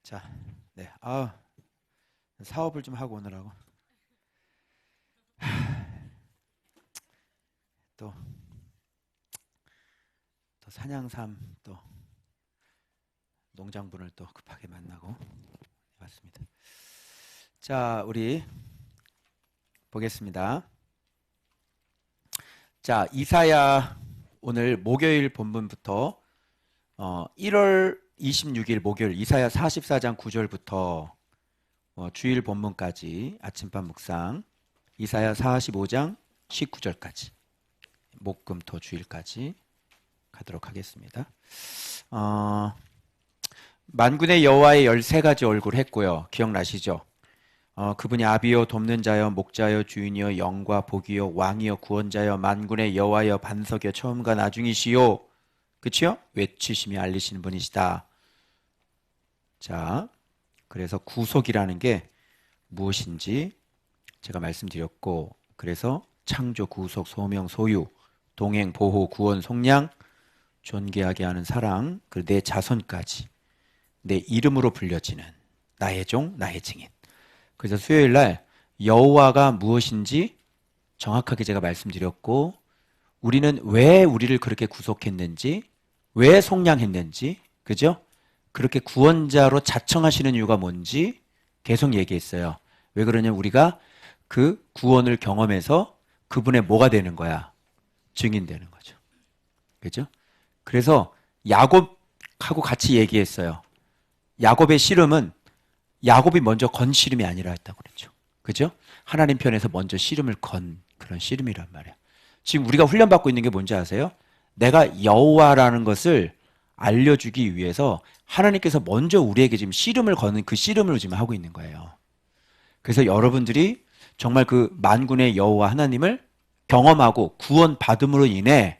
자, 네. 사업을 좀 하고 오느라고. 또 산양삼 또 농장분을 또 급하게 만나고 왔습니다. 자, 우리 보겠습니다. 자, 이사야 오늘 목요일 본문부터 1월 26일 목요일 이사야 44장 9절부터 주일 본문까지 아침밥 묵상 이사야 45장 19절까지 목금토 주일까지 가도록 하겠습니다. 만군의 여호와의 13가지 얼굴 했고요. 기억나시죠? 그분이 아비요 돕는 자여 목자여 주인이여 영과 복이여 왕이여 구원자여 만군의 여호와여 반석여 처음과 나중이시요. 그치요? 외치시며 알리시는 분이시다. 자, 그래서 구속이라는 게 무엇인지 제가 말씀드렸고, 그래서 창조, 구속, 소명, 소유, 동행, 보호, 구원, 속량, 존귀하게 하는 사랑, 그리고 내 자손까지 내 이름으로 불려지는 나의 종, 나의 증인. 그래서 수요일 날 여호와가 무엇인지 정확하게 제가 말씀드렸고, 우리는 왜 우리를 그렇게 구속했는지, 왜 속량했는지, 그죠? 그렇게 구원자로 자청하시는 이유가 뭔지 계속 얘기했어요. 왜 그러냐면 우리가 그 구원을 경험해서 그분의 뭐가 되는 거야? 증인되는 거죠. 그죠? 그래서 야곱하고 같이 얘기했어요. 야곱의 씨름은 야곱이 먼저 건 씨름이 아니라 했다고 그랬죠. 그죠? 하나님 편에서 먼저 씨름을 건 그런 씨름이란 말이에요. 지금 우리가 훈련받고 있는 게 뭔지 아세요? 내가 여호와라는 것을 알려주기 위해서 하나님께서 먼저 우리에게 지금 씨름을 거는 그 씨름을 지금 하고 있는 거예요. 그래서 여러분들이 정말 그 만군의 여호와 하나님을 경험하고 구원받음으로 인해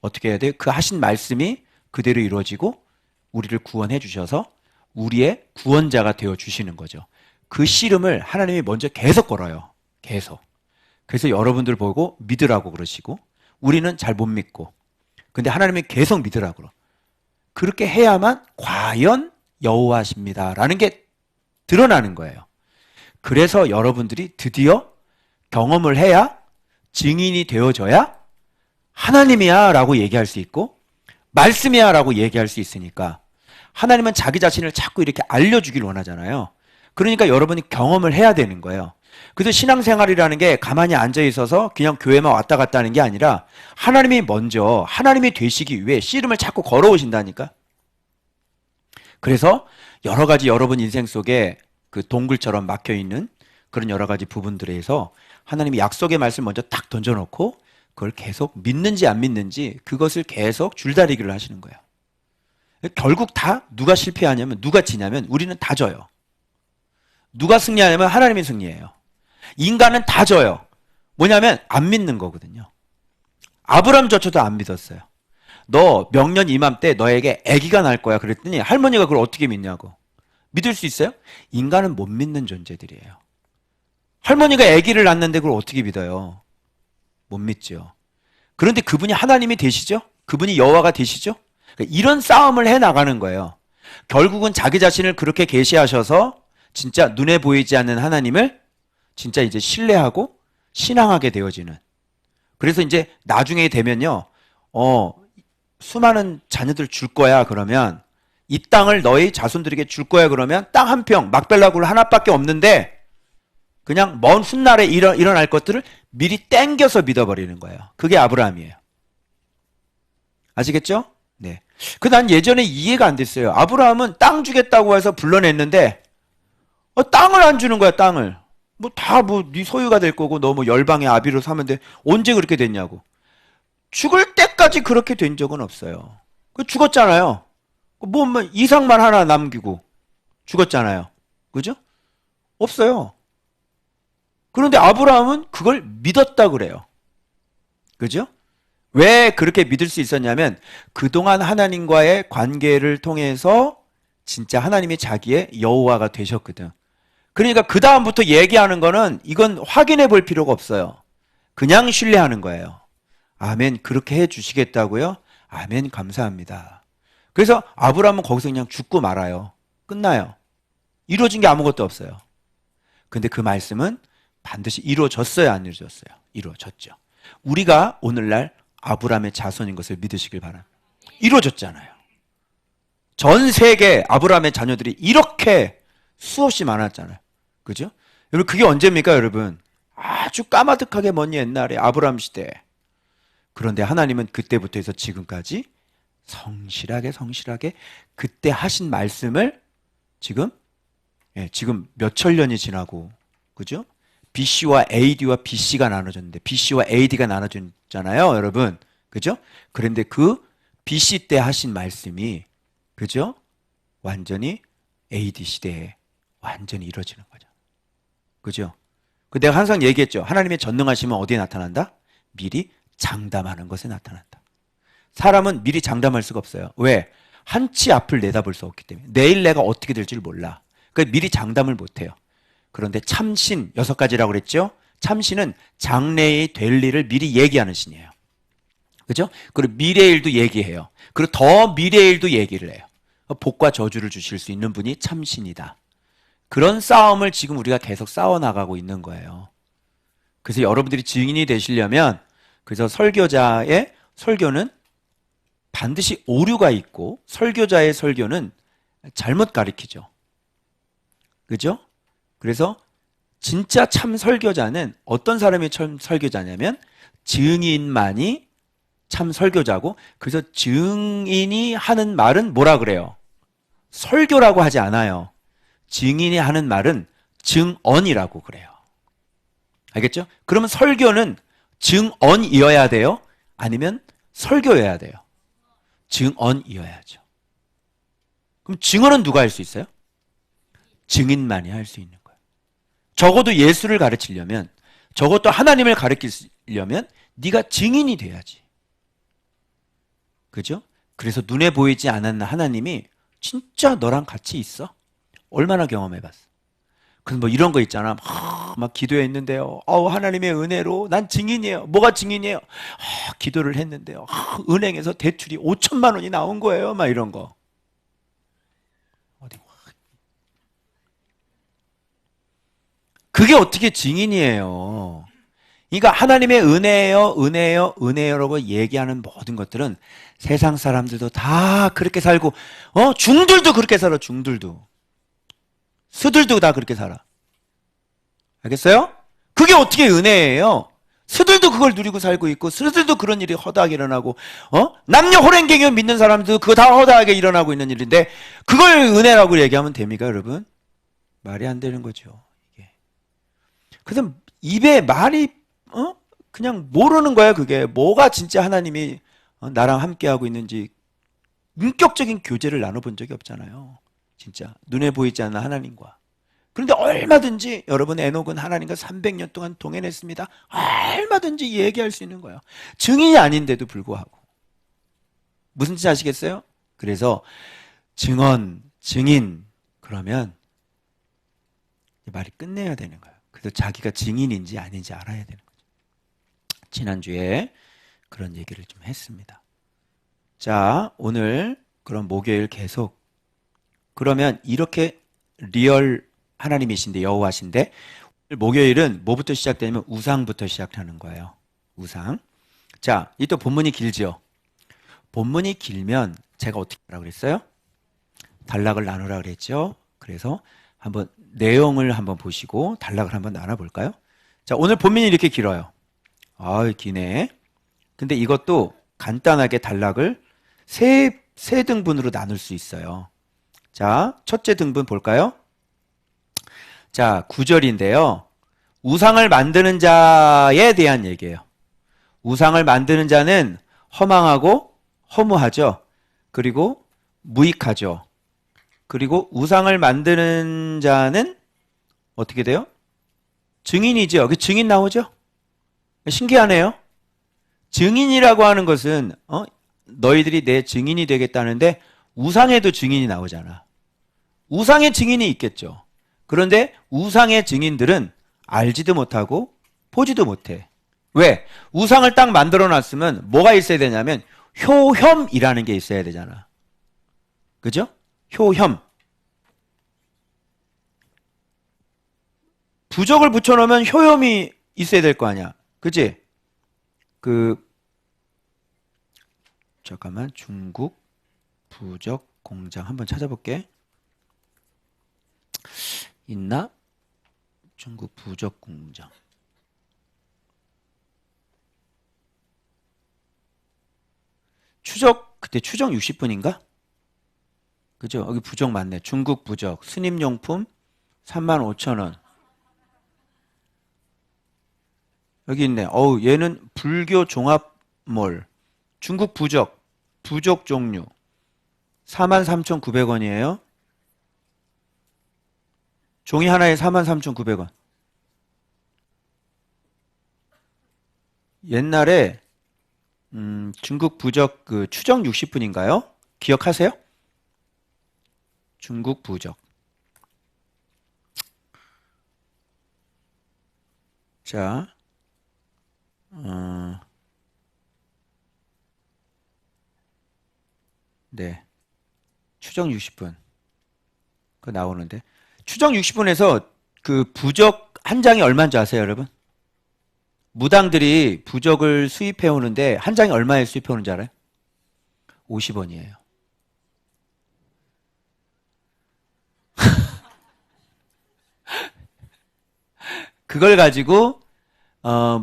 어떻게 해야 돼요? 그 하신 말씀이 그대로 이루어지고 우리를 구원해 주셔서 우리의 구원자가 되어 주시는 거죠. 그 씨름을 하나님이 먼저 계속 걸어요. 계속. 그래서 여러분들 보고 믿으라고 그러시고 우리는 잘 못 믿고 근데 하나님이 계속 믿으라고 그러. 그렇게 해야만 과연 여호와십니다라는 게 드러나는 거예요. 그래서 여러분들이 드디어 경험을 해야 증인이 되어져야 하나님이야 라고 얘기할 수 있고 말씀이야 라고 얘기할 수 있으니까 하나님은 자기 자신을 자꾸 이렇게 알려주길 원하잖아요. 그러니까 여러분이 경험을 해야 되는 거예요. 그래서 신앙생활이라는 게 가만히 앉아 있어서 그냥 교회만 왔다 갔다 하는 게 아니라 하나님이 먼저 하나님이 되시기 위해 씨름을 자꾸 걸어오신다니까. 그래서 여러 가지 여러분 인생 속에 그 동굴처럼 막혀있는 그런 여러 가지 부분들에서 하나님이 약속의 말씀 먼저 딱 던져놓고 그걸 계속 믿는지 안 믿는지 그것을 계속 줄다리기를 하시는 거예요. 결국 다 누가 실패하냐면 누가 지냐면 우리는 다 져요. 누가 승리하냐면 하나님이 승리해요. 인간은 다 져요. 뭐냐면 안 믿는 거거든요. 아브라함조차도 안 믿었어요. 너 명년 이맘때 너에게 아기가 날 거야 그랬더니 할머니가 그걸 어떻게 믿냐고. 믿을 수 있어요? 인간은 못 믿는 존재들이에요. 할머니가 아기를 낳는데 그걸 어떻게 믿어요? 못 믿죠. 그런데 그분이 하나님이 되시죠? 그분이 여호와가 되시죠? 그러니까 이런 싸움을 해나가는 거예요. 결국은 자기 자신을 그렇게 계시하셔서 진짜 눈에 보이지 않는 하나님을 진짜 이제 신뢰하고 신앙하게 되어지는. 그래서 이제 나중에 되면요, 수많은 자녀들 줄 거야 그러면 이 땅을 너희 자손들에게 줄 거야 그러면 땅 한 평 막벨라굴 하나밖에 없는데 그냥 먼 훗날에 일어날 것들을 미리 땡겨서 믿어버리는 거예요. 그게 아브라함이에요. 아시겠죠? 네. 난 예전에 이해가 안 됐어요. 아브라함은 땅 주겠다고 해서 불러냈는데 땅을 안 주는 거야. 땅을. 네 소유가 될 거고 너 뭐 열방의 아비로 사면 돼. 언제 그렇게 됐냐고. 죽을 때까지 그렇게 된 적은 없어요. 죽었잖아요. 이상만 하나 남기고 죽었잖아요. 그죠? 없어요. 그런데 아브라함은 그걸 믿었다 그래요. 그죠? 왜 그렇게 믿을 수 있었냐면 그동안 하나님과의 관계를 통해서 진짜 하나님이 자기의 여호와가 되셨거든. 그러니까 그 다음부터 얘기하는 거는 이건 확인해 볼 필요가 없어요. 그냥 신뢰하는 거예요. 아멘. 그렇게 해 주시겠다고요? 아멘. 감사합니다. 그래서 아브라함은 거기서 그냥 죽고 말아요. 끝나요. 이루어진 게 아무것도 없어요. 근데 그 말씀은 반드시 이루어졌어요, 안 이루어졌어요? 이루어졌죠. 우리가 오늘날 아브라함의 자손인 것을 믿으시길 바랍니다. 이루어졌잖아요. 전 세계 아브라함의 자녀들이 이렇게 수없이 많았잖아요. 그죠? 여러분, 그게 언제입니까, 여러분? 아주 까마득하게 먼 옛날에 아브라함 시대에. 그런데 하나님은 그때부터 해서 지금까지 성실하게 그때 하신 말씀을 지금 몇천 년이 지나고, 그죠? BC와 AD와 BC가 나눠졌는데, BC와 AD가 나눠졌잖아요, 여러분. 그죠? 그런데 그 BC 때 하신 말씀이, 그죠? 완전히 AD 시대에 완전히 이루어지는 거죠. 그죠? 내가 항상 얘기했죠. 하나님의 전능하심은 어디에 나타난다? 미리 장담하는 것에 나타난다. 사람은 미리 장담할 수가 없어요. 왜? 한치 앞을 내다볼 수 없기 때문에. 내일 내가 어떻게 될지를 몰라. 그러니까 미리 장담을 못해요. 그런데 참신 6가지라고 그랬죠? 참신은 장래에 될 일을 미리 얘기하는 신이에요. 그죠? 그리고 미래의 일도 얘기해요. 그리고 더 미래의 일도 얘기를 해요. 복과 저주를 주실 수 있는 분이 참신이다. 그런 싸움을 지금 우리가 계속 싸워나가고 있는 거예요. 그래서 여러분들이 증인이 되시려면, 그래서 설교자의 설교는 반드시 오류가 있고, 설교자의 설교는 잘못 가르치죠. 그죠? 그래서 진짜 참 설교자는 어떤 사람이 참 설교자냐면 증인만이 참 설교자고, 그래서 증인이 하는 말은 뭐라 그래요? 설교라고 하지 않아요. 증인이 하는 말은 증언이라고 그래요. 알겠죠? 그러면 설교는 증언이어야 돼요? 아니면 설교여야 돼요? 증언이어야죠. 그럼 증언은 누가 할 수 있어요? 증인만이 할 수 있는 거예요. 적어도 예수를 가르치려면, 적어도 하나님을 가르치려면 네가 증인이 돼야지. 그죠? 그래서 눈에 보이지 않는 하나님이 진짜 너랑 같이 있어? 얼마나 경험해봤어? 그래서 뭐 이런 거 있잖아. 막 기도했는데요. 하나님의 은혜로 난 증인이에요. 뭐가 증인이에요? 기도를 했는데요. 은행에서 대출이 5천만 원이 나온 거예요. 막 이런 거. 그게 어떻게 증인이에요? 그러니까 하나님의 은혜요라고 얘기하는 모든 것들은 세상 사람들도 다 그렇게 살고, 중들도 그렇게 살아, 중들도. 스들도 다 그렇게 살아. 알겠어요? 그게 어떻게 은혜예요? 스들도 그걸 누리고 살고 있고, 스들도 그런 일이 허다하게 일어나고, 남녀 호랭갱이 믿는 사람도 그거 다 허다하게 일어나고 있는 일인데, 그걸 은혜라고 얘기하면 됩니까, 여러분? 말이 안 되는 거죠, 이게. 그래서 입에 말이, 그냥 모르는 거야, 그게. 뭐가 진짜 하나님이 나랑 함께하고 있는지, 인격적인 교제를 나눠본 적이 없잖아요. 진짜 눈에 보이지 않는 하나님과. 그런데 얼마든지 여러분, 에녹은 하나님과 300년 동안 동행했습니다. 얼마든지 얘기할 수 있는 거예요. 증인이 아닌데도 불구하고. 무슨 뜻인지 아시겠어요? 그래서 증언, 증인, 그러면 말이 끝내야 되는 거예요. 그래서 자기가 증인인지 아닌지 알아야 되는 거죠. 지난주에 그런 얘기를 좀 했습니다. 자, 오늘 그럼 목요일 계속, 그러면 이렇게 리얼 하나님이신데, 여호와신데, 목요일은 뭐부터 시작되냐면 우상부터 시작하는 거예요. 우상. 자, 이 또 본문이 길지요. 본문이 길면 제가 어떻게 하라고 그랬어요? 단락을 나누라 그랬죠. 그래서 한번 내용을 한번 보시고 단락을 한번 나눠볼까요? 자, 오늘 본문이 이렇게 길어요. 기네. 근데 이것도 간단하게 단락을 세 등분으로 나눌 수 있어요. 자, 첫째 등분 볼까요? 자, 9절인데요. 우상을 만드는 자에 대한 얘기예요. 우상을 만드는 자는 허망하고 허무하죠. 그리고 무익하죠. 그리고 우상을 만드는 자는 어떻게 돼요? 증인이죠. 그 증인 나오죠? 신기하네요. 증인이라고 하는 것은 너희들이 내 증인이 되겠다는데 우상에도 증인이 나오잖아. 우상의 증인이 있겠죠. 그런데 우상의 증인들은 알지도 못하고 보지도 못해. 왜? 우상을 딱 만들어 놨으면 뭐가 있어야 되냐면 효혐이라는 게 있어야 되잖아. 그죠? 효혐. 부적을 붙여놓으면 효염이 있어야 될 거 아니야. 그치? 잠깐만. 중국 부적 공장 한번 찾아볼게. 있나? 중국 부적 공장. 그때 추적 60분인가? 그죠? 여기 부적 맞네. 중국 부적. 스님용품 35,000원. 여기 있네. 얘는 불교 종합몰. 중국 부적. 부적 종류. 43,900원이에요. 종이 하나에 43,900원. 옛날에 중국 부적 추정 60분인가요? 기억하세요? 중국 부적. 자, 네. 추정 60분. 그거 나오는데. 추정 60분에서 그 부적 한 장이 얼마인 줄 아세요, 여러분? 무당들이 부적을 수입해 오는데 한 장이 얼마에 수입해 오는지 알아요? 50원이에요. 그걸 가지고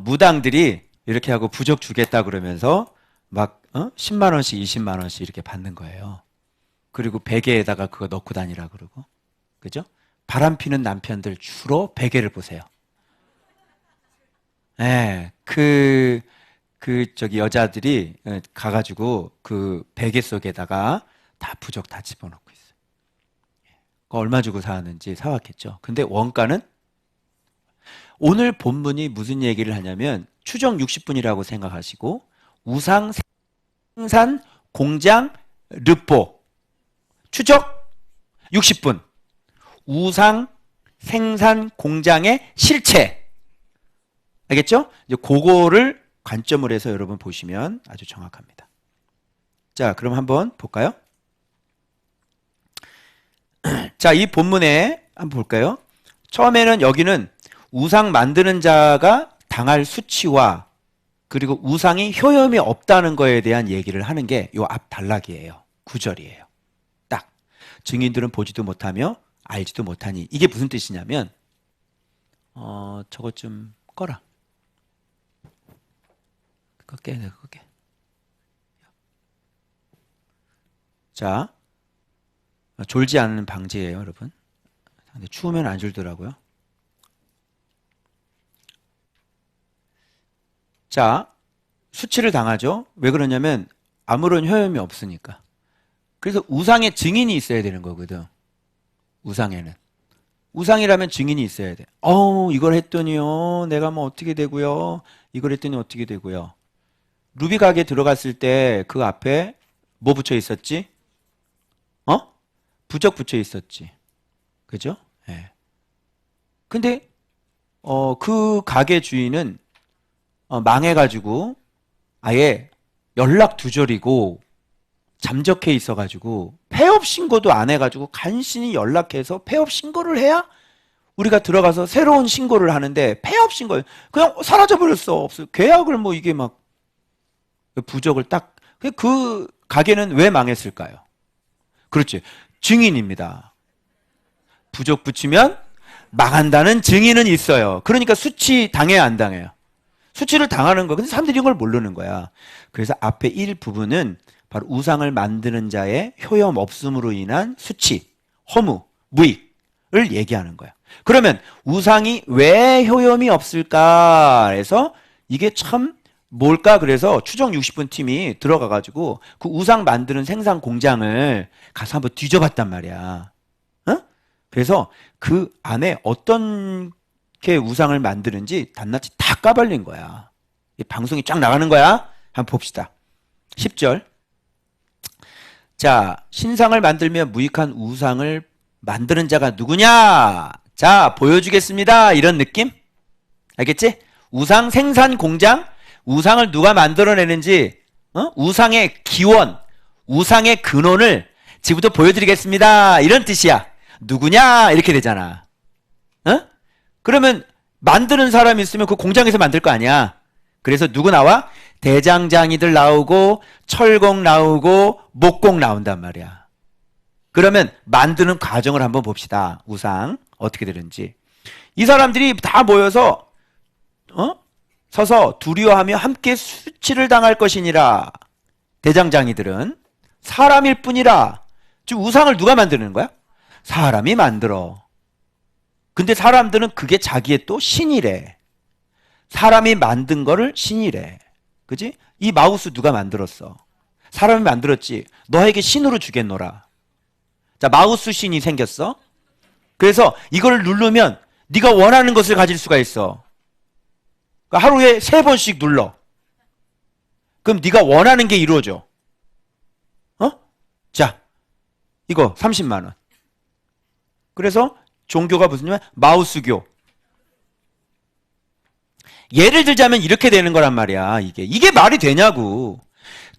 무당들이 이렇게 하고 부적 주겠다 그러면서 막 10만 원씩 20만 원씩 이렇게 받는 거예요. 그리고 베개에다가 그거 넣고 다니라 그러고. 그죠? 바람 피는 남편들 주로 베개를 보세요. 예, 여자들이 가가지고 그 베개 속에다가 다 부적 다 집어넣고 있어요. 그거 얼마 주고 사왔는지 사왔겠죠. 근데 원가는 오늘 본문이 무슨 얘기를 하냐면 추정 60분이라고 생각하시고 우상 생산 공장 르포 추적 60분 우상 생산 공장의 실체 알겠죠? 이제 그거를 관점을 해서 여러분 보시면 아주 정확합니다. 자, 그럼 한번 볼까요? 자, 이 본문에 한번 볼까요? 처음에는 여기는 우상 만드는 자가 당할 수치와 그리고 우상이 효염이 없다는 거에 대한 얘기를 하는 게 요 앞 단락이에요. 9절이에요. 딱. 증인들은 보지도 못하며 알지도 못하니 이게 무슨 뜻이냐면 저것 좀 꺼라. 내가 끌게. 자, 졸지 않는 방지예요, 여러분. 근데 추우면 안 졸더라고요. 자, 수치를 당하죠. 왜 그러냐면 아무런 효험이 없으니까. 그래서 우상의 증인이 있어야 되는 거거든. 우상에는. 우상이라면 증인이 있어야 돼. 이걸 했더니요. 내가 뭐 어떻게 되고요. 이걸 했더니 어떻게 되고요. 루비 가게 들어갔을 때 그 앞에 뭐 붙여 있었지? 부적 붙여 있었지. 그죠? 예. 네. 근데 그 가게 주인은 망해가지고 아예 연락 두절이고 잠적해 있어가지고 폐업 신고도 안 해가지고 간신히 연락해서 폐업 신고를 해야 우리가 들어가서 새로운 신고를 하는데 폐업 신고 그냥 사라져버렸어. 없어. 계약을 뭐 이게 막 부적을 딱 그 가게는 왜 망했을까요? 그렇지. 증인입니다. 부적 붙이면 망한다는 증인은 있어요. 그러니까 수치 당해야 안 당해요? 수치를 당하는 거. 근데 사람들이 이걸 모르는 거야. 그래서 앞에 1부분은 바로 우상을 만드는 자의 효염 없음으로 인한 수치, 허무, 무익을 얘기하는 거야. 그러면 우상이 왜 효염이 없을까? 해서 이게 참 뭘까? 그래서 추정 60분 팀이 들어가가지고 그 우상 만드는 생산 공장을 가서 한번 뒤져봤단 말이야. 그래서 그 안에 어떤 게 우상을 만드는지 단낱이 다 까발린 거야. 방송이 쫙 나가는 거야. 한번 봅시다. 10절. 자, 신상을 만들며 무익한 우상을 만드는 자가 누구냐? 자, 보여주겠습니다. 이런 느낌? 알겠지? 우상 생산 공장, 우상을 누가 만들어내는지, 우상의 기원, 우상의 근원을 지금부터 보여드리겠습니다. 이런 뜻이야. 누구냐? 이렇게 되잖아. 그러면 만드는 사람이 있으면 그 공장에서 만들 거 아니야. 그래서 누구 나와? 대장장이들 나오고 철공 나오고 목공 나온단 말이야. 그러면 만드는 과정을 한번 봅시다. 우상 어떻게 되는지. 이 사람들이 다 모여서 서서 두려워하며 함께 수치를 당할 것이니라. 대장장이들은 사람일 뿐이라. 즉 우상을 누가 만드는 거야? 사람이 만들어. 근데 사람들은 그게 자기의 또 신이래. 사람이 만든 거를 신이래. 그지? 이 마우스 누가 만들었어? 사람이 만들었지. 너에게 신으로 주겠노라. 자, 마우스 신이 생겼어. 그래서 이걸 누르면 네가 원하는 것을 가질 수가 있어. 그러니까 하루에 3번씩 눌러. 그럼 네가 원하는 게 이루어져. 자, 이거 30만 원. 그래서 종교가 무슨 말? 마우스교. 예를 들자면 이렇게 되는 거란 말이야. 이게 말이 되냐고.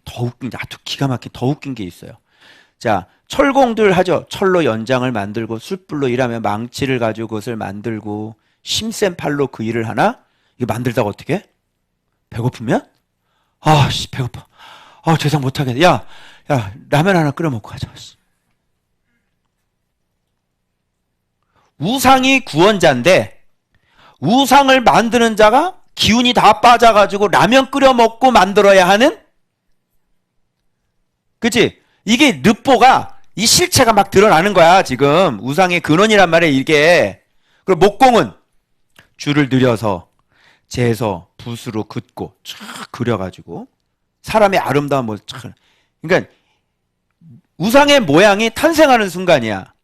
더 웃긴, 아주 기가 막힌 더 웃긴 게 있어요. 자, 철공들 하죠. 철로 연장을 만들고 숯불로 일하면 망치를 가지고 그것을 만들고 힘센 팔로 그 일을 하나? 이거 만들다가 어떻게 해? 배고프면? 아씨 배고파. 세상 못하겠네. 야 라면 하나 끓여 먹고 가자. 우상이 구원자인데 우상을 만드는 자가 기운이 다 빠져가지고 라면 끓여 먹고 만들어야 하는, 그치? 이게 르뽀가 이 실체가 막 드러나는 거야. 지금 우상의 근원이란 말이야 이게. 그리고 목공은 줄을 들여서 재서 붓으로 긋고 쫙 그려가지고 사람의 아름다운 모습. 그러니까 우상의 모양이 탄생하는 순간이야.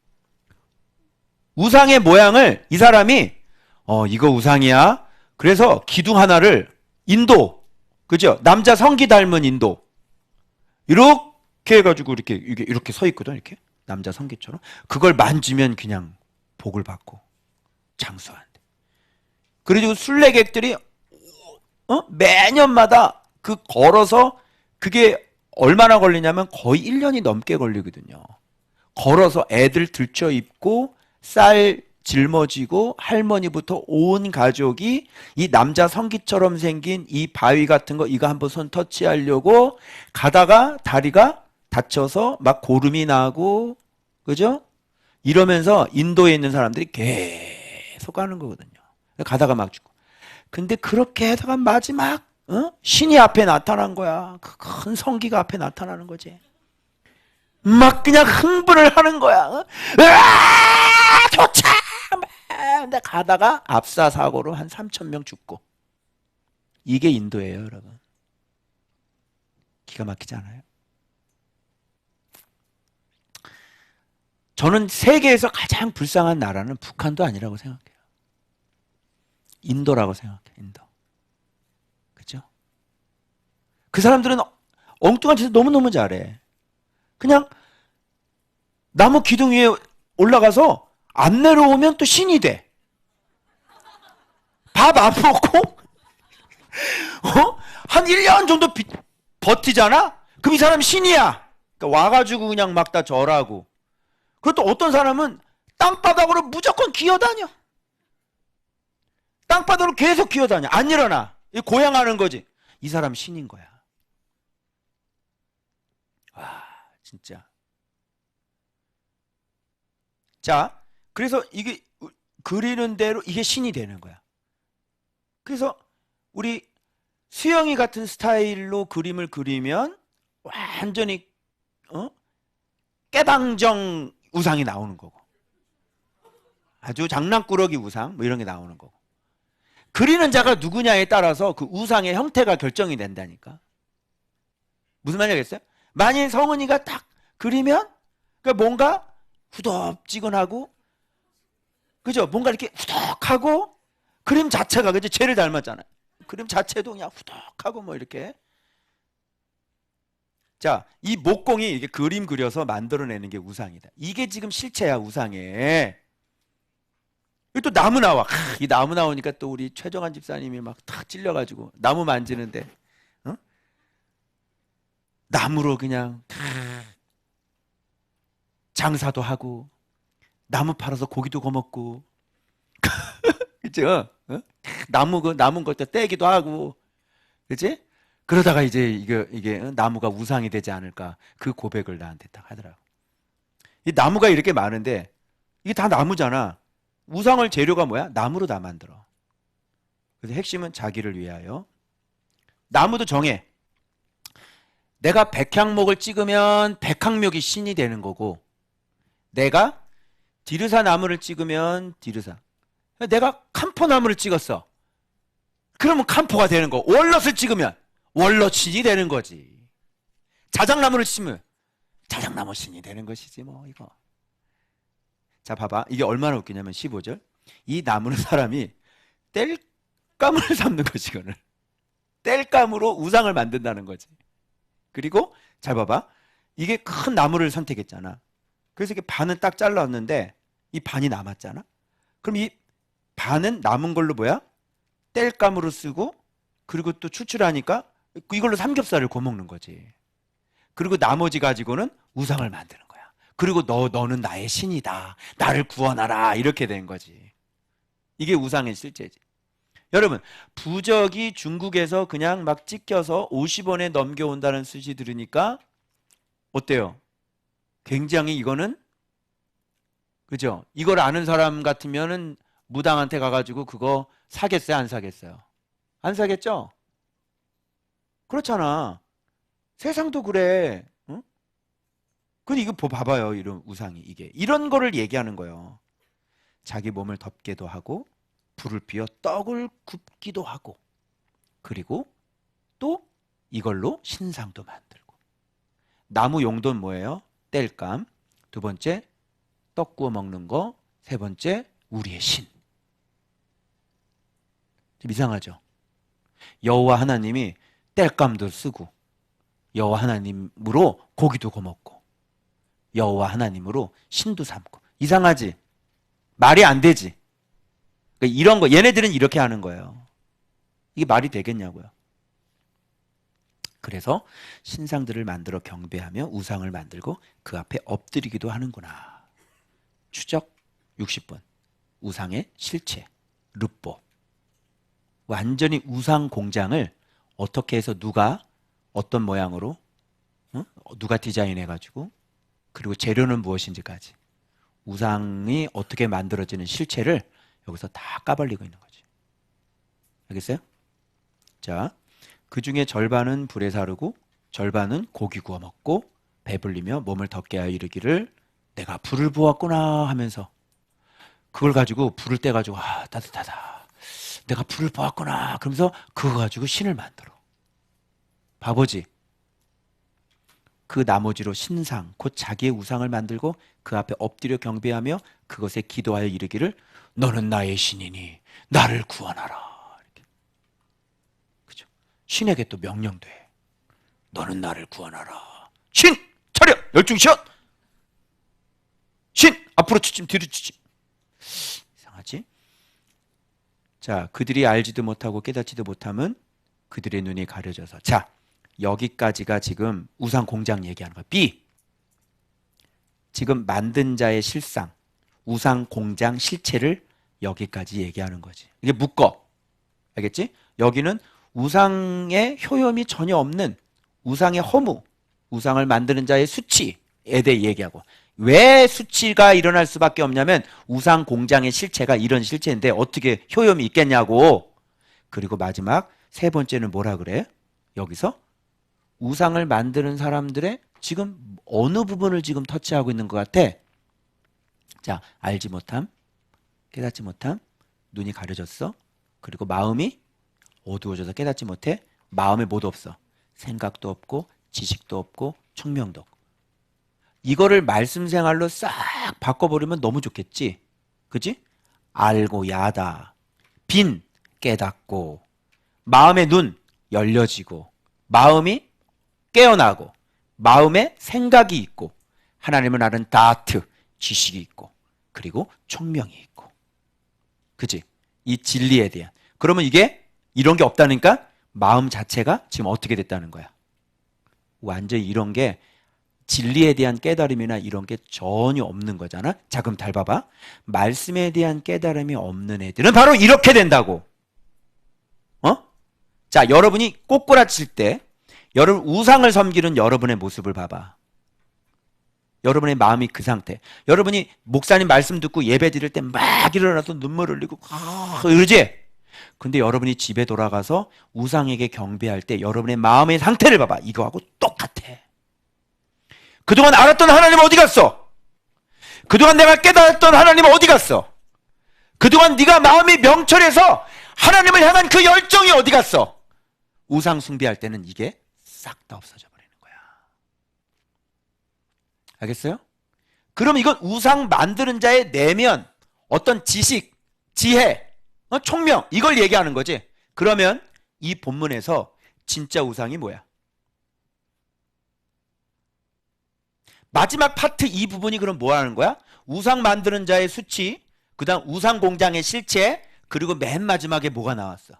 우상의 모양을 이 사람이 이거 우상이야. 그래서 기둥 하나를 인도, 그죠? 남자 성기 닮은 인도 이렇게 해가지고 이렇게 서 있거든. 이렇게 남자 성기처럼. 그걸 만지면 그냥 복을 받고 장수한대. 그래가지고 순례객들이 매년마다 그 걸어서, 그게 얼마나 걸리냐면 거의 1년이 넘게 걸리거든요. 걸어서 애들 들쳐 입고 쌀 짊어지고 할머니부터 온 가족이 이 남자 성기처럼 생긴 이 바위 같은 거 이거 한번 손 터치하려고 가다가 다리가 다쳐서 막 고름이 나고, 그죠? 이러면서 인도에 있는 사람들이 계속 가는 거거든요. 가다가 막 죽고. 근데 그렇게 하다가 마지막 신이 앞에 나타난 거야. 그 큰 성기가 앞에 나타나는 거지. 막 그냥 흥분을 하는 거야. 으아! 도착! 근데 가다가 압사 사고로 한 3,000명 죽고. 이게 인도예요, 여러분. 기가 막히지 않아요? 저는 세계에서 가장 불쌍한 나라는 북한도 아니라고 생각해요. 인도라고 생각해요. 인도. 그죠? 그 사람들은 엉뚱한 짓을 너무너무 잘해. 그냥 나무 기둥 위에 올라가서 안 내려오면 또 신이 돼. 밥 안 먹고 한 1년 정도 버티잖아? 그럼 이 사람 신이야. 그러니까 와가지고 그냥 막 다 절하고. 그것도 어떤 사람은 땅바닥으로 무조건 기어다녀. 땅바닥으로 계속 기어다녀. 안 일어나. 고향하는 거지. 이 사람 신인 거야. 와, 진짜. 자, 그래서 이게 그리는 대로 이게 신이 되는 거야. 그래서 우리 수영이 같은 스타일로 그림을 그리면 완전히 깨방정 우상이 나오는 거고, 아주 장난꾸러기 우상 뭐 이런 게 나오는 거고. 그리는 자가 누구냐에 따라서 그 우상의 형태가 결정이 된다니까. 무슨 말인지 알겠어요? 만일 성은이가 딱 그리면 뭔가 후덥지근하고, 그죠? 뭔가 이렇게 후덕하고, 그림 자체가, 그죠? 쟤를 닮았잖아요. 그림 자체도 그냥 후덕하고 뭐 이렇게. 자, 이 목공이 이렇게 그림 그려서 만들어내는 게 우상이다. 이게 지금 실체야, 우상에. 또 나무 나와. 이 나무 나오니까 또 우리 최정한 집사님이 막 탁 찔려가지고 나무 만지는데, 나무로 그냥 장사도 하고 나무 팔아서 고기도 거먹고 그죠? 어? 남은 것도 떼기도 하고, 그지? 그러다가 이제 이게 나무가 우상이 되지 않을까 그 고백을 나한테 딱 하더라고. 이 나무가 이렇게 많은데 이게 다 나무잖아. 우상을 재료가 뭐야? 나무로 다 만들어. 그래서 핵심은 자기를 위하여. 나무도 정해. 내가 백향목을 찍으면 백향목이 신이 되는 거고, 내가 디르사 나무를 찍으면 디르사. 내가 캄포나무를 찍었어. 그러면 캄포가 되는 거. 월넛을 찍으면 월넛 신이 되는 거지. 자작나무를 치면 자작나무 신이 되는 것이지 뭐 이거. 자 봐봐. 이게 얼마나 웃기냐면 15절. 이 나무는 사람이 땔감을 삼는 거지 이거는. 땔감으로 우상을 만든다는 거지. 그리고 잘 봐봐. 이게 큰 나무를 선택했잖아. 그래서 이게 반은 딱 잘랐는데 이 반이 남았잖아. 그럼 이 반은 남은 걸로 뭐야? 땔감으로 쓰고 그리고 또 추출하니까 이걸로 삼겹살을 구워 먹는 거지. 그리고 나머지 가지고는 우상을 만드는 거야. 그리고 너는 나의 신이다. 나를 구원하라. 이렇게 된 거지. 이게 우상의 실제지. 여러분, 부적이 중국에서 그냥 막 찍혀서 50원에 넘겨온다는 소식 들으니까 어때요? 굉장히 이거는 그죠? 이걸 아는 사람 같으면은 무당한테 가가지고 그거 사겠어요? 안 사겠어요? 안 사겠죠? 그렇잖아. 세상도 그래. 응? 근데 이거 봐봐요. 이런 우상이 이게. 이런 거를 얘기하는 거예요. 자기 몸을 덮게도 하고 불을 피워 떡을 굽기도 하고 그리고 또 이걸로 신상도 만들고. 나무 용도는 뭐예요? 땔감. 두 번째 떡 구워 먹는 거. 세 번째 우리의 신. 좀 이상하죠? 여호와 하나님이 땔감도 쓰고 여호와 하나님으로 고기도 구워 먹고 여호와 하나님으로 신도 삼고. 이상하지? 말이 안 되지? 그러니까 이런 거 얘네들은 이렇게 하는 거예요. 이게 말이 되겠냐고요. 그래서 신상들을 만들어 경배하며 우상을 만들고 그 앞에 엎드리기도 하는구나. 추적 60번. 우상의 실체, 르뽀. 완전히 우상 공장을 어떻게 해서 누가 어떤 모양으로 누가 디자인해가지고 그리고 재료는 무엇인지까지 우상이 어떻게 만들어지는 실체를 여기서 다 까발리고 있는 거지. 알겠어요? 자, 그 중에 절반은 불에 사르고 절반은 고기 구워 먹고 배불리며 몸을 덮게 하여 이르기를 내가 불을 보았구나 하면서 그걸 가지고 불을 떼가지고 따뜻하다. 내가 불을 보았구나. 그러면서 그거 가지고 신을 만들어. 바보지. 그 나머지로 신상, 곧 자기의 우상을 만들고 그 앞에 엎드려 경배하며 그것에 기도하여 이르기를 너는 나의 신이니 나를 구원하라. 이렇게. 그죠? 신에게 또 명령돼. 너는 나를 구원하라. 신! 차려! 열중시원! 신! 앞으로 추침 뒤로 추침. 이상하지? 자, 그들이 알지도 못하고 깨닫지도 못함은 그들의 눈이 가려져서. 자, 여기까지가 지금 우상 공장 얘기하는 거야. B. 지금 만든 자의 실상, 우상 공장 실체를 여기까지 얘기하는 거지. 이게 묶어. 알겠지? 여기는 우상의 효염이 전혀 없는 우상의 허무, 우상을 만드는 자의 수치에 대해 얘기하고. 왜 수치가 일어날 수밖에 없냐면 우상 공장의 실체가 이런 실체인데 어떻게 효염이 있겠냐고. 그리고 마지막 세 번째는 뭐라 그래? 여기서 우상을 만드는 사람들의 지금 어느 부분을 지금 터치하고 있는 것 같아? 자, 알지 못함, 깨닫지 못함, 눈이 가려졌어. 그리고 마음이 어두워져서 깨닫지 못해. 마음에 뭐도 없어. 생각도 없고 지식도 없고 청명도 없고. 이거를 말씀 생활로 싹 바꿔버리면 너무 좋겠지? 그지? 알고 야다. 빈 깨닫고 마음의 눈 열려지고 마음이 깨어나고 마음에 생각이 있고 하나님을 아는 다트 지식이 있고 그리고 총명이 있고. 그지? 이 진리에 대한. 그러면 이게 이런 게 없다니까 마음 자체가 지금 어떻게 됐다는 거야? 완전히 이런 게 진리에 대한 깨달음이나 이런 게 전혀 없는 거잖아. 자, 그럼 잘 봐봐. 말씀에 대한 깨달음이 없는 애들은 바로 이렇게 된다고. 어? 자, 여러분이 꼬꾸라칠 때 여러분 우상을 섬기는 여러분의 모습을 봐봐. 여러분의 마음이 그 상태. 여러분이 목사님 말씀 듣고 예배 드릴 때 막 일어나서 눈물 흘리고 그러지? 근데 여러분이 집에 돌아가서 우상에게 경배할 때 여러분의 마음의 상태를 봐봐. 이거하고 똑같아. 그동안 알았던 하나님 어디 갔어? 그동안 내가 깨달았던 하나님 어디 갔어? 그동안 네가 마음이 명철해서 하나님을 향한 그 열정이 어디 갔어? 우상 숭배할 때는 이게 싹 다 없어져 버리는 거야. 알겠어요? 그럼 이건 우상 만드는 자의 내면, 어떤 지식, 지혜, 총명, 이걸 얘기하는 거지. 그러면 이 본문에서 진짜 우상이 뭐야? 마지막 파트 이 부분이 그럼 뭐 하는 거야? 우상 만드는 자의 수치, 그 다음 우상 공장의 실체, 그리고 맨 마지막에 뭐가 나왔어?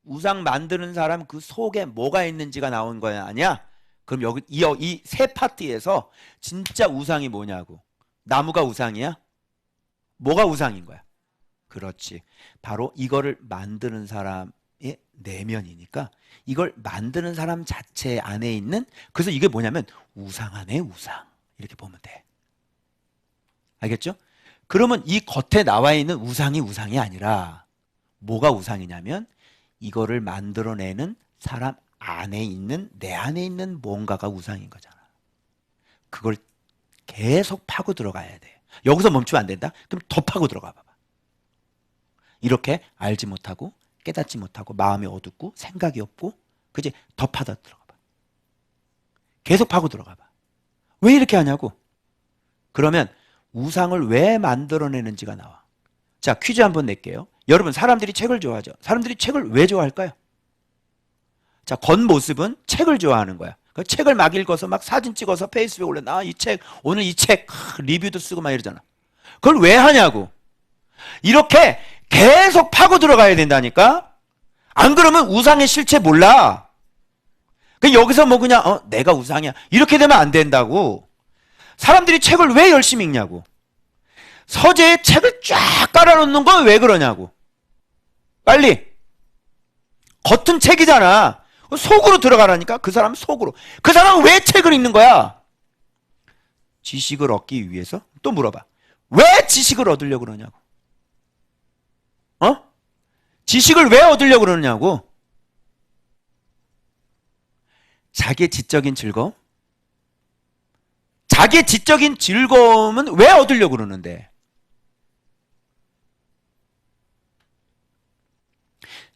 우상 만드는 사람 그 속에 뭐가 있는지가 나온 거야, 아니야? 그럼 여기 이 세 파트에서 진짜 우상이 뭐냐고. 나무가 우상이야? 뭐가 우상인 거야? 그렇지. 바로 이거를 만드는 사람의 내면이니까 이걸 만드는 사람 자체 안에 있는, 그래서 이게 뭐냐면 우상 안에 우상, 이렇게 보면 돼. 알겠죠? 그러면 이 겉에 나와 있는 우상이 우상이 아니라 뭐가 우상이냐면 이거를 만들어내는 사람 안에 있는, 내 안에 있는 뭔가가 우상인 거잖아. 그걸 계속 파고 들어가야 돼. 여기서 멈추면 안 된다? 그럼 더 파고 들어가 봐봐. 이렇게 알지 못하고 깨닫지 못하고 마음이 어둡고 생각이 없고, 그지? 더 파다 들어가 봐. 계속 파고 들어가 봐. 왜 이렇게 하냐고. 그러면 우상을 왜 만들어내는지가 나와. 자, 퀴즈 한번 낼게요. 여러분, 사람들이 책을 좋아하죠. 사람들이 책을 왜 좋아할까요? 자, 겉모습은 책을 좋아하는 거야. 그 책을 막 읽어서 막 사진 찍어서 페이스북에 올려. 나 이 책, 오늘 이 책 리뷰도 쓰고 막 이러잖아. 그걸 왜 하냐고. 이렇게 계속 파고 들어가야 된다니까. 안 그러면 우상의 실체 몰라. 여기서 뭐 그냥 내가 우상이야 이렇게 되면 안 된다고. 사람들이 책을 왜 열심히 읽냐고. 서재에 책을 쫙 깔아놓는 건 왜 그러냐고. 빨리. 겉은 책이잖아. 속으로 들어가라니까. 그 사람 속으로. 그 사람은 왜 책을 읽는 거야? 지식을 얻기 위해서? 또 물어봐. 왜 지식을 얻으려고 그러냐고. 지식을 왜 얻으려고 그러냐고. 자기의 지적인 즐거움? 자기의 지적인 즐거움은 왜 얻으려고 그러는데?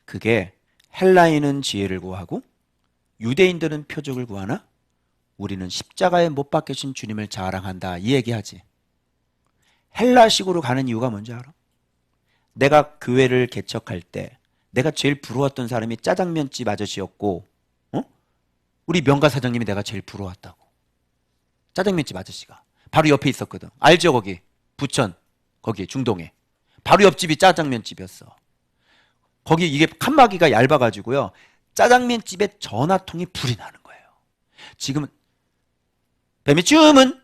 그게 헬라인은 지혜를 구하고 유대인들은 표적을 구하나 우리는 십자가에 못 박히신 주님을 자랑한다, 이 얘기하지. 헬라식으로 가는 이유가 뭔지 알아? 내가 교회를 개척할 때 내가 제일 부러웠던 사람이 짜장면집 아저씨였고, 우리 명가 사장님이 내가 제일 부러웠다고. 짜장면집 아저씨가 바로 옆에 있었거든. 알죠? 거기 부천, 거기 중동에 바로 옆집이 짜장면집이었어. 거기 이게 칸막이가 얇아가지고요, 짜장면집에 전화통이 불이 나는 거예요. 지금은 뱀이 쭈문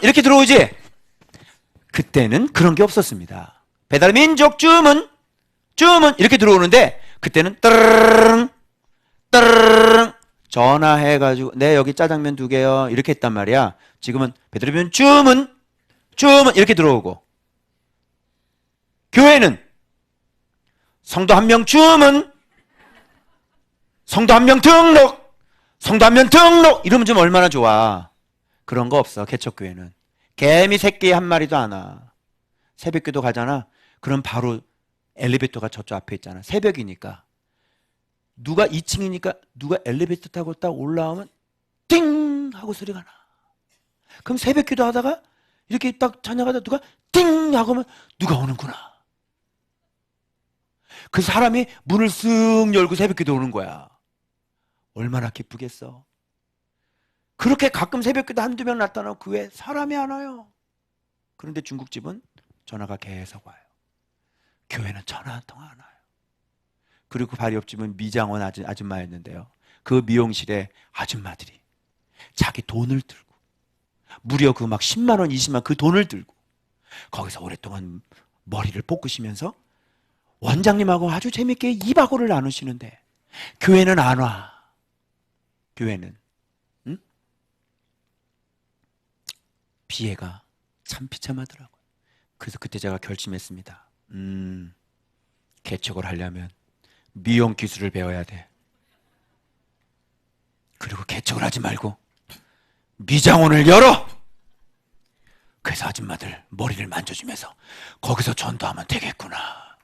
이렇게 들어오지. 그때는 그런 게 없었습니다. 배달민족 주문 이렇게 들어오는데, 그때는 따르릉 전화해가지고 네 여기 짜장면 2개요 이렇게 했단 말이야. 지금은 배달민 주문 이렇게 들어오고, 교회는 성도 1명 주문, 성도 1명 등록, 성도 1명 등록 이러면 좀 얼마나 좋아. 그런 거 없어. 개척교회는 개미 새끼 한 마리도 안 와. 새벽기도 가잖아. 그럼 바로 엘리베이터가 저쪽 앞에 있잖아. 새벽이니까 누가 2층이니까 누가 엘리베이터 타고 딱 올라오면 띵 하고 소리가 나. 그럼 새벽기도 하다가 이렇게 딱 찬양하다 누가 띵 하고 하면 누가 오는구나. 그 사람이 문을 쓱 열고 새벽기도 오는 거야. 얼마나 기쁘겠어. 그렇게 가끔 새벽기도 한두 명 나타나고 그 외에 사람이 안 와요. 그런데 중국집은 전화가 계속 와요. 교회는 전화 한 통 안 와요. 그리고 바로 옆집은 미장원 아줌마였는데요, 그 미용실에 아줌마들이 자기 돈을 들고 무려 그 막 10만 원, 20만 그 돈을 들고 거기서 오랫동안 머리를 볶으시면서 원장님하고 아주 재밌게 이바고를 나누시는데 교회는 안 와. 교회는. 응? 비애가 참 비참하더라고요. 그래서 그때 제가 결심했습니다. 개척을 하려면 미용 기술을 배워야 돼. 그리고 개척을 하지 말고 미장원을 열어! 그래서 아줌마들 머리를 만져주면서 거기서 전도하면 되겠구나.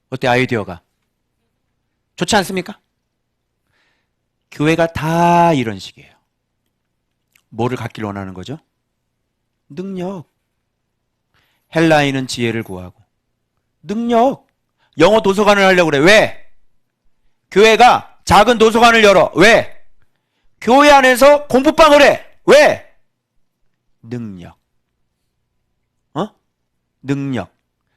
어때 아이디어가? 좋지 않습니까? 교회가 다 이런 식이에요. 뭐를 갖길 원하는 거죠? 능력. 헬라인은 지혜를 구하고 능력. 영어 도서관을 하려고 그래. 왜? 교회가 작은 도서관을 열어. 왜? 교회 안에서 공부방을 해. 왜? 능력. 능력.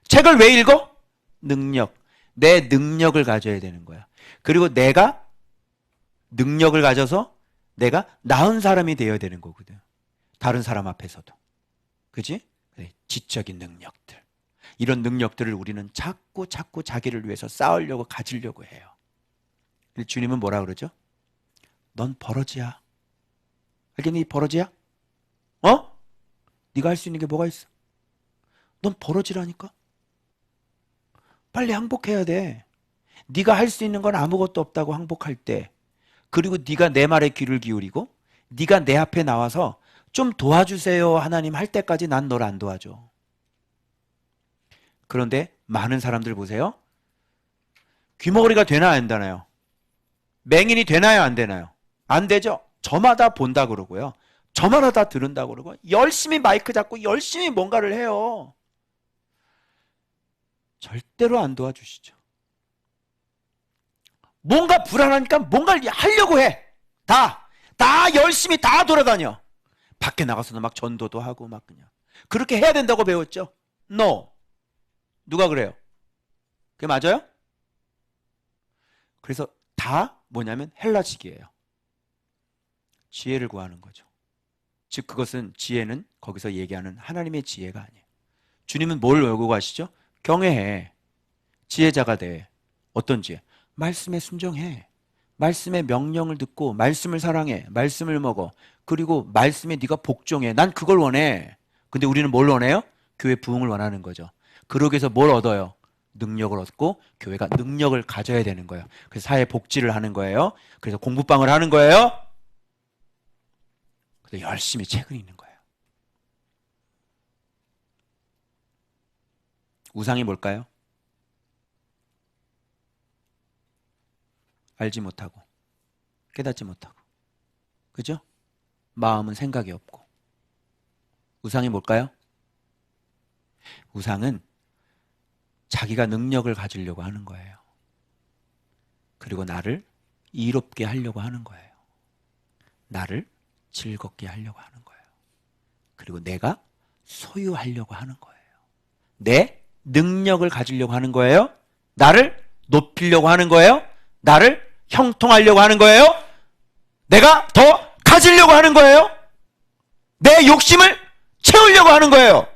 책을 왜 읽어? 능력. 내 능력을 가져야 되는 거야. 그리고 내가 능력을 가져서 내가 나은 사람이 되어야 되는 거거든. 다른 사람 앞에서도. 그지? 지적인 능력들. 이런 능력들을 우리는 자꾸 자기를 위해서 쌓으려고 가지려고 해요. 주님은 뭐라 그러죠? 넌 버러지야. 알겠니? 버러지야? 네가 할 수 있는 게 뭐가 있어? 넌 버러지라니까? 빨리 항복해야 돼. 네가 할 수 있는 건 아무것도 없다고 항복할 때, 그리고 네가 내 말에 귀를 기울이고 네가 내 앞에 나와서 좀 도와주세요 하나님 할 때까지 난 널 안 도와줘. 그런데 많은 사람들 보세요. 귀머거리가 되나 안 되나요? 맹인이 되나요 안 되나요? 안 되죠. 저마다 본다 그러고요. 저마다 다 들은다 그러고 열심히 마이크 잡고 열심히 뭔가를 해요. 절대로 안 도와주시죠. 뭔가 불안하니까 뭔가를 하려고 해. 다 열심히 다 돌아다녀. 밖에 나가서도 막 전도도 하고 막 그냥. 그렇게 해야 된다고 배웠죠? No. 누가 그래요? 그게 맞아요? 그래서 다 뭐냐면 헬라식이에요. 지혜를 구하는 거죠. 즉 그것은 지혜는 거기서 얘기하는 하나님의 지혜가 아니에요. 주님은 뭘 요구하시죠? 경외해. 지혜자가 돼. 어떤 지혜? 말씀에 순종해. 말씀의 명령을 듣고 말씀을 사랑해. 말씀을 먹어. 그리고 말씀에 네가 복종해. 난 그걸 원해. 근데 우리는 뭘 원해요? 교회 부흥을 원하는 거죠. 그러기 위해서 뭘 얻어요? 능력을 얻고 교회가 능력을 가져야 되는 거예요. 그래서 사회 복지를 하는 거예요. 그래서 공부방을 하는 거예요. 그래서 열심히 책을 읽는 거예요. 우상이 뭘까요? 알지 못하고 깨닫지 못하고, 그죠? 마음은 생각이 없고. 우상이 뭘까요? 우상은 자기가 능력을 가지려고 하는 거예요. 그리고 나를 이롭게 하려고 하는 거예요. 나를 즐겁게 하려고 하는 거예요. 그리고 내가 소유하려고 하는 거예요. 내 능력을 가지려고 하는 거예요. 나를 높이려고 하는 거예요. 나를 형통하려고 하는 거예요. 내가 더 가지려고 하는 거예요. 내 욕심을 채우려고 하는 거예요.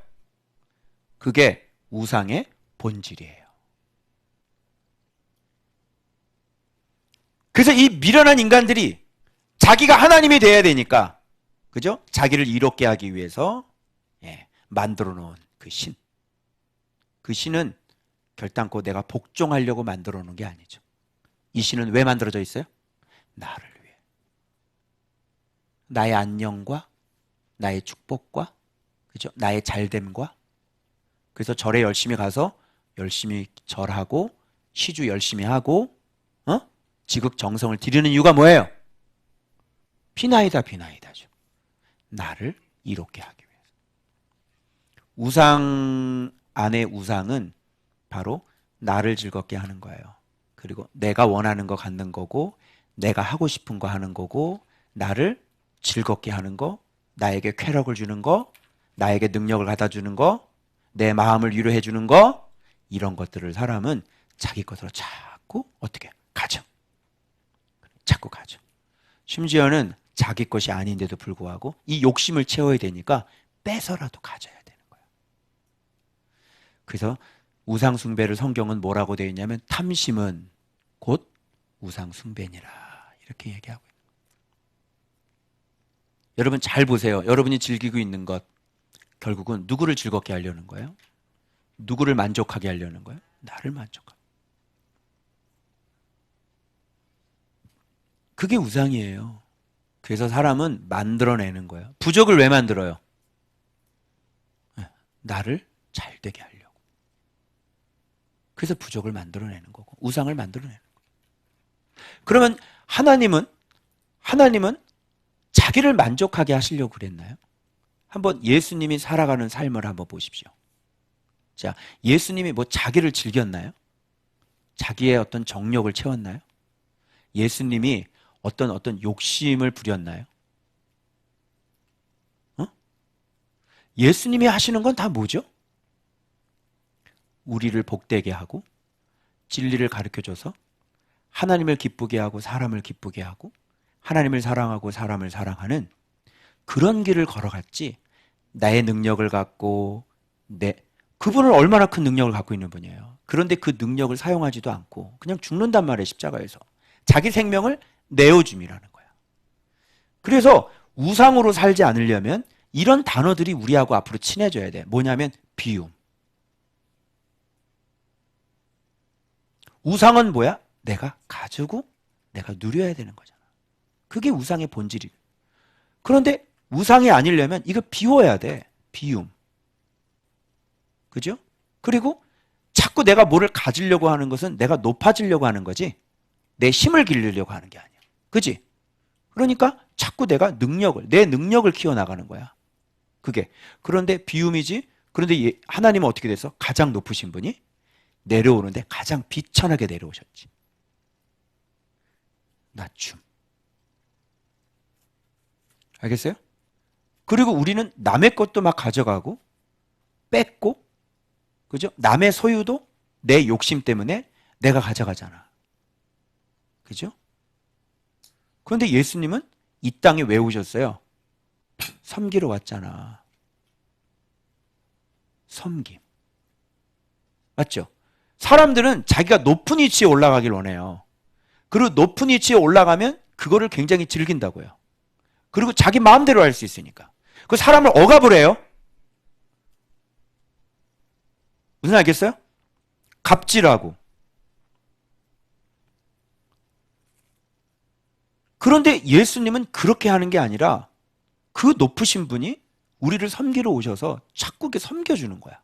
그게 우상의 본질이에요. 그래서 이 미련한 인간들이 자기가 하나님이 돼야 되니까, 그죠? 자기를 이롭게 하기 위해서 만들어 놓은 그 신. 그 신은 결단코 내가 복종하려고 만들어 놓은 게 아니죠. 이 신은 왜 만들어져 있어요? 나를 위해. 나의 안녕과 나의 축복과, 그죠? 나의 잘됨과. 그래서 절에 열심히 가서 열심히 절하고 시주 열심히 하고 지극정성을 드리는 이유가 뭐예요? 비나이다죠. 나를 이롭게 하기 위해서. 우상 안의 우상은 바로 나를 즐겁게 하는 거예요. 그리고 내가 원하는 거 갖는 거고, 내가 하고 싶은 거 하는 거고, 나를 즐겁게 하는 거, 나에게 쾌락을 주는 거, 나에게 능력을 갖다 주는 거, 내 마음을 위로해 주는 거, 이런 것들을 사람은 자기 것으로 자꾸 어떻게 가져. 자꾸 가죠. 심지어는 자기 것이 아닌데도 불구하고 이 욕심을 채워야 되니까 뺏어라도 가져야 되는 거예요. 그래서 우상 숭배를 성경은 뭐라고 되어 있냐면 탐심은 곧 우상 숭배니라 이렇게 얘기하고 있는 거예요. 여러분 잘 보세요. 여러분이 즐기고 있는 것 결국은 누구를 즐겁게 하려는 거예요? 누구를 만족하게 하려는 거예요? 나를 만족하게. 그게 우상이에요. 그래서 사람은 만들어내는 거예요. 부족을 왜 만들어요? 나를 잘 되게 하려고. 그래서 부족을 만들어내는 거고 우상을 만들어내는 거예요. 그러면 하나님은 자기를 만족하게 하시려고 그랬나요? 한번 예수님이 살아가는 삶을 한번 보십시오. 자, 예수님이 뭐 자기를 즐겼나요? 자기의 어떤 정욕을 채웠나요? 예수님이 어떤 욕심을 부렸나요? 예수님이 하시는 건 다 뭐죠? 우리를 복되게 하고 진리를 가르쳐줘서 하나님을 기쁘게 하고 사람을 기쁘게 하고 하나님을 사랑하고 사람을 사랑하는 그런 길을 걸어갔지 나의 능력을 갖고 그분은 얼마나 큰 능력을 갖고 있는 분이에요. 그런데 그 능력을 사용하지도 않고 그냥 죽는단 말이에요. 십자가에서. 자기 생명을 내어줌이라는 거야. 그래서 우상으로 살지 않으려면 이런 단어들이 우리하고 앞으로 친해져야 돼. 뭐냐면 비움. 우상은 뭐야? 내가 가지고 내가 누려야 되는 거잖아. 그게 우상의 본질이에요. 그런데 우상이 아니려면 이거 비워야 돼. 비움. 그죠? 그리고 자꾸 내가 뭐를 가지려고 하는 것은 내가 높아지려고 하는 거지 내 힘을 기르려고 하는 게 아니야. 그지? 그러니까 자꾸 내가 내 능력을 키워나가는 거야. 그게. 그런데 비움이지. 그런데 하나님은 어떻게 돼서 가장 높으신 분이 내려오는데 가장 비천하게 내려오셨지. 낮춤. 알겠어요? 그리고 우리는 남의 것도 막 가져가고 뺏고 그죠? 남의 소유도 내 욕심 때문에 내가 가져가잖아. 그죠? 그런데 예수님은 이 땅에 왜 오셨어요? 섬기러 왔잖아. 섬김. 맞죠? 사람들은 자기가 높은 위치에 올라가길 원해요. 그리고 높은 위치에 올라가면 그거를 굉장히 즐긴다고요. 그리고 자기 마음대로 할 수 있으니까. 그 사람을 억압을 해요. 무슨 알겠어요? 갑질하고. 그런데 예수님은 그렇게 하는 게 아니라 그 높으신 분이 우리를 섬기러 오셔서 자꾸 이렇게 섬겨주는 거야.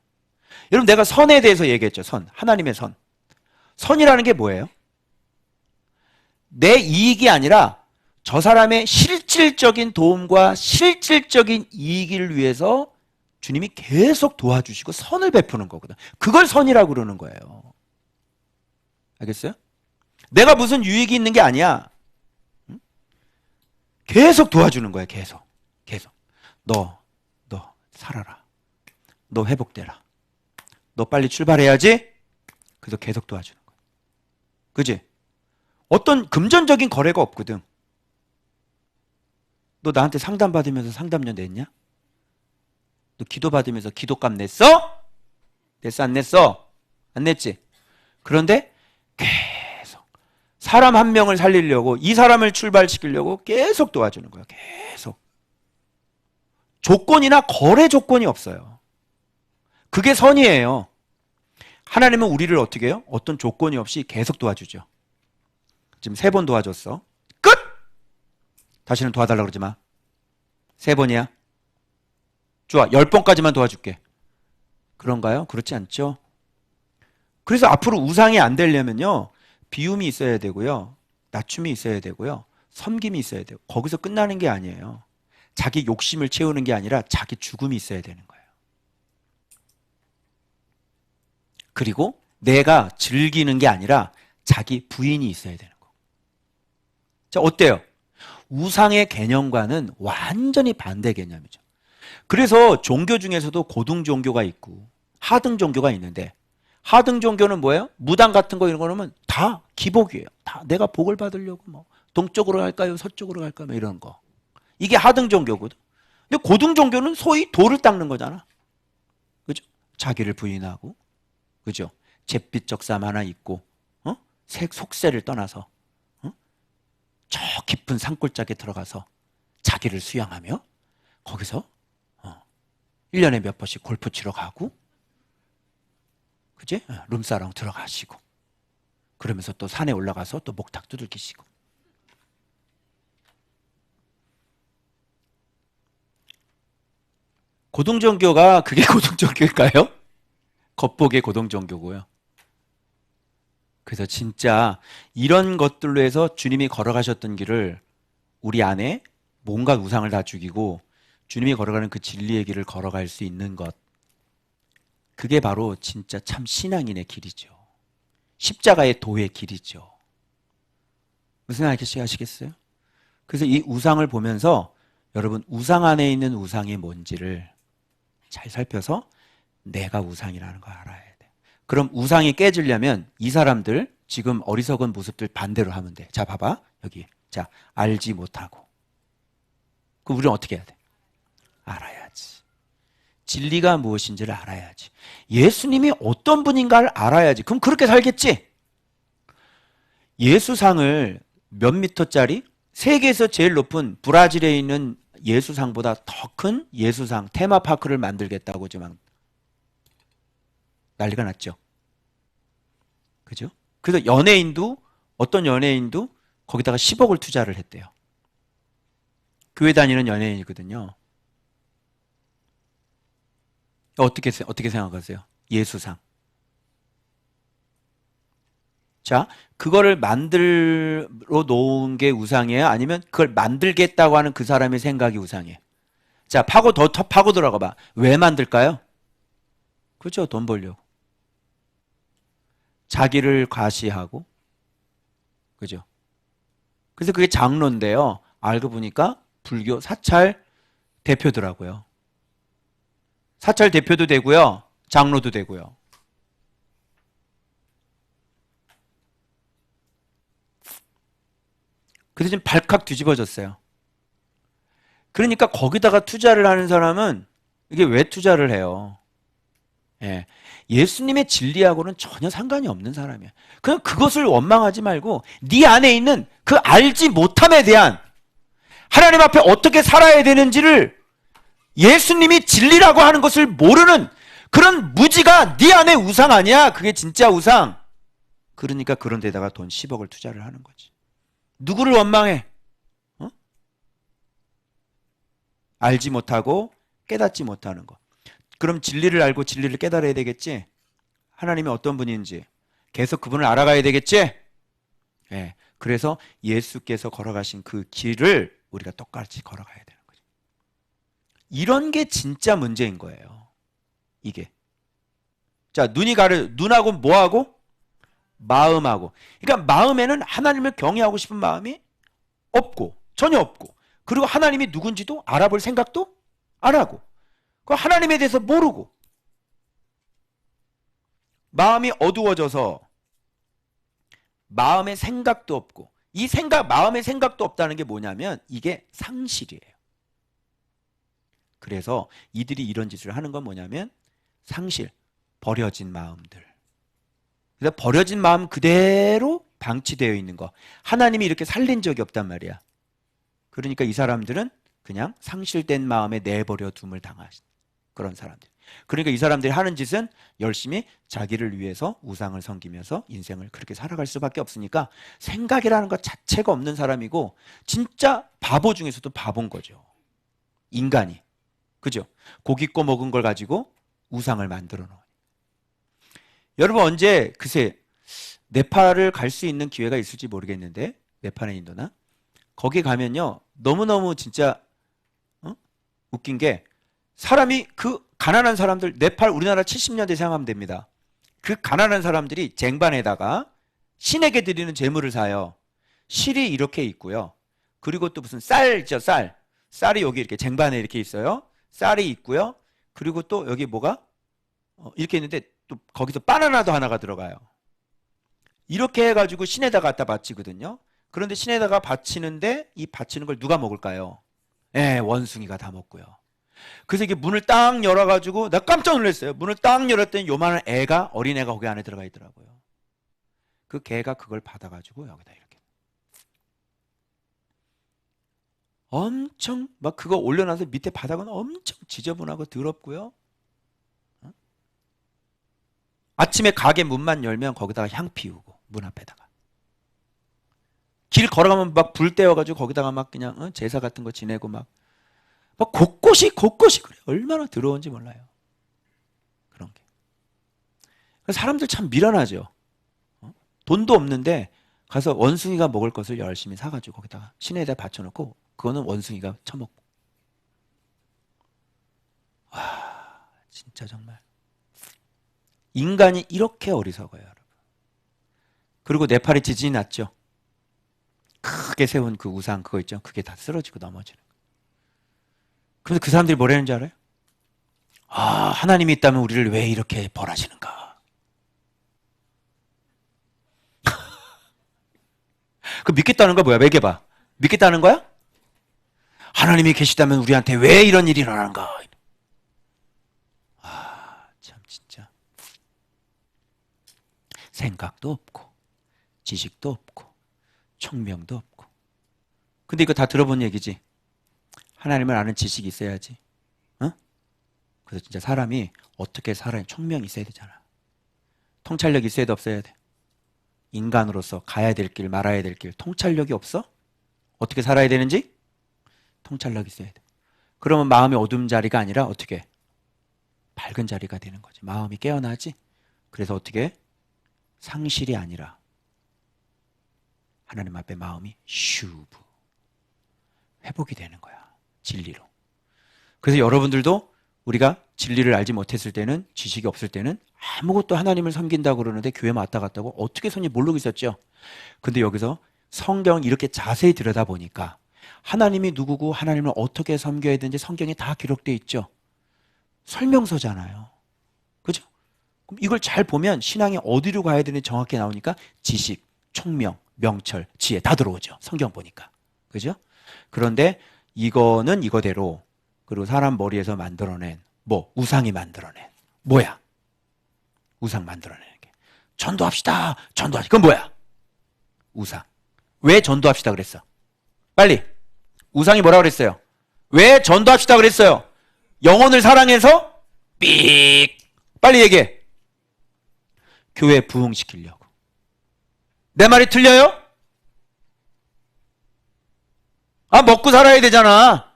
여러분 내가 선에 대해서 얘기했죠. 선. 하나님의 선. 선이라는 게 뭐예요? 내 이익이 아니라 저 사람의 실질적인 도움과 실질적인 이익을 위해서 주님이 계속 도와주시고 선을 베푸는 거거든. 그걸 선이라고 그러는 거예요. 알겠어요? 내가 무슨 유익이 있는 게 아니야. 계속 도와주는 거야. 계속. 너 살아라. 너 회복되라. 너 빨리 출발해야지. 그래서 계속 도와주는 거야. 그지? 어떤 금전적인 거래가 없거든. 너 나한테 상담 받으면서 상담료 냈냐? 너 기도 받으면서 기도값 냈어? 냈어 안 냈어? 안 냈지? 그런데 계속 사람 한 명을 살리려고 이 사람을 출발시키려고 계속 도와주는 거야. 계속. 조건이나 거래 조건이 없어요. 그게 선이에요. 하나님은 우리를 어떻게 해요? 어떤 조건이 없이 계속 도와주죠. 지금 3번 도와줬어. 끝! 다시는 도와달라고 그러지 마. 3번이야. 좋아. 10번까지만 도와줄게. 그런가요? 그렇지 않죠? 그래서 앞으로 우상이 안 되려면요. 비움이 있어야 되고요. 낮춤이 있어야 되고요. 섬김이 있어야 돼요. 거기서 끝나는 게 아니에요. 자기 욕심을 채우는 게 아니라 자기 죽음이 있어야 되는 거예요. 그리고 내가 즐기는 게 아니라 자기 부인이 있어야 되는 거예요. 자, 어때요? 우상의 개념과는 완전히 반대 개념이죠. 그래서 종교 중에서도 고등 종교가 있고 하등 종교가 있는데 하등 종교는 뭐예요? 무당 같은 거 이런 거는 다 기복이에요. 다 내가 복을 받으려고 뭐 동쪽으로 갈까요? 서쪽으로 갈까요? 뭐 이런 거. 이게 하등 종교거든. 근데 고등 종교는 소위 도를 닦는 거잖아. 그죠? 자기를 부인하고, 그죠? 잿빛 적삼 하나 있고, 속세를 떠나서, 저 깊은 산골짜기에 들어가서 자기를 수양하며, 거기서 1년에 몇 번씩 골프 치러 가고, 그지? 룸사롱 들어가시고, 그러면서 또 산에 올라가서 또 목탁 두들기시고. 고등종교가 그게 고등종교일까요? 겉보기에 고등종교고요. 그래서 진짜 이런 것들로 해서 주님이 걸어가셨던 길을 우리 안에 뭔가 우상을 다 죽이고 주님이 걸어가는 그 진리의 길을 걸어갈 수 있는 것, 그게 바로 진짜 참 신앙인의 길이죠. 십자가의 도의 길이죠. 무슨 말인지 아시겠어요? 그래서 이 우상을 보면서 여러분, 우상 안에 있는 우상이 뭔지를 잘 살펴서 내가 우상이라는 걸 알아야 돼. 그럼 우상이 깨지려면 이 사람들 지금 어리석은 모습들 반대로 하면 돼. 자, 봐봐. 여기. 자, 알지 못하고. 그럼 우리는 어떻게 해야 돼? 알아야지. 진리가 무엇인지를 알아야지. 예수님이 어떤 분인가를 알아야지. 그럼 그렇게 살겠지? 예수상을 몇 미터짜리? 세계에서 제일 높은 브라질에 있는 예수상보다 더 큰 예수상 테마파크를 만들겠다고 지금 난리가 났죠. 그죠? 그래서 어떤 연예인도 거기다가 10억을 투자를 했대요. 교회 다니는 연예인이거든요. 어떻게 생각하세요? 예수상. 자, 그거를 만들어 놓은 게 우상이에요? 아니면 그걸 만들겠다고 하는 그 사람의 생각이 우상이에요? 자, 더 파고 들어가 봐. 왜 만들까요? 그렇죠. 돈 벌려고. 자기를 과시하고. 그죠? 그래서 그게 장로인데요. 알고 보니까 불교 사찰 대표더라고요. 사찰 대표도 되고요. 장로도 되고요. 그래서 지금 발칵 뒤집어졌어요. 그러니까 거기다가 투자를 하는 사람은 이게 왜 투자를 해요? 예. 예수님의 진리하고는 전혀 상관이 없는 사람이야. 그냥 그것을 원망하지 말고 네 안에 있는 그 알지 못함에 대한, 하나님 앞에 어떻게 살아야 되는지를 예수님이 진리라고 하는 것을 모르는 그런 무지가 네 안에 우상 아니야. 그게 진짜 우상. 그러니까 그런 데다가 돈 10억을 투자를 하는 거지. 누구를 원망해? 알지 못하고 깨닫지 못하는 거. 그럼 진리를 알고 진리를 깨달아야 되겠지? 하나님이 어떤 분인지 계속 그분을 알아가야 되겠지? 예. 그래서 예수께서 걸어가신 그 길을 우리가 똑같이 걸어가야 되는 거죠. 이런 게 진짜 문제인 거예요. 이게. 자, 눈하고 뭐하고? 마음하고. 그러니까 마음에는 하나님을 경외하고 싶은 마음이 없고, 전혀 없고, 그리고 하나님이 누군지도 알아볼 생각도 안 하고, 그 하나님에 대해서 모르고, 마음이 어두워져서 마음의 생각도 없고, 마음의 생각도 없다는 게 뭐냐면 이게 상실이에요. 그래서 이들이 이런 짓을 하는 건 뭐냐면 상실, 버려진 마음들. 그래서 버려진 마음 그대로 방치되어 있는 거. 하나님이 이렇게 살린 적이 없단 말이야. 그러니까 이 사람들은 그냥 상실된 마음에 내버려 둠을 당하신 그런 사람들. 그러니까 이 사람들이 하는 짓은 열심히 자기를 위해서 우상을 섬기면서 인생을 그렇게 살아갈 수밖에 없으니까 생각이라는 것 자체가 없는 사람이고 진짜 바보 중에서도 바본 거죠. 인간이. 그죠? 고기 구워 먹은 걸 가지고 우상을 만들어 놓은. 여러분 언제 글쎄 네팔을 갈 수 있는 기회가 있을지 모르겠는데, 네팔의 인도나 거기 가면요 너무너무 진짜 웃긴 게, 사람이 그 가난한 사람들, 네팔 우리나라 70년대 생각하면 됩니다. 그 가난한 사람들이 쟁반에다가 신에게 드리는 제물을 사요. 실이 이렇게 있고요. 그리고 또 무슨 쌀이죠, 쌀이 여기 이렇게 쟁반에 이렇게 있어요. 쌀이 있고요. 그리고 또 여기 뭐가 이렇게 있는데 또 거기서 바나나도 하나가 들어가요. 이렇게 해가지고 신에다 갖다 바치거든요. 그런데 신에다가 바치는데 이 바치는 걸 누가 먹을까요? 예, 원숭이가 다 먹고요. 그래서 이게 문을 딱 열어가지고 나 깜짝 놀랐어요. 문을 딱 열었더니 요만한 애가, 어린애가 거기 안에 들어가 있더라고요. 그 개가 그걸 받아가지고 여기다 이렇게 엄청 막 그거 올려놔서 밑에 바닥은 엄청 지저분하고 더럽고요. 아침에 가게 문만 열면 거기다가 향 피우고 문 앞에다가 길 걸어가면 막 불 떼어가지고 거기다가 막 그냥 제사 같은 거 지내고 막 곳곳이 그래. 얼마나 더러운지 몰라요. 그런 게. 사람들 참 미련하죠. 돈도 없는데 가서 원숭이가 먹을 것을 열심히 사가지고 거기다가 신에다 바쳐놓고 그거는 원숭이가 처먹고. 와, 진짜 정말 인간이 이렇게 어리석어요, 여러분. 그리고 네팔에 지진이 났죠. 크게 세운 그 우상 그거 있죠. 그게 다 쓰러지고 넘어지는 거예요. 그래서 그 사람들이 뭐라는 줄 알아요? 아, 하나님이 있다면 우리를 왜 이렇게 벌하시는가? 그 믿겠다는 거 뭐야? 매겨봐. 믿겠다는 거야? 하나님이 계시다면 우리한테 왜 이런 일이 일어나는가? 아, 참 진짜. 생각도 없고 지식도 없고 총명도 없고. 근데 이거 다 들어본 얘기지. 하나님을 아는 지식이 있어야지. 그래서 진짜 사람이 어떻게 살아야 총명이 있어야 되잖아. 통찰력이 있어야 돼, 없어야 돼? 인간으로서 가야 될 길, 말아야 될 길, 통찰력이 없어? 어떻게 살아야 되는지? 통찰력이 있어야 돼. 그러면 마음이 어둠 자리가 아니라 어떻게? 밝은 자리가 되는 거지. 마음이 깨어나지? 그래서 어떻게? 상실이 아니라 하나님 앞에 마음이 슈브 회복이 되는 거야. 진리로. 그래서 여러분들도 우리가 진리를 알지 못했을 때는, 지식이 없을 때는 아무것도 하나님을 섬긴다고 그러는데 교회 왔다 갔다고 어떻게 손이 모르고 있었죠. 근데 여기서 성경 이렇게 자세히 들여다보니까 하나님이 누구고 하나님을 어떻게 섬겨야 되는지 성경에 다 기록되어 있죠. 설명서잖아요. 그죠? 그럼 이걸 잘 보면 신앙이 어디로 가야 되는지 정확히 나오니까 지식, 총명, 명철, 지혜 다 들어오죠. 성경 보니까. 그죠? 그런데 이거는 이거대로, 그리고 사람 머리에서 만들어낸 우상이 만들어낸 뭐야? 우상 만들어내는 게 전도합시다. 그건 뭐야? 우상. 왜 전도합시다 그랬어? 빨리. 우상이 뭐라 그랬어요? 왜 전도합시다 그랬어요? 영혼을 사랑해서 삑. 빨리 얘기해. 교회 부흥시키려고. 내 말이 틀려요? 아, 먹고 살아야 되잖아.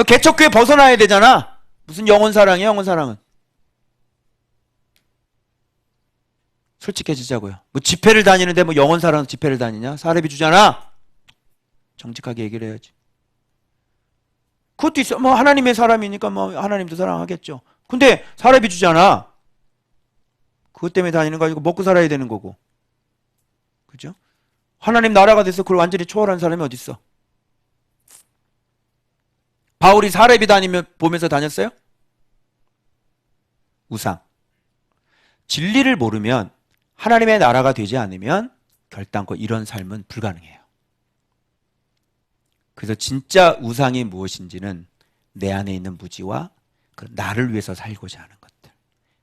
개척교회 벗어나야 되잖아. 무슨 영혼 사랑이야, 영혼 사랑은. 솔직해지자고요. 뭐 집회를 다니는데 뭐 영혼 사랑 집회를 다니냐? 사례비 주잖아. 정직하게 얘기를 해야지. 그것도 있어. 뭐 하나님의 사람이니까 뭐 하나님도 사랑하겠죠. 근데 사례비 주잖아. 그것 때문에 다니는 거 아니고 먹고 살아야 되는 거고. 그죠? 하나님 나라가 돼서 그걸 완전히 초월한 사람이 어디 있어? 바울이 사례비 다니면 보면서 다녔어요? 우상. 진리를 모르면, 하나님의 나라가 되지 않으면 결단코 이런 삶은 불가능해요. 그래서 진짜 우상이 무엇인지는 내 안에 있는 무지와 나를 위해서 살고자 하는 것들,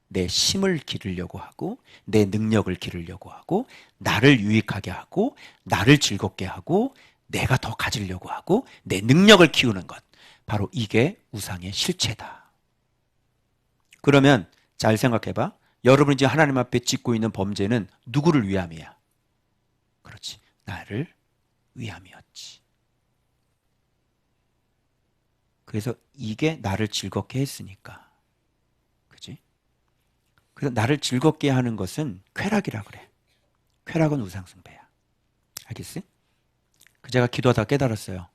내 힘을 기르려고 하고 내 능력을 기르려고 하고 나를 유익하게 하고 나를 즐겁게 하고 내가 더 가지려고 하고 내 능력을 키우는 것, 바로 이게 우상의 실체다. 그러면 잘 생각해봐. 여러분이 지금 하나님 앞에 짓고 있는 범죄는 누구를 위함이야? 그렇지. 나를 위함이었지. 그래서 이게 나를 즐겁게 했으니까. 그치? 그래서 나를 즐겁게 하는 것은 쾌락이라 그래. 쾌락은 우상숭배야. 알겠어? 제가 기도하다 깨달았어요.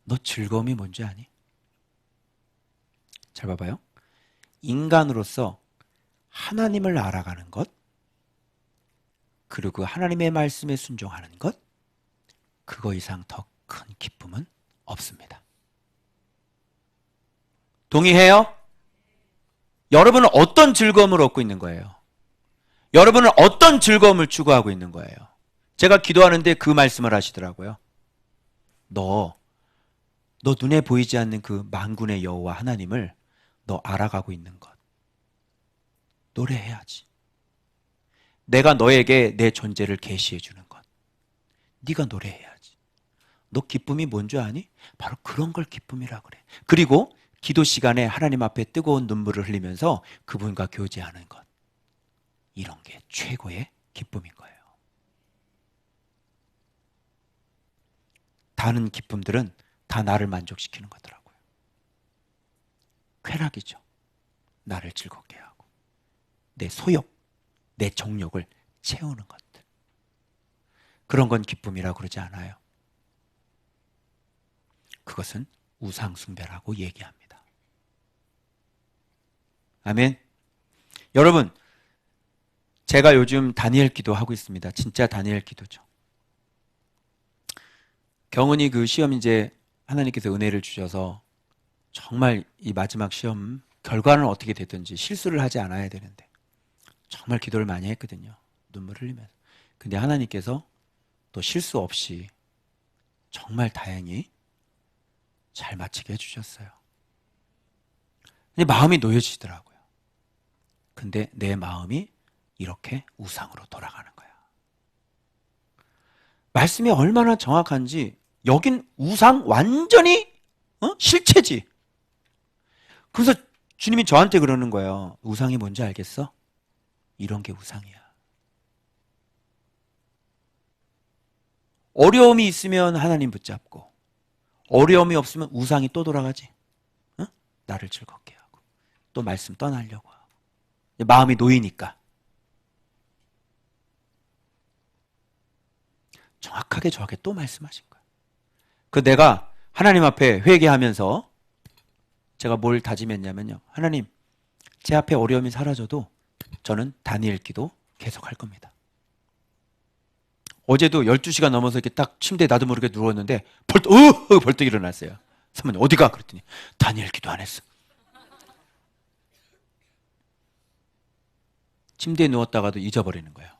너 즐거움이 뭔지 아니? 잘 봐봐요. 인간으로서 하나님을 알아가는 것, 그리고 하나님의 말씀에 순종하는 것, 그거 이상 더 큰 기쁨은 없습니다. 동의해요? 여러분은 어떤 즐거움을 얻고 있는 거예요? 여러분은 어떤 즐거움을 추구하고 있는 거예요? 제가 기도하는데 그 말씀을 하시더라고요. 너 눈에 보이지 않는 그 만군의 여호와 하나님을 너 알아가고 있는 것. 노래해야지. 내가 너에게 내 존재를 계시해 주는 것. 네가 노래해야지. 너 기쁨이 뭔 줄 아니? 바로 그런 걸 기쁨이라 그래. 그리고 기도 시간에 하나님 앞에 뜨거운 눈물을 흘리면서 그분과 교제하는 것. 이런 게 최고의 기쁨인 거예요. 다른 기쁨들은 다 나를 만족시키는 거더라고요. 쾌락이죠. 나를 즐겁게 하고 내 소욕, 내 정욕을 채우는 것들. 그런 건 기쁨이라고 그러지 않아요. 그것은 우상숭배라고 얘기합니다. 아멘. 여러분, 제가 요즘 다니엘 기도하고 있습니다. 진짜 다니엘 기도죠. 경은이 그 시험 이제 하나님께서 은혜를 주셔서 정말 이 마지막 시험 결과는 어떻게 되든지 실수를 하지 않아야 되는데 정말 기도를 많이 했거든요. 눈물 흘리면서. 근데 하나님께서 또 실수 없이 정말 다행히 잘 마치게 해주셨어요. 근데 마음이 놓여지더라고요. 근데 내 마음이 이렇게 우상으로 돌아가는 거야. 말씀이 얼마나 정확한지 여긴 우상 완전히 실체지. 그래서 주님이 저한테 그러는 거예요. 우상이 뭔지 알겠어? 이런 게 우상이야. 어려움이 있으면 하나님 붙잡고 어려움이 없으면 우상이 또 돌아가지. 응? 나를 즐겁게 하고 또 말씀 떠나려고 하고 마음이 놓이니까. 정확하게 저에게 또 말씀하신 거예요. 그 내가 하나님 앞에 회개하면서 제가 뭘 다짐했냐면요. 하나님, 제 앞에 어려움이 사라져도 저는 다니엘 기도 계속 할 겁니다. 어제도 12시간 넘어서 이렇게 딱 침대에 나도 모르게 누웠는데 벌떡 일어났어요. 사모님 어디가? 그랬더니 다니엘 기도 안 했어. 침대에 누웠다가도 잊어버리는 거예요.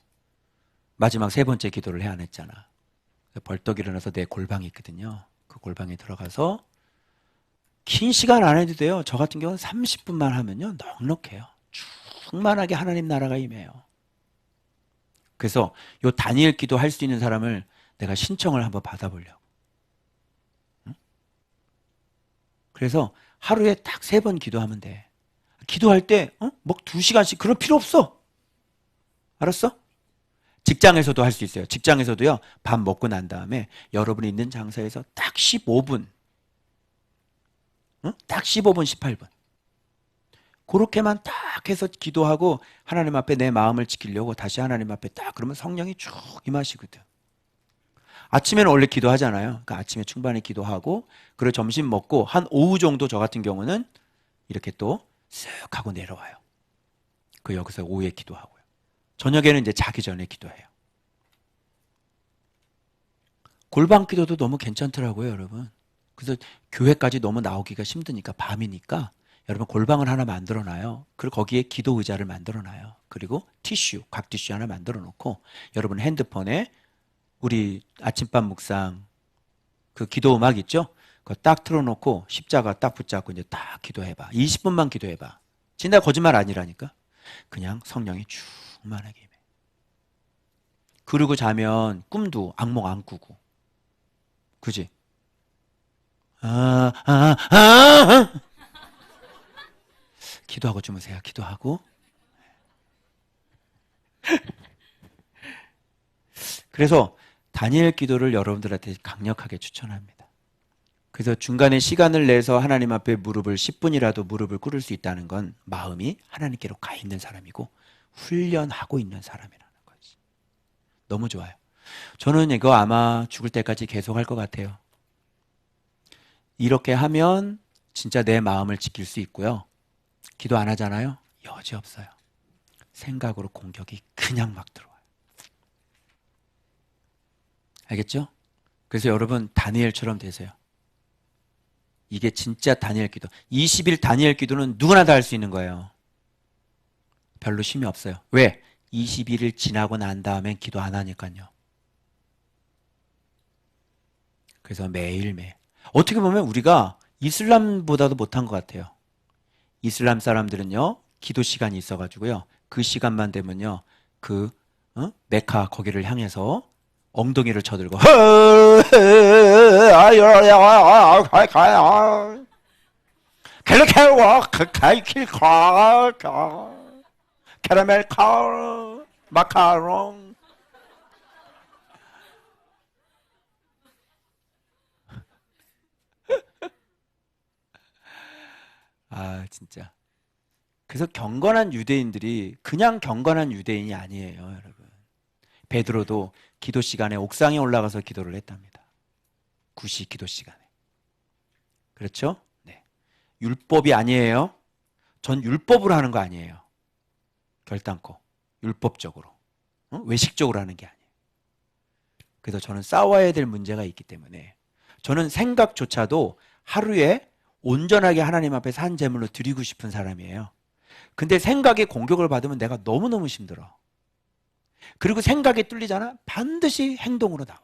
마지막 3번째 기도를 해 안 했잖아. 벌떡 일어나서 내 골방이 있거든요. 그 골방에 들어가서 긴 시간 안 해도 돼요. 저 같은 경우는 30분만 하면요 넉넉해요. 충만하게 하나님 나라가 임해요. 그래서 요 다니엘 기도 할 수 있는 사람을 내가 신청을 한번 받아보려고. 응? 그래서 하루에 딱 3번 기도하면 돼. 기도할 때 뭐 2시간씩 그럴 필요 없어. 알았어? 직장에서도 할 수 있어요. 직장에서도요. 밥 먹고 난 다음에 여러분이 있는 장소에서 딱 15분. 딱 15분, 18분. 그렇게만 딱 해서 기도하고 하나님 앞에 내 마음을 지키려고 다시 하나님 앞에 딱 그러면 성령이 쭉 임하시거든. 아침에는 원래 기도하잖아요. 그러니까 아침에 충분히 기도하고 그리고 점심 먹고 한 오후 정도 저 같은 경우는 이렇게 또 쓱 하고 내려와요. 그 여기서 오후에 기도하고요. 저녁에는 이제 자기 전에 기도해요. 골방 기도도 너무 괜찮더라고요, 여러분. 그래서 교회까지 너무 나오기가 힘드니까 밤이니까 여러분 골방을 하나 만들어 놔요. 그리고 거기에 기도 의자를 만들어 놔요. 그리고 티슈, 각 티슈 하나 만들어 놓고 여러분 핸드폰에 우리 아침밥 묵상 그 기도 음악 있죠? 그거 딱 틀어놓고 십자가 딱 붙잡고 이제 딱 기도해봐. 20분만 기도해봐. 진짜 거짓말 아니라니까. 그냥 성령이 충만하게 임해. 그러고 자면 꿈도 악몽 안 꾸고. 그지? 기도하고 주무세요. 기도하고. 그래서 다니엘 기도를 여러분들한테 강력하게 추천합니다. 그래서 중간에 시간을 내서 하나님 앞에 무릎을 10분이라도 무릎을 꿇을 수 있다는 건 마음이 하나님께로 가 있는 사람이고 훈련하고 있는 사람이라는 거지. 너무 좋아요. 저는 이거 아마 죽을 때까지 계속 할 것 같아요. 이렇게 하면 진짜 내 마음을 지킬 수 있고요. 기도 안 하잖아요. 여지 없어요. 생각으로 공격이 그냥 막 들어와요. 알겠죠? 그래서 여러분 다니엘처럼 되세요. 이게 진짜 다니엘 기도. 20일 다니엘 기도는 누구나 다 할 수 있는 거예요. 별로 힘이 없어요. 왜? 21일 지나고 난 다음엔 기도 안 하니까요. 그래서 매일매일. 어떻게 보면 우리가 이슬람보다도 못한 것 같아요. 이슬람 사람들은요, 기도 시간이 있어가지고요, 그 시간만 되면요, 메카 거기를 향해서 엉덩이를 쳐들고, 캐러멜 카 마카롱. 아, 진짜. 그래서 경건한 유대인들이 그냥 경건한 유대인이 아니에요, 여러분. 베드로도 기도 시간에 옥상에 올라가서 기도를 했답니다. 구시 기도 시간에. 그렇죠? 네. 율법이 아니에요. 전 율법으로 하는 거 아니에요. 결단코. 율법적으로. 외식적으로 하는 게 아니에요. 그래서 저는 싸워야 될 문제가 있기 때문에 저는 생각조차도 하루에 온전하게 하나님 앞에 산 제물로 드리고 싶은 사람이에요. 근데 생각에 공격을 받으면 내가 너무너무 힘들어. 그리고 생각이 뚫리잖아? 반드시 행동으로 나와.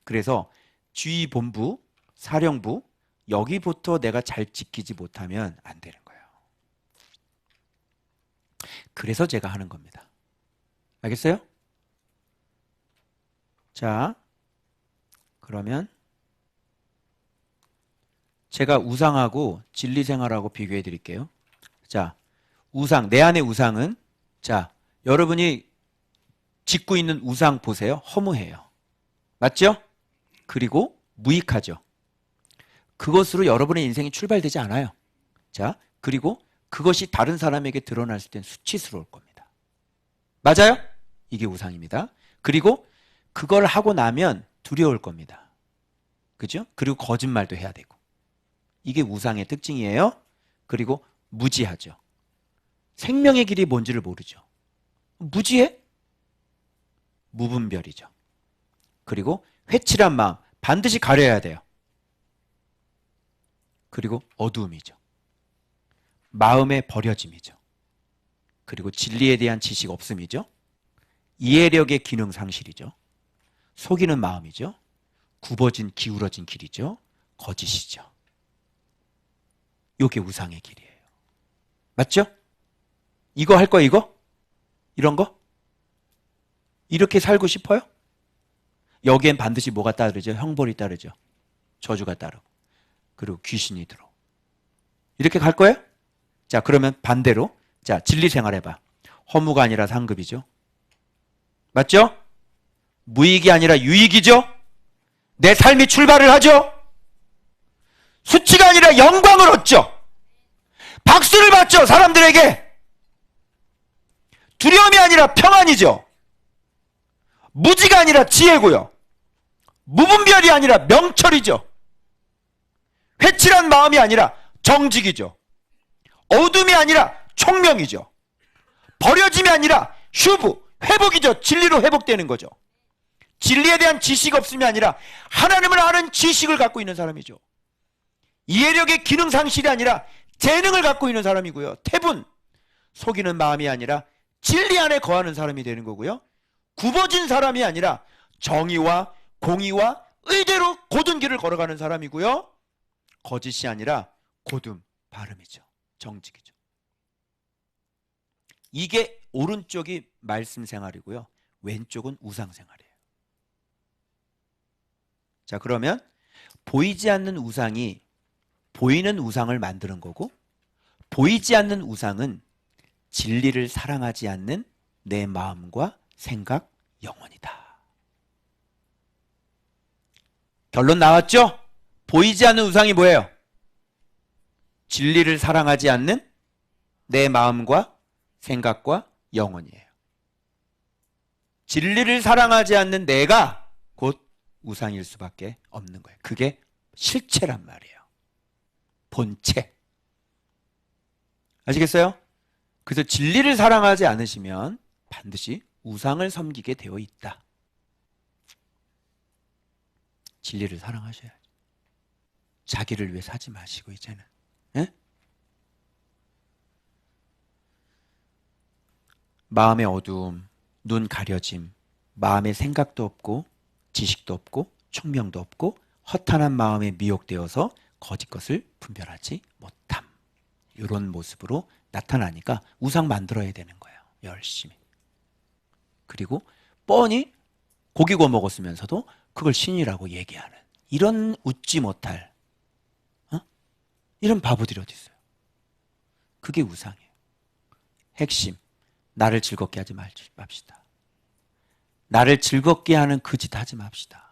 그래서 지휘본부, 사령부, 여기부터 내가 잘 지키지 못하면 안 되는 거예요. 그래서 제가 하는 겁니다. 알겠어요? 자, 그러면 제가 우상하고 진리생활하고 비교해 드릴게요. 자, 우상, 내 안의 우상은, 자, 여러분이 짓고 있는 우상 보세요. 허무해요. 맞죠? 그리고 무익하죠. 그것으로 여러분의 인생이 출발되지 않아요. 자, 그리고 그것이 다른 사람에게 드러났을 땐 수치스러울 겁니다. 맞아요? 이게 우상입니다. 그리고 그걸 하고 나면 두려울 겁니다. 그죠? 그리고 거짓말도 해야 되고. 이게 우상의 특징이에요. 그리고 무지하죠. 생명의 길이 뭔지를 모르죠. 무지해? 무분별이죠. 그리고 회칠한 마음, 반드시 가려야 돼요. 그리고 어두움이죠. 마음의 버려짐이죠. 그리고 진리에 대한 지식 없음이죠. 이해력의 기능 상실이죠. 속이는 마음이죠. 굽어진 기울어진 길이죠. 거짓이죠. 이게 우상의 길이에요. 맞죠? 이거 할 거야, 이거? 이런 거? 이렇게 살고 싶어요? 여기엔 반드시 뭐가 따르죠? 형벌이 따르죠. 저주가 따르고. 그리고 귀신이 들어. 이렇게 갈 거예요? 자, 그러면 반대로. 자, 진리 생활 해봐. 허무가 아니라 상급이죠. 맞죠? 무익이 아니라 유익이죠? 내 삶이 출발을 하죠? 수치가 아니라 영광을 얻죠? 박수를 받죠, 사람들에게. 두려움이 아니라 평안이죠. 무지가 아니라 지혜고요. 무분별이 아니라 명철이죠. 회칠한 마음이 아니라 정직이죠. 어둠이 아니라 총명이죠. 버려짐이 아니라 휴부, 회복이죠. 진리로 회복되는 거죠. 진리에 대한 지식 없음이 아니라 하나님을 아는 지식을 갖고 있는 사람이죠. 이해력의 기능 상실이 아니라 재능을 갖고 있는 사람이고요. 태분, 속이는 마음이 아니라 진리 안에 거하는 사람이 되는 거고요. 굽어진 사람이 아니라 정의와 공의와 의대로 고든 길을 걸어가는 사람이고요. 거짓이 아니라 고둠, 바름이죠. 정직이죠. 이게 오른쪽이 말씀 생활이고요. 왼쪽은 우상 생활이에요. 자, 그러면 보이지 않는 우상이 보이는 우상을 만드는 거고, 보이지 않는 우상은 진리를 사랑하지 않는 내 마음과 생각, 영혼이다. 결론 나왔죠? 보이지 않는 우상이 뭐예요? 진리를 사랑하지 않는 내 마음과 생각과 영혼이에요. 진리를 사랑하지 않는 내가 곧 우상일 수밖에 없는 거예요. 그게 실체란 말이에요. 본체. 아시겠어요? 그래서 진리를 사랑하지 않으시면 반드시 우상을 섬기게 되어 있다. 진리를 사랑하셔야죠. 자기를 위해 사지 마시고 이제는. 에? 마음의 어두움, 눈 가려짐, 마음의 생각도 없고 지식도 없고 총명도 없고 허탄한 마음에 미혹되어서 거짓 것을 분별하지 못함. 이런 모습으로 나타나니까 우상 만들어야 되는 거예요. 열심히. 그리고 뻔히 고기 구워 먹었으면서도 그걸 신이라고 얘기하는 이런 웃지 못할 이런 바보들이 어디 있어요. 그게 우상이에요. 핵심, 나를 즐겁게 하지 맙시다. 나를 즐겁게 하는 그 짓 하지 맙시다.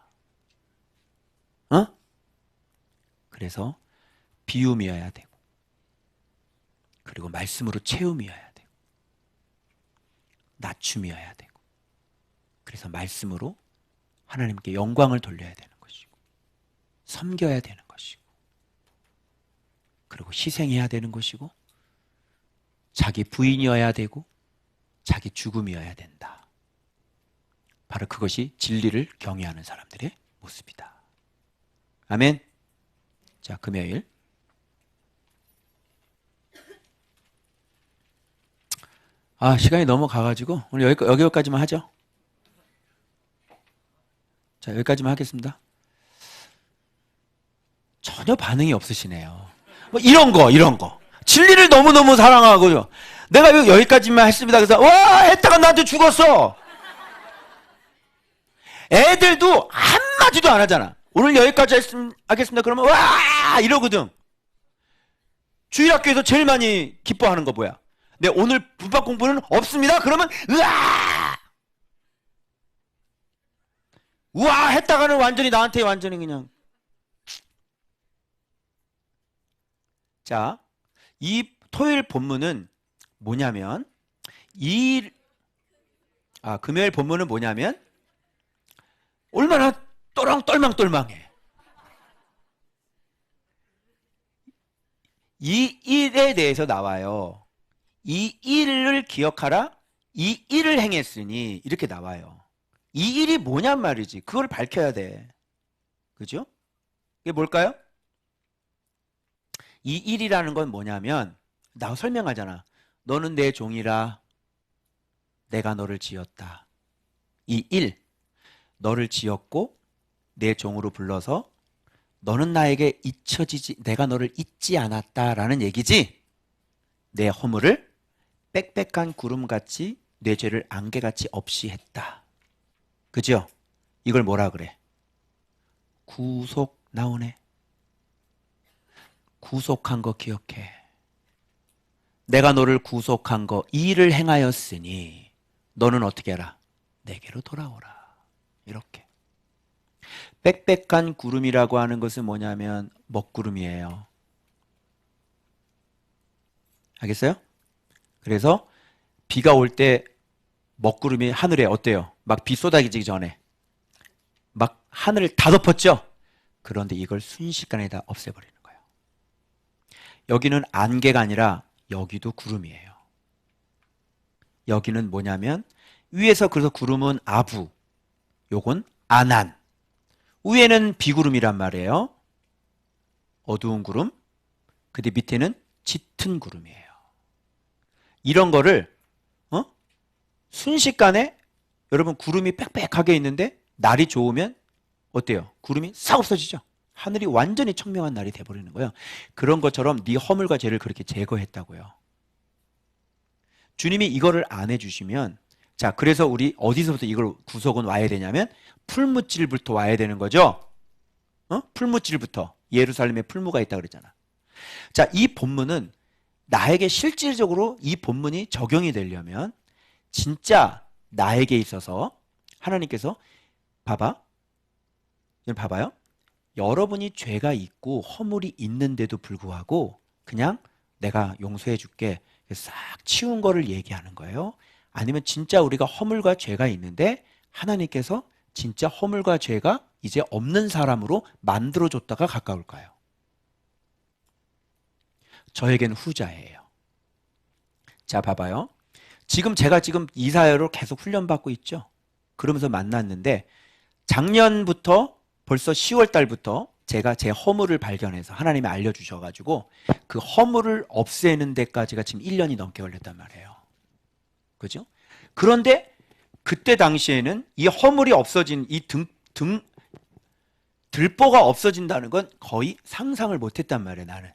그래서 비움이어야 되고, 그리고 말씀으로 채움이어야 되고, 낮춤이어야 되고, 그래서 말씀으로 하나님께 영광을 돌려야 되는 것이고, 섬겨야 되는 것이고, 그리고 희생해야 되는 것이고, 자기 부인이어야 되고, 자기 죽음이어야 된다. 바로 그것이 진리를 경외하는 사람들의 모습이다. 아멘. 자, 금요일. 시간이 넘어가가지고 오늘 여기까지만 하죠. 자, 여기까지만 하겠습니다. 전혀 반응이 없으시네요. 뭐 이런 거. 진리를 너무너무 사랑하고요. 내가 여기까지만 했습니다. 그래서 와 했다가 나한테 죽었어. 애들도 한마디도 안 하잖아. 오늘 여기까지 하겠습니다. 그러면 와 이러거든. 주일학교에서 제일 많이 기뻐하는 거 뭐야? 네, 오늘 분파 공부는 없습니다. 그러면 우와 했다가는 완전히 나한테 완전히 그냥. 자, 이 토요일 본문은 뭐냐면 금요일 본문은 뭐냐면 얼마나 똘망똘망해. 이 일에 대해서 나와요. 이 일을 기억하라. 이 일을 행했으니 이렇게 나와요. 이 일이 뭐냔 말이지. 그걸 밝혀야 돼. 그죠? 이게 뭘까요? 이 일이라는 건 뭐냐면 나 설명하잖아. 너는 내 종이라 내가 너를 지었다. 이 일, 너를 지었고 내 종으로 불러서 너는 나에게 내가 너를 잊지 않았다라는 얘기지. 내 허물을 빽빽한 구름같이 내 죄를 안개같이 없이 했다. 그죠? 이걸 뭐라 그래? 구속 나오네. 구속한 거 기억해. 내가 너를 구속한 거 이 일을 행하였으니 너는 어떻게 해라? 내게로 돌아오라. 이렇게. 빽빽한 구름이라고 하는 것은 뭐냐면 먹구름이에요. 알겠어요? 그래서 비가 올 때 먹구름이 하늘에 어때요? 막 비 쏟아지기 전에 막 하늘을 다 덮었죠? 그런데 이걸 순식간에 다 없애버리는 거예요. 여기는 안개가 아니라 여기도 구름이에요. 여기는 뭐냐면 위에서 그래서 구름은 아부, 요건 아난. 위에는 비구름이란 말이에요. 어두운 구름. 근데 밑에는 짙은 구름이에요. 이런 거를 순식간에 여러분 구름이 빽빽하게 있는데 날이 좋으면 어때요? 구름이 싹 없어지죠. 하늘이 완전히 청명한 날이 돼버리는 거예요. 그런 것처럼 네 허물과 죄를 그렇게 제거했다고요. 주님이 이거를 안 해주시면 자, 그래서 우리 어디서부터 이걸 구속은 와야 되냐면 풀무질부터 와야 되는 거죠. 풀무질부터. 예루살렘에 풀무가 있다 그랬잖아. 자, 이 본문은 나에게 실질적으로 이 본문이 적용이 되려면 진짜 나에게 있어서 하나님께서 봐봐요. 여러분이 죄가 있고 허물이 있는데도 불구하고 그냥 내가 용서해 줄게 싹 치운 거를 얘기하는 거예요. 아니면 진짜 우리가 허물과 죄가 있는데 하나님께서 진짜 허물과 죄가 이제 없는 사람으로 만들어줬다가 가까울까요? 저에게는 후자예요. 자, 봐봐요. 제가 지금 이사회로 계속 훈련받고 있죠. 그러면서 만났는데 작년부터 벌써 10월 달부터 제가 제 허물을 발견해서 하나님이 알려주셔가지고 그 허물을 없애는 데까지가 지금 1년이 넘게 걸렸단 말이에요. 그죠? 그런데 그때 당시에는 이 허물이 없어진 이 들보가 없어진다는 건 거의 상상을 못했단 말이에요, 나는.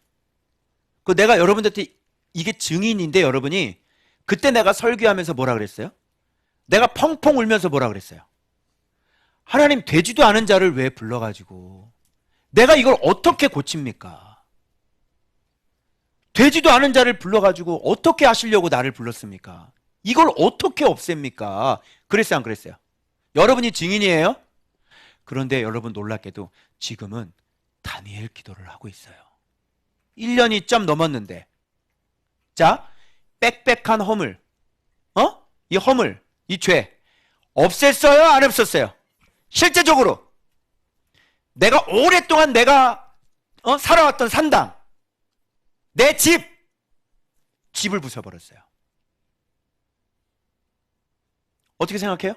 그 내가 여러분들한테 이게 증인인데 여러분이 그때 내가 설교하면서 뭐라 그랬어요? 내가 펑펑 울면서 뭐라 그랬어요? 하나님 되지도 않은 자를 왜 불러가지고 내가 이걸 어떻게 고칩니까? 되지도 않은 자를 불러가지고 어떻게 하시려고 나를 불렀습니까? 이걸 어떻게 없앱니까? 그랬어요, 안 그랬어요? 여러분이 증인이에요? 그런데 여러분 놀랍게도 지금은 다니엘 기도를 하고 있어요. 1년이 좀 넘었는데, 자, 빽빽한 허물, 이 허물, 이 죄 없앴어요? 안 없었어요? 실제적으로 내가 오랫동안 내가 살아왔던 산당, 내 집을 부숴버렸어요. 어떻게 생각해요?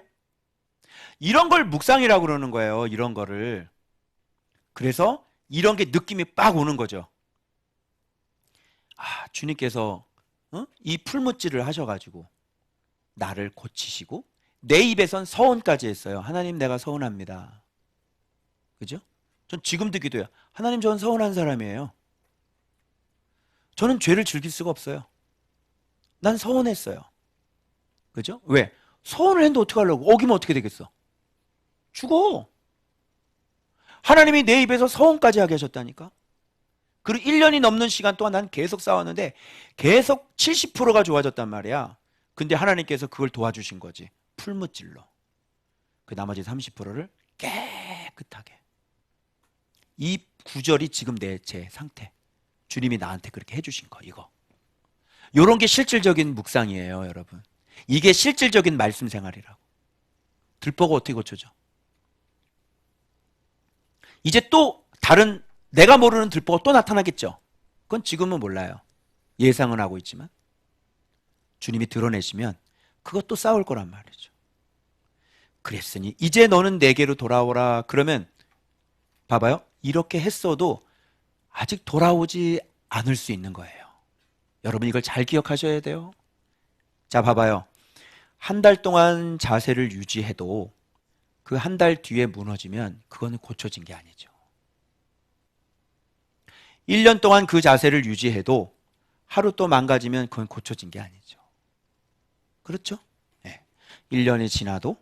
이런 걸 묵상이라고 그러는 거예요. 이런 거를. 그래서 이런 게 느낌이 빡 오는 거죠. 아, 주님께서 이 풀무찌를 하셔가지고 나를 고치시고 내 입에선 서원까지 했어요. 하나님, 내가 서운합니다. 그죠? 전 지금도 기도해요. 하나님, 저는 서운한 사람이에요. 저는 죄를 즐길 수가 없어요. 난 서운했어요. 그죠? 왜? 서운을 했는데 어떻게 하려고? 어기면 어떻게 되겠어? 죽어. 하나님이 내 입에서 서원까지 하게 하셨다니까. 그리고 1년이 넘는 시간 동안 난 계속 싸웠는데 계속 70%가 좋아졌단 말이야. 근데 하나님께서 그걸 도와주신 거지. 풀무찔러. 그 나머지 30%를 깨끗하게. 이 구절이 지금 제 상태. 주님이 나한테 그렇게 해주신 거, 이거. 요런 게 실질적인 묵상이에요, 여러분. 이게 실질적인 말씀 생활이라고. 들보가 어떻게 고쳐져? 이제 또 다른 내가 모르는 들보가 또 나타나겠죠. 그건 지금은 몰라요. 예상은 하고 있지만 주님이 드러내시면 그것도 싸울 거란 말이죠. 그랬으니 이제 너는 내게로 돌아오라. 그러면 봐봐요. 이렇게 했어도 아직 돌아오지 않을 수 있는 거예요. 여러분 이걸 잘 기억하셔야 돼요. 자, 봐봐요. 한 달 동안 자세를 유지해도 그 한 달 뒤에 무너지면 그거는 고쳐진 게 아니죠. 1년 동안 그 자세를 유지해도 하루 또 망가지면 그건 고쳐진 게 아니죠. 그렇죠? 네. 1년이 지나도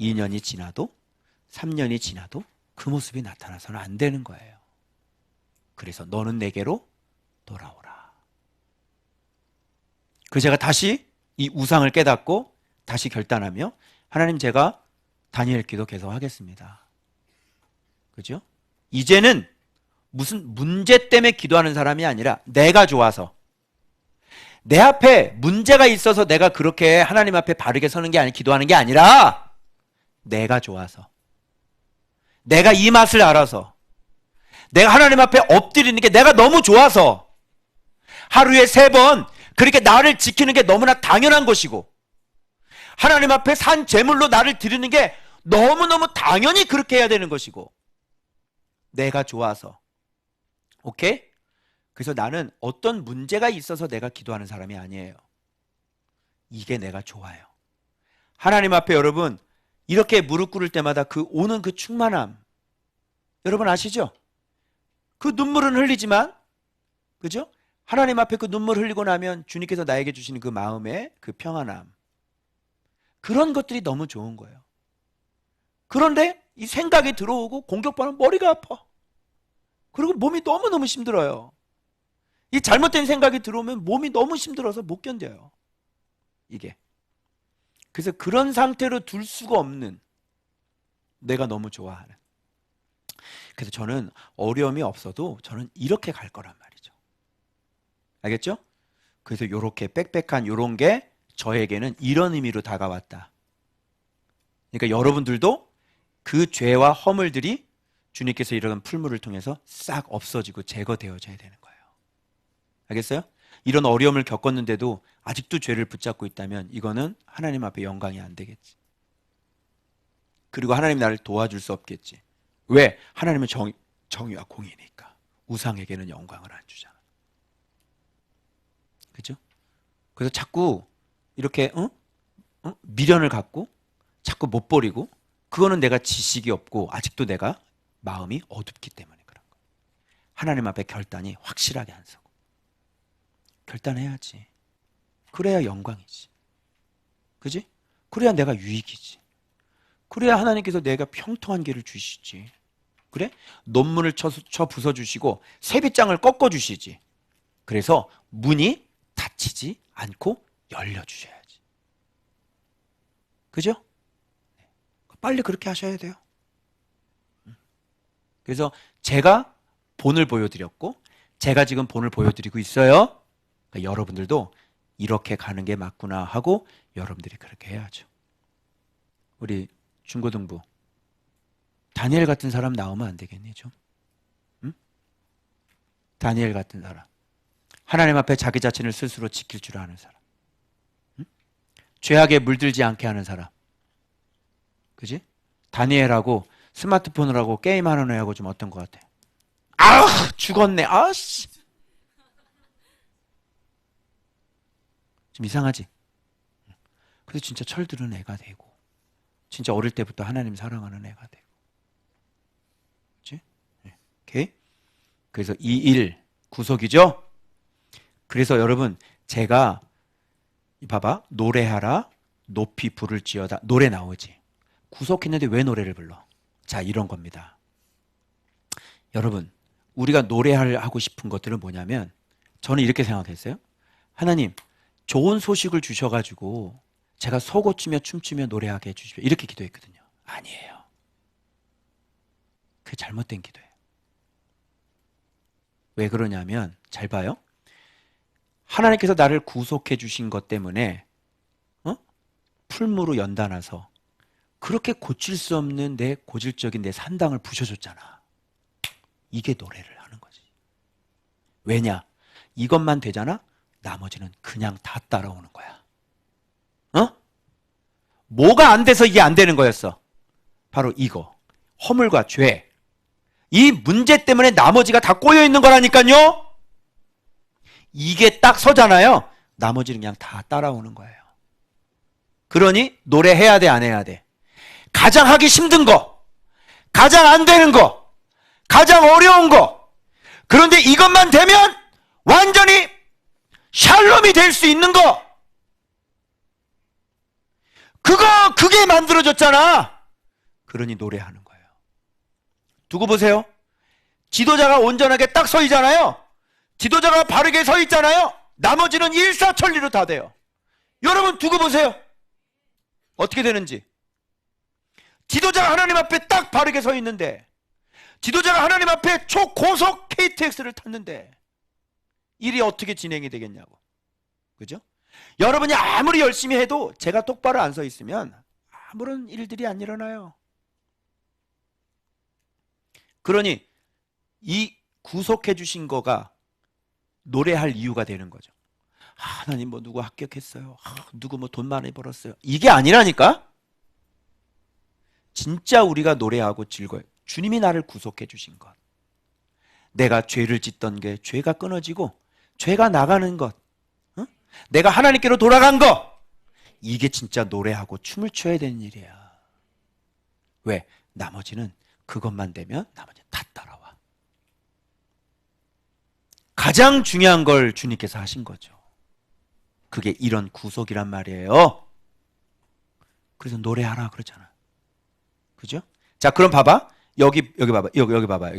2년이 지나도 3년이 지나도 그 모습이 나타나서는 안 되는 거예요. 그래서 너는 내게로 돌아오라. 그 제가 다시 이 우상을 깨닫고 다시 결단하며 하나님, 제가 다니엘 기도 계속 하겠습니다. 그죠? 이제는 무슨 문제 때문에 기도하는 사람이 아니라 내가 좋아서, 내 앞에 문제가 있어서 내가 그렇게 하나님 앞에 바르게 서는 게 아니라 기도하는 게 아니라 내가 좋아서, 내가 이 맛을 알아서, 내가 하나님 앞에 엎드리는 게 내가 너무 좋아서 하루에 3번 그렇게 나를 지키는 게 너무나 당연한 것이고, 하나님 앞에 산 제물로 나를 드리는 게 너무너무 당연히 그렇게 해야 되는 것이고, 내가 좋아서. 오케이? 그래서 나는 어떤 문제가 있어서 내가 기도하는 사람이 아니에요. 이게 내가 좋아요. 하나님 앞에 여러분 이렇게 무릎 꿇을 때마다 그 오는 그 충만함, 여러분 아시죠? 그 눈물은 흘리지만, 그죠? 하나님 앞에 그 눈물 흘리고 나면 주님께서 나에게 주시는 그 마음의 그 평안함, 그런 것들이 너무 좋은 거예요. 그런데 이 생각이 들어오고 공격받으면 머리가 아파. 그리고 몸이 너무너무 힘들어요. 이 잘못된 생각이 들어오면 몸이 너무 힘들어서 못 견뎌요. 이게. 그래서 그런 상태로 둘 수가 없는, 내가 너무 좋아하는. 그래서 저는 어려움이 없어도 저는 이렇게 갈 거란 말이죠. 알겠죠? 그래서 이렇게 빽빽한 이런 게 저에게는 이런 의미로 다가왔다. 그러니까 여러분들도 그 죄와 허물들이 주님께서 이런 풀물을 통해서 싹 없어지고 제거되어져야 되는 거예요. 알겠어요? 이런 어려움을 겪었는데도 아직도 죄를 붙잡고 있다면 이거는 하나님 앞에 영광이 안 되겠지. 그리고 하나님 나를 도와줄 수 없겠지. 왜? 하나님은 정의와 공의니까. 우상에게는 영광을 안 주잖아. 그죠? 그래서 자꾸 이렇게 미련을 갖고 자꾸 못 버리고, 그거는 내가 지식이 없고 아직도 내가 마음이 어둡기 때문에 그런 거예요. 하나님 앞에 결단이 확실하게 안 서고. 결단해야지. 그래야 영광이지. 그지? 그래야 내가 유익이지. 그래야 하나님께서 내가 평통한 길을 주시지. 그래? 논문을 쳐 부숴주시고 세빛장을 꺾어주시지. 그래서 문이 닫히지 않고 열려주셔야지. 그죠? 빨리 그렇게 하셔야 돼요. 그래서 제가 본을 보여드렸고 제가 지금 본을 보여드리고 있어요. 그러니까 여러분들도 이렇게 가는 게 맞구나 하고 여러분들이 그렇게 해야죠. 우리 중고등부 다니엘 같은 사람 나오면 안 되겠니 좀? 응? 다니엘 같은 사람. 하나님 앞에 자기 자신을 스스로 지킬 줄 아는 사람. 응? 죄악에 물들지 않게 하는 사람. 그지? 다니엘하고 스마트폰을 하고 게임하는 애하고 좀 어떤 것 같아? 아, 죽었네. 아씨. 좀 이상하지? 그래서 진짜 철들은 애가 되고 진짜 어릴 때부터 하나님 사랑하는 애가 되고. 그치? 오케이? 그래서 이 일 구속이죠? 그래서 여러분 제가 봐봐. 노래하라 높이 부를지어다. 노래 나오지. 구속했는데 왜 노래를 불러? 자, 이런 겁니다. 여러분 우리가 노래하고 싶은 것들은 뭐냐면 저는 이렇게 생각했어요. 하나님 좋은 소식을 주셔가지고 제가 서고치며 춤추며 노래하게 해주십시오. 이렇게 기도했거든요. 아니에요. 그게 잘못된 기도예요. 왜 그러냐면 잘 봐요. 하나님께서 나를 구속해 주신 것 때문에 풀무로 연단해서 그렇게 고칠 수 없는 내 고질적인 내 산당을 부셔줬잖아. 이게 노래를 하는 거지. 왜냐? 이것만 되잖아? 나머지는 그냥 다 따라오는 거야. 뭐가 안 돼서 이게 안 되는 거였어? 바로 이거. 허물과 죄. 이 문제 때문에 나머지가 다 꼬여 있는 거라니까요. 이게 딱 서잖아요. 나머지는 그냥 다 따라오는 거예요. 그러니 노래해야 돼, 안 해야 돼? 가장 하기 힘든 거, 가장 안 되는 거, 가장 어려운 거. 그런데 이것만 되면 완전히 샬롬이 될 수 있는 거. 그게 만들어졌잖아. 그러니 노래하는 거예요. 두고 보세요. 지도자가 온전하게 딱 서 있잖아요. 지도자가 바르게 서 있잖아요. 나머지는 일사천리로 다 돼요. 여러분 두고 보세요. 어떻게 되는지. 지도자가 하나님 앞에 딱 바르게 서 있는데, 지도자가 하나님 앞에 초고속 KTX를 탔는데 일이 어떻게 진행이 되겠냐고. 그죠? 여러분이 아무리 열심히 해도 제가 똑바로 안 서 있으면 아무런 일들이 안 일어나요. 그러니 이 구속해 주신 거가 노래할 이유가 되는 거죠. 하나님 뭐 누구 합격했어요. 누구 뭐 돈 많이 벌었어요. 이게 아니라니까. 진짜 우리가 노래하고 즐거워요. 주님이 나를 구속해 주신 것. 내가 죄를 짓던 게 죄가 끊어지고 죄가 나가는 것. 내가 하나님께로 돌아간 것. 이게 진짜 노래하고 춤을 춰야 되는 일이야. 왜? 나머지는 그것만 되면 나머지는 다 따라와. 가장 중요한 걸 주님께서 하신 거죠. 그게 이런 구속이란 말이에요. 그래서 노래하라 그러잖아. 그죠? 자, 그럼 봐봐. 여기 봐봐. 여기 봐봐.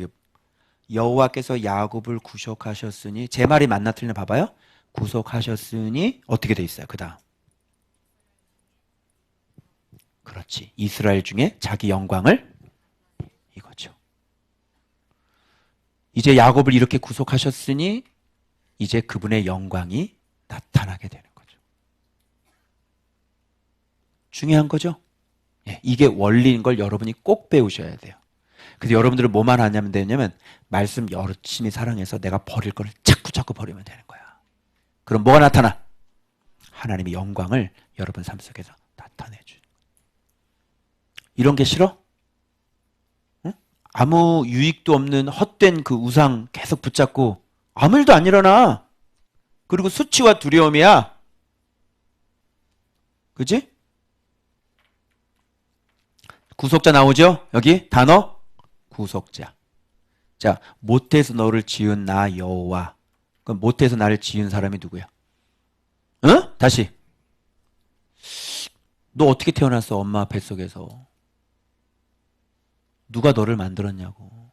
여호와께서 야곱을 구속하셨으니, 제 말이 맞나 틀리나 봐봐요. 구속하셨으니 어떻게 돼 있어요? 그다음. 그렇지. 이스라엘 중에 자기 영광을, 이거죠. 이제 야곱을 이렇게 구속하셨으니 이제 그분의 영광이 나타나게 되는 거죠. 중요한 거죠. 이게 원리인 걸 여러분이 꼭 배우셔야 돼요. 그래서 여러분들은 뭐만 하냐면 되냐면 말씀 열심히 사랑해서 내가 버릴 거를 자꾸 버리면 되는 거야. 그럼 뭐가 나타나? 하나님의 영광을 여러분 삶 속에서 나타내주는 거야. 이런 게 싫어? 응? 아무 유익도 없는 헛된 그 우상 계속 붙잡고 아무 일도 안 일어나. 그리고 수치와 두려움이야. 그치? 구속자 나오죠? 여기 단어 구속자. 자, 모태에서 너를 지은 나 여호와. 그럼 모태에서 나를 지은 사람이 누구야? 응? 다시. 너 어떻게 태어났어? 엄마 뱃속에서. 누가 너를 만들었냐고.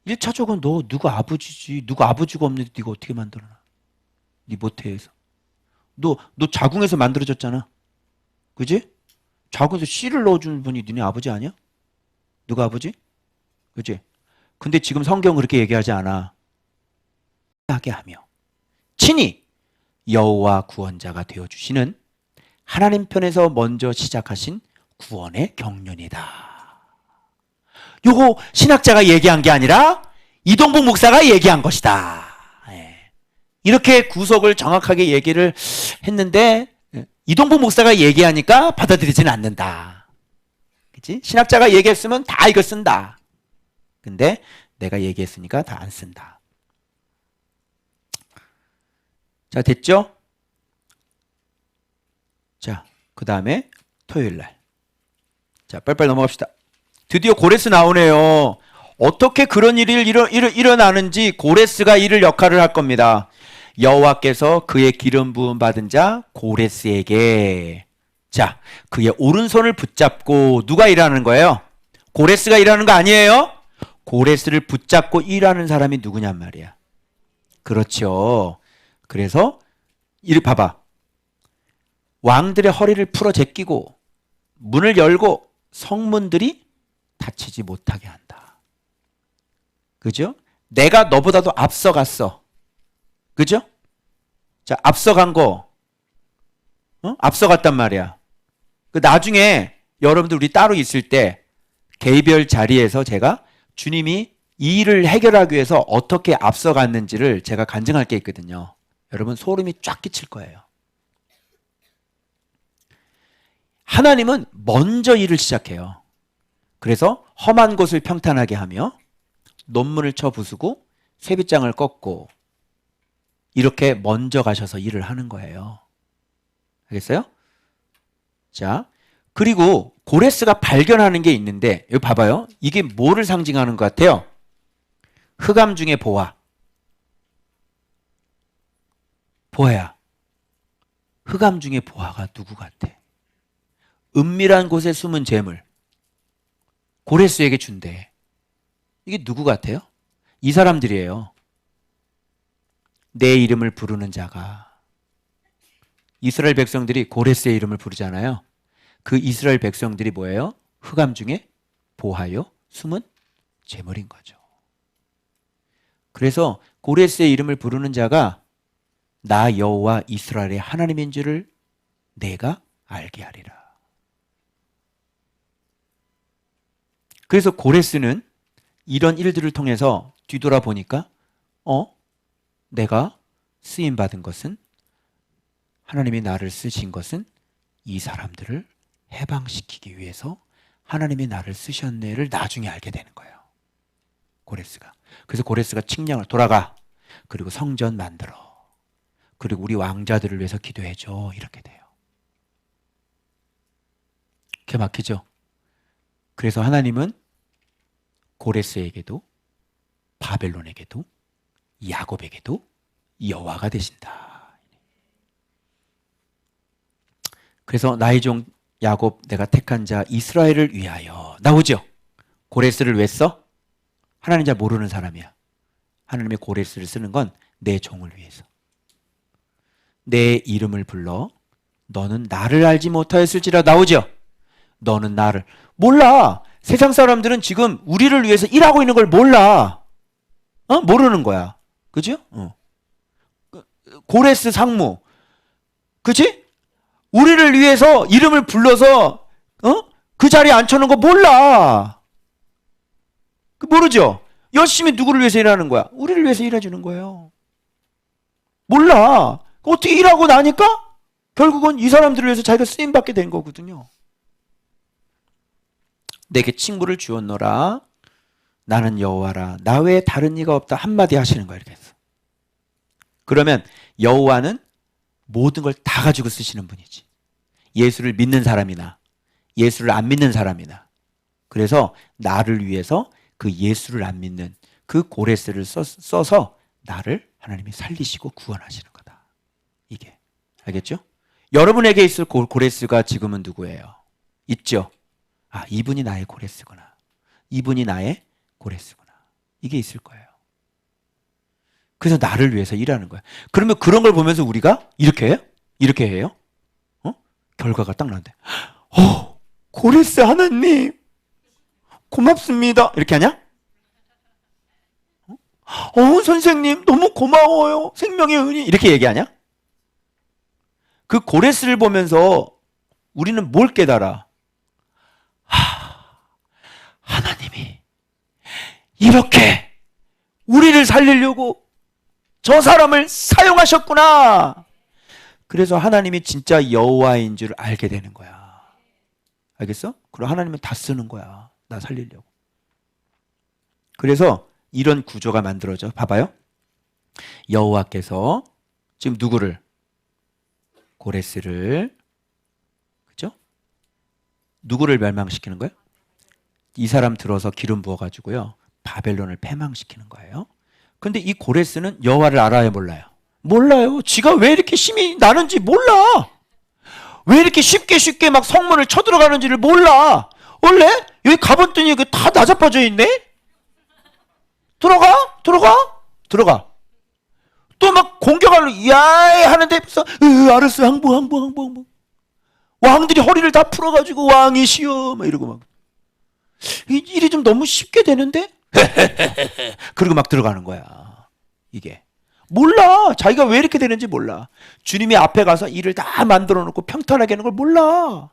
1차적으로 너 누구 아버지지. 누구 아버지가 없는데 네가 어떻게 만들어놔? 네 모태에서. 너 자궁에서 만들어졌잖아. 그지? 자궁에서 씨를 넣어주는 분이 너네 아버지 아니야? 누가 아버지? 그지? 근데 지금 성경은 그렇게 얘기하지 않아. 하게 하며 친히 여호와 구원자가 되어주시는 하나님 편에서 먼저 시작하신 구원의 경륜이다. 요거 신학자가 얘기한 게 아니라 이동복 목사가 얘기한 것이다. 이렇게 구속을 정확하게 얘기를 했는데 이동복 목사가 얘기하니까 받아들이지는 않는다. 그치? 신학자가 얘기했으면 다 이거 쓴다. 근데 내가 얘기했으니까 다 안 쓴다. 자, 됐죠? 자, 그 다음에 토요일날. 자, 빨리빨리 넘어갑시다. 드디어 고레스 나오네요. 어떻게 그런 일이 일어나는지 고레스가 이를 역할을 할 겁니다. 여호와께서 그의 기름 부음 받은 자 고레스에게, 자, 그의 오른손을 붙잡고, 누가 일하는 거예요? 고레스가 일하는 거 아니에요? 고레스를 붙잡고 일하는 사람이 누구냔 말이야. 그렇죠. 그래서 이를 봐봐. 왕들의 허리를 풀어 제끼고 문을 열고 성문들이 닫히지 못하게 한다. 그죠? 내가 너보다도 앞서갔어. 그죠? 자, 앞서간 거, 앞서갔단 말이야. 그 나중에 여러분들 우리 따로 있을 때 개별 자리에서 제가 주님이 이 일을 해결하기 위해서 어떻게 앞서갔는지를 제가 간증할 게 있거든요. 여러분 소름이 쫙 끼칠 거예요. 하나님은 먼저 일을 시작해요. 그래서 험한 곳을 평탄하게 하며 논문을 쳐 부수고 쇠빗장을 꺾고 이렇게 먼저 가셔서 일을 하는 거예요. 알겠어요? 자, 그리고 고레스가 발견하는 게 있는데 여기 봐봐요. 이게 뭐를 상징하는 것 같아요? 흑암 중에 보화. 보화야. 흑암 중에 보화가 누구 같아? 은밀한 곳에 숨은 재물. 고레스에게 준대. 이게 누구 같아요? 이 사람들이에요. 내 이름을 부르는 자가. 이스라엘 백성들이 고레스의 이름을 부르잖아요. 그 이스라엘 백성들이 뭐예요? 흑암 중에 보화요, 숨은 재물인 거죠. 그래서 고레스의 이름을 부르는 자가 나 여호와 이스라엘의 하나님인 줄을 내가 알게 하리라. 그래서 고레스는 이런 일들을 통해서 뒤돌아보니까 내가 쓰임받은 것은, 하나님이 나를 쓰신 것은 이 사람들을 해방시키기 위해서 하나님이 나를 쓰셨네를 나중에 알게 되는 거예요. 고레스가. 그래서 고레스가 칙령을 돌아가. 그리고 성전 만들어. 그리고 우리 왕자들을 위해서 기도해줘. 이렇게 돼요. 그게 막히죠? 그래서 하나님은 고레스에게도 바벨론에게도 야곱에게도 여호와가 되신다. 그래서 나의 종 야곱 내가 택한 자 이스라엘을 위하여 나오죠. 고레스를 왜 써? 하나님 잘 모르는 사람이야. 하나님의 고레스를 쓰는 건 내 종을 위해서. 내 이름을 불러 너는 나를 알지 못하였을지라 나오죠. 너는 나를 몰라. 세상 사람들은 지금 우리를 위해서 일하고 있는 걸 몰라. 모르는 거야. 그죠? 고레스 상무. 그치? 우리를 위해서 이름을 불러서 그 자리에 앉혀놓은 거 몰라. 모르죠? 열심히 누구를 위해서 일하는 거야? 우리를 위해서 일해주는 거예요. 몰라. 어떻게 일하고 나니까 결국은 이 사람들을 위해서 자기가 쓰임받게 된 거거든요. 내게 친구를 주었노라. 나는 여호와라. 나 외에 다른 이가 없다. 한마디 하시는 거예요. 이렇게 해서. 그러면 여호와는 모든 걸 다 가지고 쓰시는 분이지. 예수를 믿는 사람이나 예수를 안 믿는 사람이나 그래서 나를 위해서 그 예수를 안 믿는 그 고레스를 써서 나를 하나님이 살리시고 구원하시는 거다. 이게. 알겠죠? 여러분에게 있을 고레스가 지금은 누구예요? 있죠? 아, 이분이 나의 고레스구나. 이분이 나의 고레스구나. 이게 있을 거예요. 그래서 나를 위해서 일하는 거예요. 그러면 그런 걸 보면서 우리가 이렇게 해요? 이렇게 해요? 결과가 딱 나는데, 고레스 하나님, 고맙습니다. 이렇게 하냐? 선생님, 너무 고마워요. 생명의 은이. 이렇게 얘기하냐? 그 고레스를 보면서 우리는 뭘 깨달아? 하나님이 이렇게 우리를 살리려고 저 사람을 사용하셨구나. 그래서 하나님이 진짜 여호와인 줄 알게 되는 거야. 알겠어? 그럼 하나님은 다 쓰는 거야. 나 살리려고. 그래서 이런 구조가 만들어져. 봐봐요. 여호와께서 지금 누구를? 고레스를, 그죠? 누구를 멸망시키는 거예요? 이 사람 들어서 기름 부어가지고요, 바벨론을 패망시키는 거예요. 근데 이 고레스는 여호와를 알아요, 몰라요? 몰라요. 지가 왜 이렇게 힘이 나는지 몰라. 왜 이렇게 쉽게 막 성문을 쳐들어가는지를 몰라. 원래 여기 가봤더니 다 나자빠져 있네. 들어가. 또 막 공격하려 야이 하는데 알았어, 항복. 왕들이 허리를 다 풀어가지고 왕이시여 막 이러고 막 일이 좀 너무 쉽게 되는데 그러고 막 들어가는 거야. 이게 몰라. 자기가 왜 이렇게 되는지 몰라. 주님이 앞에 가서 일을 다 만들어 놓고 평탄하게 하는 걸 몰라.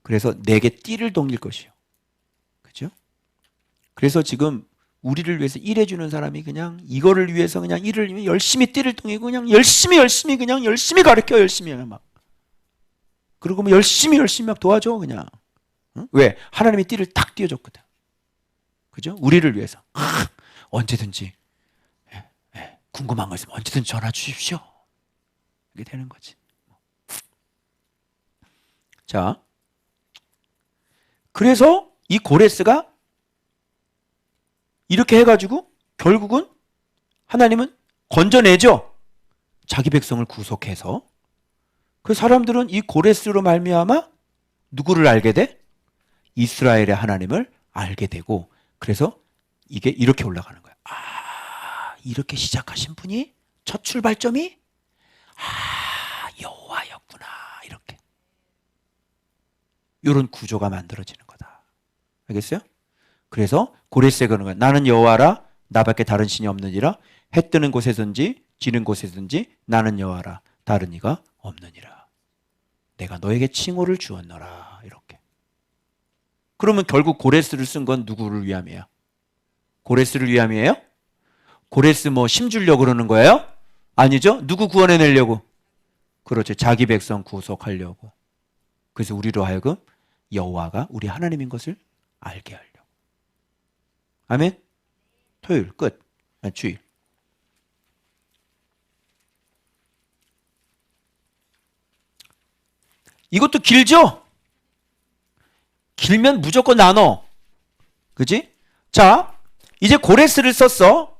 그래서 내게 띠를 동일 것이요. 그죠? 그래서 지금 우리를 위해서 일해주는 사람이 그냥 이거를 위해서 그냥 일을 열심히 띠를 동이고 그냥 열심히 그냥 열심히 가르쳐. 열심히 막. 그리고 뭐 열심히 막 도와줘 그냥. 응? 왜? 하나님이 띠를 딱 띄워줬거든. 그죠? 우리를 위해서. 언제든지 궁금한 거 있으면 언제든지 전화 주십시오. 이게 되는 거지. 자, 그래서 이 고레스가 이렇게 해가지고 결국은 하나님은 건져내죠. 자기 백성을 구속해서. 그 사람들은 이 고레스로 말미암아 누구를 알게 돼? 이스라엘의 하나님을 알게 되고, 그래서 이게 이렇게 올라가는 거야. 이렇게 시작하신 분이 첫 출발점이 여호와였구나. 이렇게. 이런 구조가 만들어지는 거다. 알겠어요? 그래서 고레스에 그러는 거야. 나는 여호와라, 나밖에 다른 신이 없느니라. 해 뜨는 곳에든지 지는 곳에든지 나는 여호와라, 다른 이가 없느니라. 내가 너에게 칭호를 주었노라. 이렇게. 그러면 결국 고레스를 쓴 건 누구를 위함이에요? 고레스를 위함이에요? 고레스 뭐 심주려고 그러는 거예요? 아니죠. 누구 구원해내려고? 그렇죠. 자기 백성 구속하려고. 그래서 우리로 하여금 여호와가 우리 하나님인 것을 알게 하려고. 아멘. 토요일 끝. 주일. 이것도 길죠? 길면 무조건 나눠. 그지? 자, 이제 고레스를 썼어.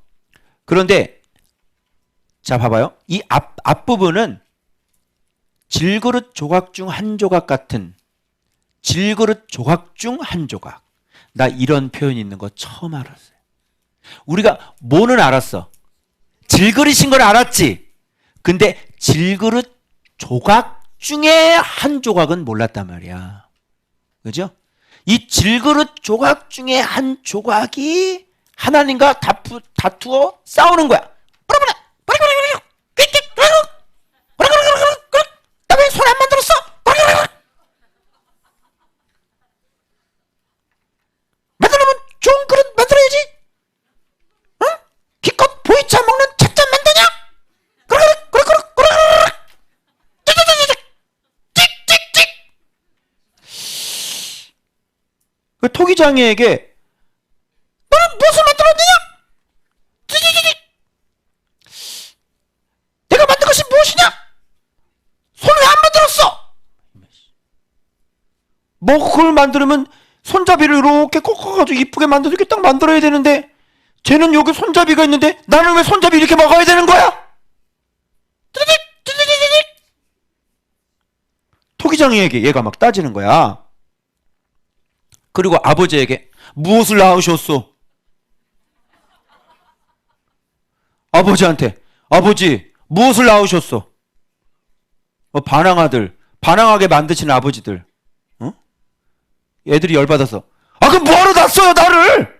그런데 자, 봐봐요. 이 앞부분은 질그릇 조각 중 한 조각 같은, 질그릇 조각 중 한 조각. 나 이런 표현이 있는 거 처음 알았어요. 우리가 뭐는 알았어? 질그릇인 걸 알았지. 근데 질그릇 조각 중에 한 조각은 몰랐단 말이야. 그죠? 이 질그릇 조각 중에 한 조각이 하나님과 다투어 싸우는 거야. 나 왜 손 안 만들었어? 만들려면 좋은 그릇 만들어야지. 응? 기껏 보이차 먹는 찻잔 만드냐? 그 토기장이에게 너는 무엇을 만들었느냐? 내가 만든 것이 무엇이냐? 손을 왜 안 만들었어? 뭐 그걸 만들면 손잡이를 이렇게 꺾어가지고 이쁘게 만들어서 이렇게 딱 만들어야 되는데 쟤는 여기 손잡이가 있는데 나는 왜 손잡이 이렇게 막아야 되는 거야? 토기장이에게 얘가 막 따지는 거야. 그리고 아버지에게 무엇을 낳으셨소? 아버지한테 아버지 무엇을 낳으셨소? 반항아들, 반항하게 만드시는 아버지들, 어? 애들이 열받아서 그럼 뭐하러 낳았어요 나를?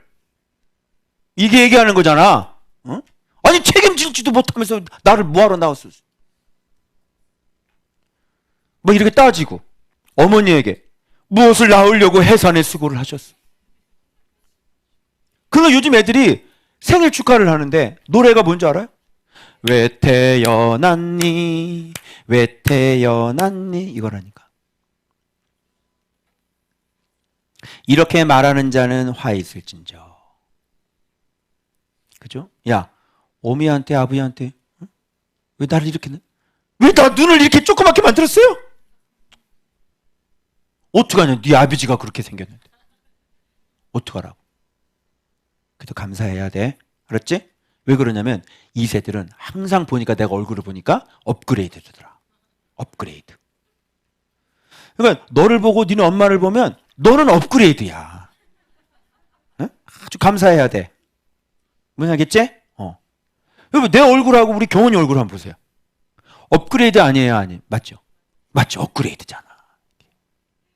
이게 얘기하는 거잖아. 어? 아니 책임질지도 못하면서 나를 뭐하러 낳았어? 뭐 이렇게 따지고 어머니에게 무엇을 낳으려고 해산의 수고를 하셨어? 그러니까 요즘 애들이 생일 축하를 하는데 노래가 뭔지 알아요? 왜 태어났니? 왜 태어났니? 이거라니까. 이렇게 말하는 자는 화 있을진저. 그죠? 야, 어미한테 아버지한테 응? 왜 나를 이렇게 왜 나 눈을 이렇게 조그맣게 만들었어요? 어떡하냐? 네 아버지가 그렇게 생겼는데 어떡하라고? 그래도 감사해야 돼. 알았지? 왜 그러냐면 이 세들은 항상 보니까 내가 얼굴을 보니까 업그레이드 되더라. 업그레이드. 그러니까 너를 보고 니네 엄마를 보면 너는 업그레이드야. 응? 아주 감사해야 돼. 뭔지 알겠지? 여러분 내 얼굴하고 우리 경원이 얼굴 한번 보세요. 업그레이드 아니에요? 아니 맞죠? 맞죠? 업그레이드잖아.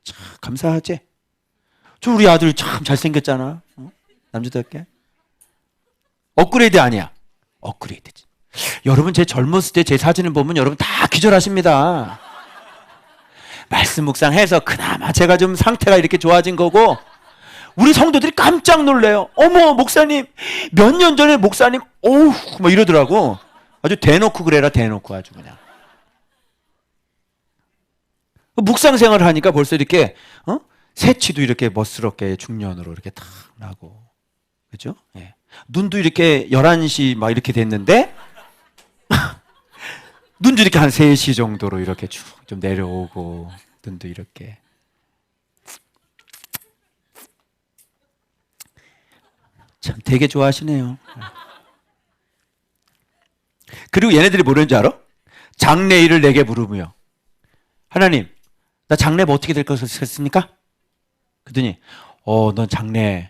참 감사하지? 저 우리 아들 참 잘생겼잖아. 남자답게. 업그레이드 아니야. 업그레이드지. 여러분 제 젊었을 때 제 사진을 보면 여러분 다 기절하십니다. 말씀 묵상해서 그나마 제가 좀 상태가 이렇게 좋아진 거고 우리 성도들이 깜짝 놀래요. 어머 목사님 몇 년 전에 목사님 어우 막 이러더라고. 아주 대놓고 그래라 대놓고 아주 그냥. 묵상 생활을 하니까 벌써 이렇게 새치도 이렇게 멋스럽게 중년으로 이렇게 탁 나고 그죠? 예. 눈도 이렇게 11시 막 이렇게 됐는데 눈도 이렇게 한 3시 정도로 이렇게 쭉 좀 내려오고 눈도 이렇게 참 되게 좋아하시네요. 그리고 얘네들이 뭐라는지 알아? 장래일을 내게 물으며 하나님 나 장래 뭐 어떻게 될 것이겠습니까? 그랬더니 넌 장래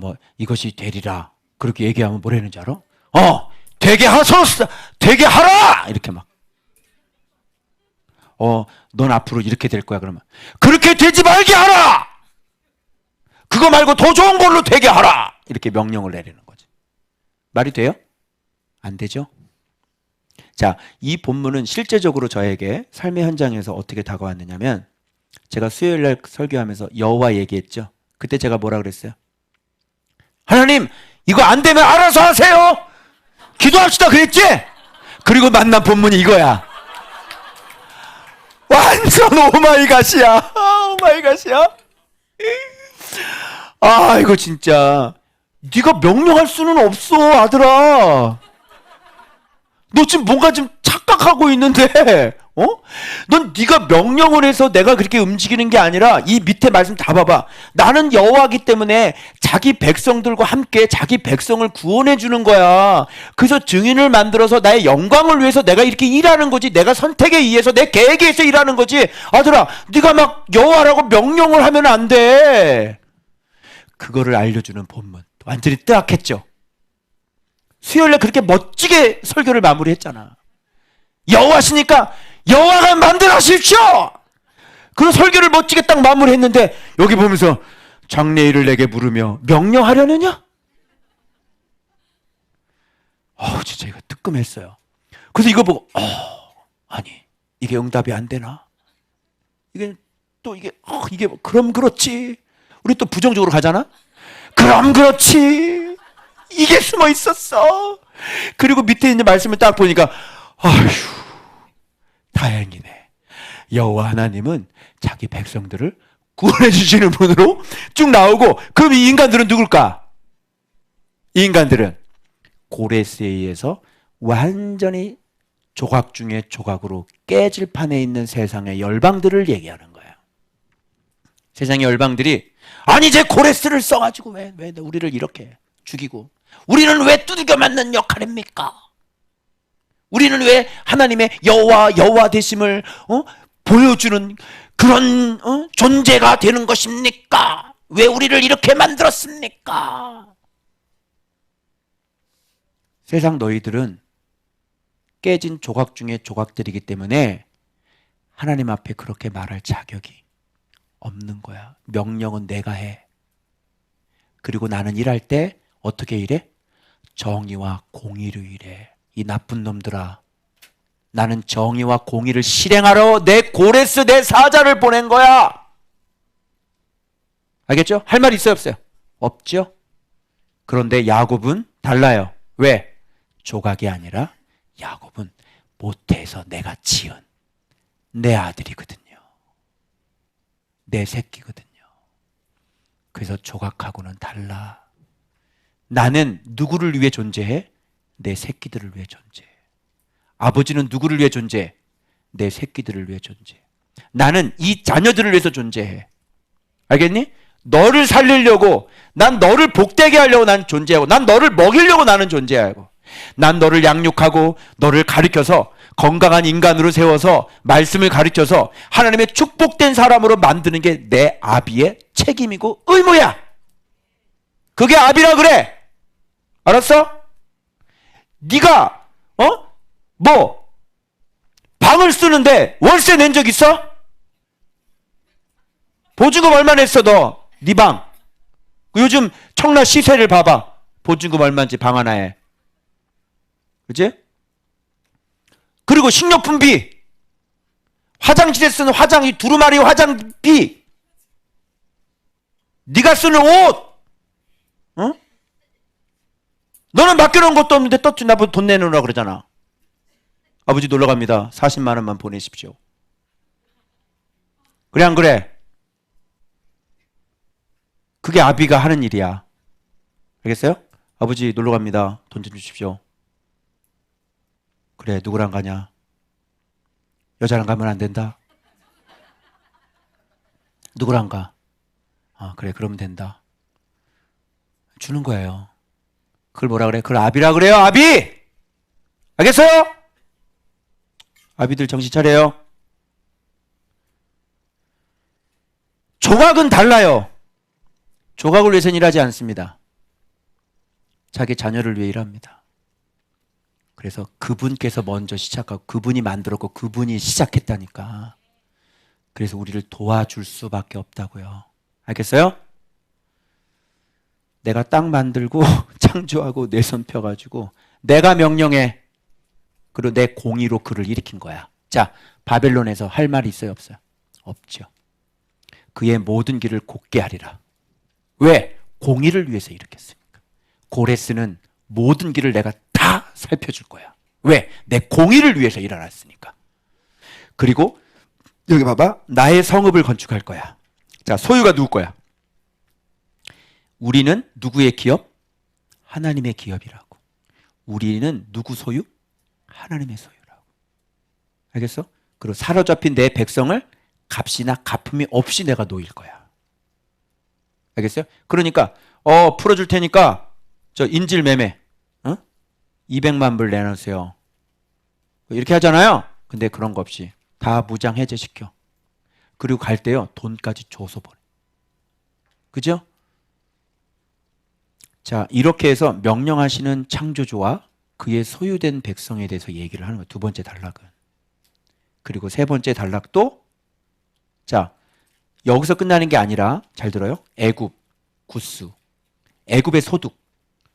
뭐 이것이 되리라 그렇게 얘기하면 뭐라 했는지 알아? 되게 하소서 되게 하라 이렇게 막 넌 앞으로 이렇게 될 거야 그러면 그렇게 되지 말게 하라 그거 말고 더 좋은 걸로 되게 하라 이렇게 명령을 내리는 거지. 말이 돼요? 안 되죠? 자, 이 본문은 실제적으로 저에게 삶의 현장에서 어떻게 다가왔느냐면 제가 수요일날 설교하면서 여호와 얘기했죠. 그때 제가 뭐라 그랬어요? 하나님 이거 안 되면 알아서 하세요. 기도합시다 그랬지? 그리고 만난 본문이 이거야. 완전 오마이갓이야. 오마이갓이야. 이거 진짜 네가 명령할 수는 없어 아들아. 너 지금 뭔가 좀 착각하고 있는데 넌 네가 명령을 해서 내가 그렇게 움직이는 게 아니라 이 밑에 말씀 다 봐봐. 나는 여호와이기 때문에 자기 백성들과 함께 자기 백성을 구원해 주는 거야. 그래서 증인을 만들어서 나의 영광을 위해서 내가 이렇게 일하는 거지. 내가 선택에 의해서 내 계획에 의해서 일하는 거지. 아들아 네가 막 여호와라고 명령을 하면 안 돼. 그거를 알려주는 본문. 완전히 뜨악했죠. 수요일에 그렇게 멋지게 설교를 마무리했잖아. 여호와시니까 여호와가 만들어하십시오. 그 설교를 멋지게 딱 마무리했는데 여기 보면서 장래일을 내게 물으며 명령하려느냐? 진짜 이거 뜨끔했어요. 그래서 이거 보고 아니 이게 응답이 안 되나? 이게 또 이게 그럼 그렇지. 우리 또 부정적으로 가잖아. 그럼 그렇지. 이게 숨어 있었어. 그리고 밑에 있는 말씀을 딱 보니까 아휴 다행이네. 여호와 하나님은 자기 백성들을 구원해 주시는 분으로 쭉 나오고 그럼 이 인간들은 누굴까? 이 인간들은 고레스에 의해서 완전히 조각 중에 조각으로 깨질 판에 있는 세상의 열방들을 얘기하는 거예요. 세상의 열방들이 아니 제 고레스를 써가지고 왜 우리를 이렇게 죽이고 우리는 왜 두들겨 맞는 역할입니까? 우리는 왜 하나님의 여호와 되심을 보여주는 그런 존재가 되는 것입니까? 왜 우리를 이렇게 만들었습니까? 세상 너희들은 깨진 조각 중에 조각들이기 때문에 하나님 앞에 그렇게 말할 자격이 없는 거야. 명령은 내가 해. 그리고 나는 일할 때 어떻게 일해? 정의와 공의로 일해. 이 나쁜 놈들아, 나는 정의와 공의를 실행하러 내 고레스 내 사자를 보낸 거야. 알겠죠? 할 말 있어요 없어요? 없죠? 그런데 야곱은 달라요. 왜? 조각이 아니라 야곱은 모태에서 내가 지은 내 아들이거든요. 내 새끼거든요. 그래서 조각하고는 달라. 나는 누구를 위해 존재해? 내 새끼들을 위해 존재해. 아버지는 누구를 위해 존재해? 내 새끼들을 위해 존재해. 나는 이 자녀들을 위해서 존재해. 알겠니? 너를 살리려고, 난 너를 복되게 하려고 난 존재하고, 난 너를 먹이려고 나는 존재하고, 난 너를 양육하고 너를 가르쳐서 건강한 인간으로 세워서 말씀을 가르쳐서 하나님의 축복된 사람으로 만드는 게 내 아비의 책임이고 의무야. 그게 아비라 그래. 알았어? 네가 방을 쓰는데 월세 낸 적 있어? 보증금 얼마 냈어 너? 네 방. 요즘 청라 시세를 봐봐. 보증금 얼마인지 방 하나에. 그치? 그리고 식료품비, 화장실에 쓰는 두루마리 화장비, 네가 쓰는 옷, 너는 맡겨놓은 것도 없는데 또 나보고 돈 내놓으라 그러잖아. 아버지 놀러 갑니다. 40만 원만 보내십시오. 그래 안 그래? 그게 아비가 하는 일이야. 알겠어요? 아버지 놀러 갑니다. 돈 좀 주십시오. 그래, 누구랑 가냐? 여자랑 가면 안 된다. 누구랑 가? 아, 그래, 그러면 된다. 주는 거예요. 그걸 뭐라 그래? 그걸 아비라 그래요, 아비! 알겠어요? 아비들 정신 차려요. 조각은 달라요. 조각을 위해서는 일하지 않습니다. 자기 자녀를 위해 일합니다. 그래서 그분께서 먼저 시작하고 그분이 만들었고 그분이 시작했다니까. 그래서 우리를 도와줄 수밖에 없다고요. 알겠어요? 내가 땅 만들고 창조하고 내 손 펴가지고 내가 명령해. 그리고 내 공의로 그를 일으킨 거야. 자, 바벨론에서 할 말이 있어요 없어요? 없죠. 그의 모든 길을 곧게 하리라. 왜? 공의를 위해서 일으켰으니까. 고레스는 모든 길을 내가 다 살펴줄 거야. 왜? 내 공의를 위해서 일어났으니까. 그리고 여기 봐봐. 나의 성읍을 건축할 거야. 자, 소유가 누구 거야? 우리는 누구의 기업? 하나님의 기업이라고. 우리는 누구 소유? 하나님의 소유라고. 알겠어? 그리고 사로잡힌 내 백성을 값이나 갚음이 없이 내가 놓일 거야. 알겠어요? 그러니까 풀어줄 테니까 저 인질 매매 200만 불 내놓으세요. 이렇게 하잖아요. 근데 그런 거 없이 다 무장 해제시켜. 그리고 갈 때요 돈까지 줘서 보내. 그죠? 자, 이렇게 해서 명령하시는 창조주와 그의 소유된 백성에 대해서 얘기를 하는 거예요. 두 번째 단락은. 그리고 세 번째 단락도 자, 여기서 끝나는 게 아니라 잘 들어요. 애굽, 구스. 애굽의 소득.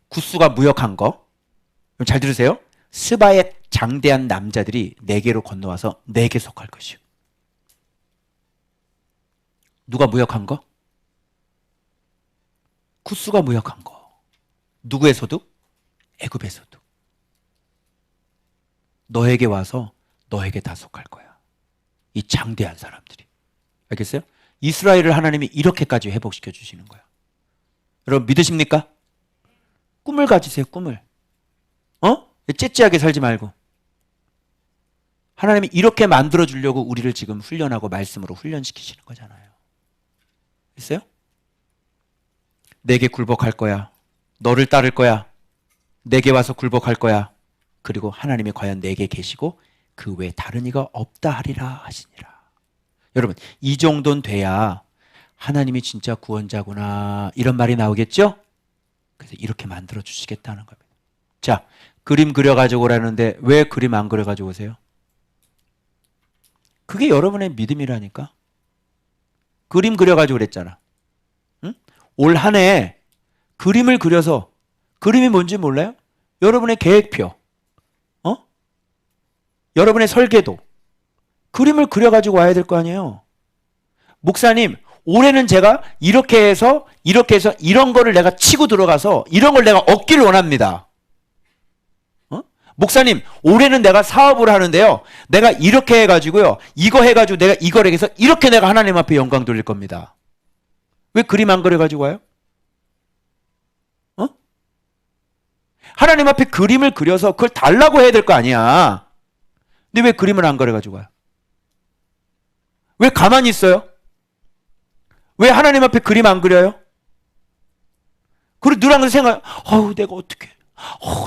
구스가 무역한 거. 그럼 잘 들으세요. 스바의 장대한 남자들이 네개로 건너와서 네개 속할 것이요. 누가 무역한 거? 구스가 무역한 거. 누구의 소득? 애굽의 소득. 너에게 와서 너에게 다 속할 거야. 이 장대한 사람들이. 알겠어요? 이스라엘을 하나님이 이렇게까지 회복시켜 주시는 거야. 여러분 믿으십니까? 꿈을 가지세요. 꿈을. 째째하게 살지 말고. 하나님이 이렇게 만들어 주려고 우리를 지금 훈련하고 말씀으로 훈련시키시는 거잖아요. 있어요? 내게 굴복할 거야. 너를 따를 거야. 내게 와서 굴복할 거야. 그리고 하나님이 과연 내게 계시고 그 외에 다른 이가 없다 하리라 하시니라. 여러분, 이 정도는 돼야 하나님이 진짜 구원자구나 이런 말이 나오겠죠? 그래서 이렇게 만들어 주시겠다는 겁니다. 자, 그림 그려가지고 오라는데 왜 그림 안 그려가지고 오세요? 그게 여러분의 믿음이라니까. 그림 그려가지고 그랬잖아. 응? 올 한 해 그림을 그려서, 그림이 뭔지 몰라요? 여러분의 계획표, 여러분의 설계도, 그림을 그려가지고 와야 될 거 아니에요. 목사님, 올해는 제가 이렇게 해서 이런 거를 내가 치고 들어가서 이런 걸 내가 얻기를 원합니다. 목사님, 올해는 내가 사업을 하는데요, 내가 이렇게 해가지고요, 이거 해가지고 내가 이걸 해서 이렇게 내가 하나님 앞에 영광 돌릴 겁니다. 왜 그림 안 그려가지고 와요? 하나님 앞에 그림을 그려서 그걸 달라고 해야 될 거 아니야. 근데 왜 그림을 안 그려가지고 와요? 왜 가만히 있어요? 왜 하나님 앞에 그림 안 그려요? 그리고 누랑 생각, 내가 어떻게,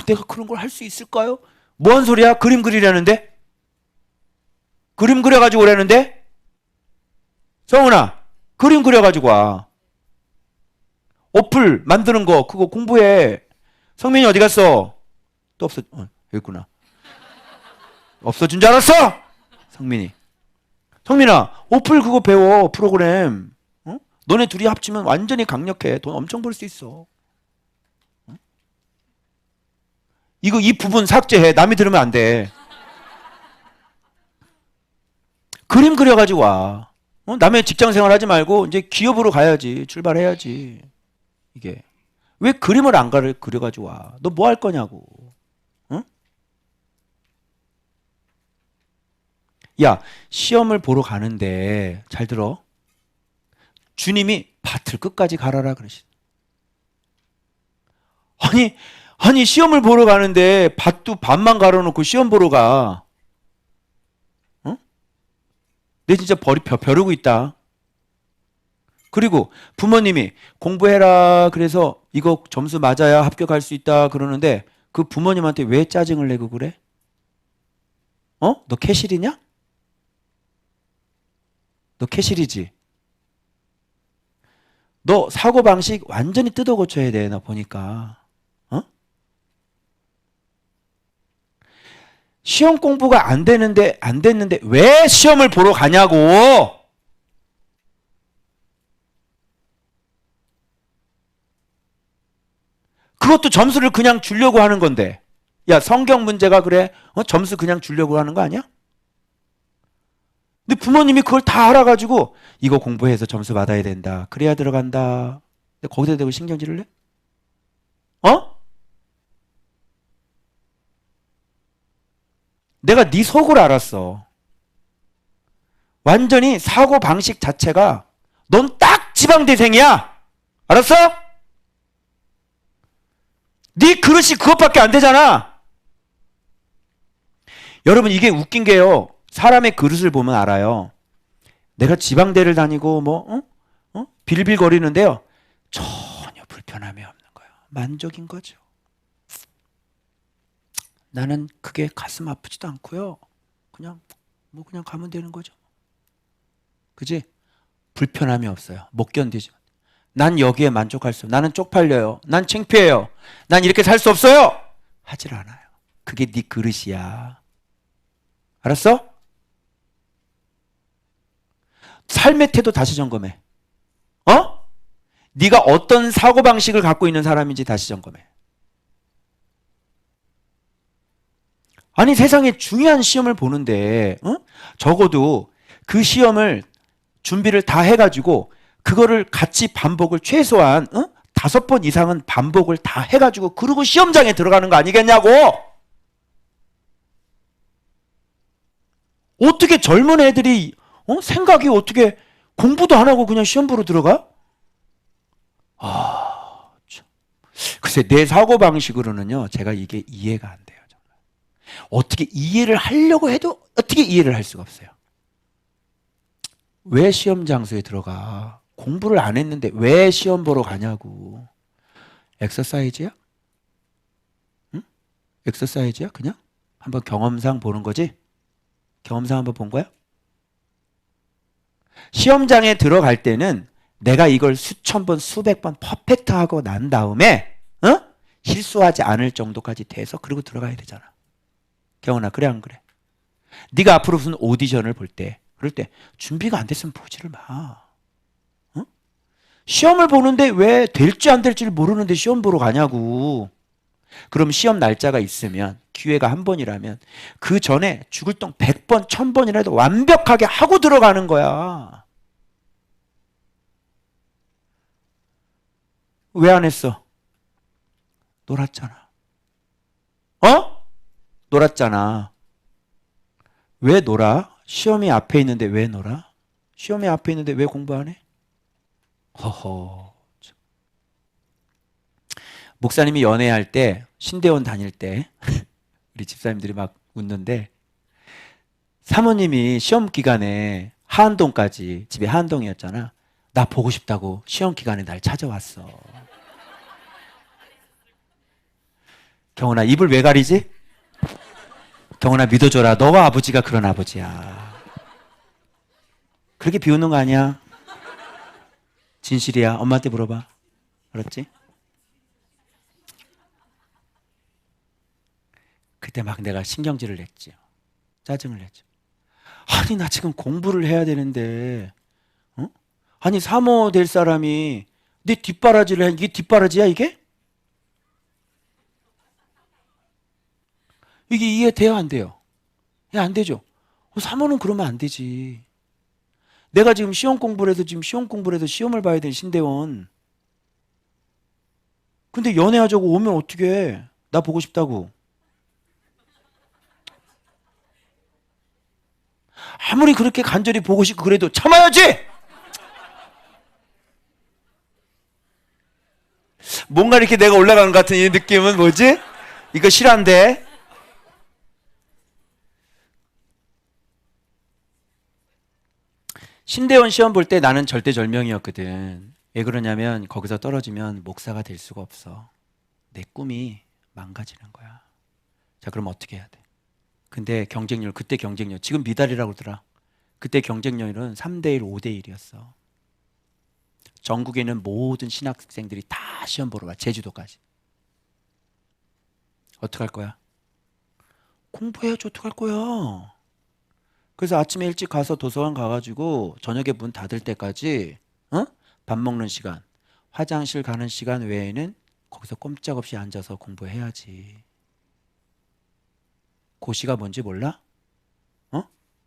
내가 그런 걸 할 수 있을까요? 뭔 소리야? 그림 그리려는데? 그림 그려가지고 오라는데? 성훈아, 그림 그려가지고 와. 어플 만드는 거, 그거 공부해. 성민이 어디 갔어? 또 여기 있구나. 없어진 줄 알았어? 성민아, 어플 그거 배워, 프로그램. 너네 둘이 합치면 완전히 강력해. 돈 엄청 벌 수 있어. 이 부분 삭제해. 남이 들으면 안 돼. 그림 그려가지고 와. 남의 직장 생활 하지 말고 이제 기업으로 가야지. 출발해야지. 이게. 왜 그림을 안 그려가지고 와? 너 뭐 할 거냐고. 응? 야, 시험을 보러 가는데 잘 들어. 주님이 밭을 끝까지 갈아라 그러시. 아니 시험을 보러 가는데 밭도 반만 갈아놓고 시험 보러 가. 내 진짜 벼르고 있다. 그리고 부모님이 공부해라 그래서 이거 점수 맞아야 합격할 수 있다 그러는데 그 부모님한테 왜 짜증을 내고 그래? 너 캐실이냐? 너 캐실이지? 너 사고방식 완전히 뜯어 고쳐야 돼. 나 보니까. 시험 공부가 안 됐는데 왜 시험을 보러 가냐고. 그것도 점수를 그냥 주려고 하는 건데. 야, 성경 문제가 그래? 점수 그냥 주려고 하는 거 아니야? 근데 부모님이 그걸 다 알아가지고 이거 공부해서 점수 받아야 된다. 그래야 들어간다. 근데 거기다 대고 신경질을 내? 내가 네 속을 알았어. 완전히 사고 방식 자체가 넌 딱 지방대생이야. 알았어? 네 그릇이 그것밖에 안 되잖아. 여러분, 이게 웃긴 게요. 사람의 그릇을 보면 알아요. 내가 지방대를 다니고 빌빌거리는데요. 전혀 불편함이 없는 거예요. 만족인 거죠. 나는 그게 가슴 아프지도 않고요. 그냥 가면 되는 거죠. 그지? 불편함이 없어요. 못 견디죠. 난 여기에 만족할 수 없어요. 나는 쪽팔려요. 난 창피해요. 난 이렇게 살 수 없어요. 하질 않아요. 그게 네 그릇이야. 알았어? 삶의 태도 다시 점검해. 네가 어떤 사고방식을 갖고 있는 사람인지 다시 점검해. 아니, 세상에 중요한 시험을 보는데 적어도 그 시험을 준비를 다 해가지고 그거를 같이 반복을 최소한 5번 이상은 반복을 다 해가지고 그러고 시험장에 들어가는 거 아니겠냐고. 어떻게 젊은 애들이 생각이 어떻게 공부도 안 하고 그냥 시험 보러 들어가? 참. 글쎄, 내 사고방식으로는요, 제가 이게 이해가 안 돼요. 정말. 어떻게 이해를 하려고 해도 어떻게 이해를 할 수가 없어요. 왜 시험 장소에 들어가? 공부를 안 했는데 왜 시험 보러 가냐고. 엑서사이즈야? 응? 엑서사이즈야? 그냥? 한번 경험상 보는 거지? 경험상 한번 본 거야? 시험장에 들어갈 때는 내가 이걸 수천 번, 수백 번 퍼펙트하고 난 다음에 실수하지 않을 정도까지 돼서 그리고 들어가야 되잖아. 경훈아, 그래 안 그래? 네가 앞으로 무슨 오디션을 볼 때, 그럴 때 준비가 안 됐으면 보지를 마. 시험을 보는데 왜 될지 안 될지를 모르는데 시험 보러 가냐고. 그럼 시험 날짜가 있으면, 기회가 한 번이라면 그 전에 죽을 똥 100번, 1000번이라도 완벽하게 하고 들어가는 거야. 왜 안 했어? 놀았잖아. 놀았잖아. 왜 놀아? 시험이 앞에 있는데 왜 놀아? 시험이 앞에 있는데 왜 공부 안 해? 허허. 목사님이 연애할 때, 신대원 다닐 때 우리 집사님들이 막 웃는데, 사모님이 시험 기간에 하안동까지, 집이 하안동이었잖아. 나 보고 싶다고 시험 기간에 날 찾아왔어. 경훈아, 입을 왜 가리지? 경훈아, 믿어줘라. 너와 아버지가 그런 아버지야. 그렇게 비웃는 거 아니야? 진실이야. 엄마한테 물어봐. 알았지? 그때 막 내가 신경질을 냈지. 짜증을 냈죠. 아니, 나 지금 공부를 해야 되는데, 아니, 사모 될 사람이 내 뒷바라지를 해. 이게 뒷바라지야, 이게? 이게 이해돼야 안 돼요? 예, 안 되죠. 사모는 그러면 안 되지. 내가 지금 시험 공부를 해서 시험을 봐야 되는 신대원. 근데 연애하자고 오면 어떡해. 나 보고 싶다고. 아무리 그렇게 간절히 보고 싶고 그래도 참아야지! 뭔가 이렇게 내가 올라가는 것 같은 이 느낌은 뭐지? 이거 실화인데? 신대원 시험 볼 때 나는 절대절명이었거든. 왜 그러냐면 거기서 떨어지면 목사가 될 수가 없어. 내 꿈이 망가지는 거야. 자, 그럼 어떻게 해야 돼? 근데 그때 경쟁률, 지금 미달이라고 그러더라. 그때 경쟁률은 3대1, 5대1이었어. 전국에 있는 모든 신학생들이 다 시험 보러 와, 제주도까지. 어떡할 거야? 공부해야지, 어떡할 거야? 그래서 아침에 일찍 가서 도서관 가가지고 저녁에 문 닫을 때까지 밥 먹는 시간, 화장실 가는 시간 외에는 거기서 꼼짝없이 앉아서 공부해야지. 고시가 뭔지 몰라?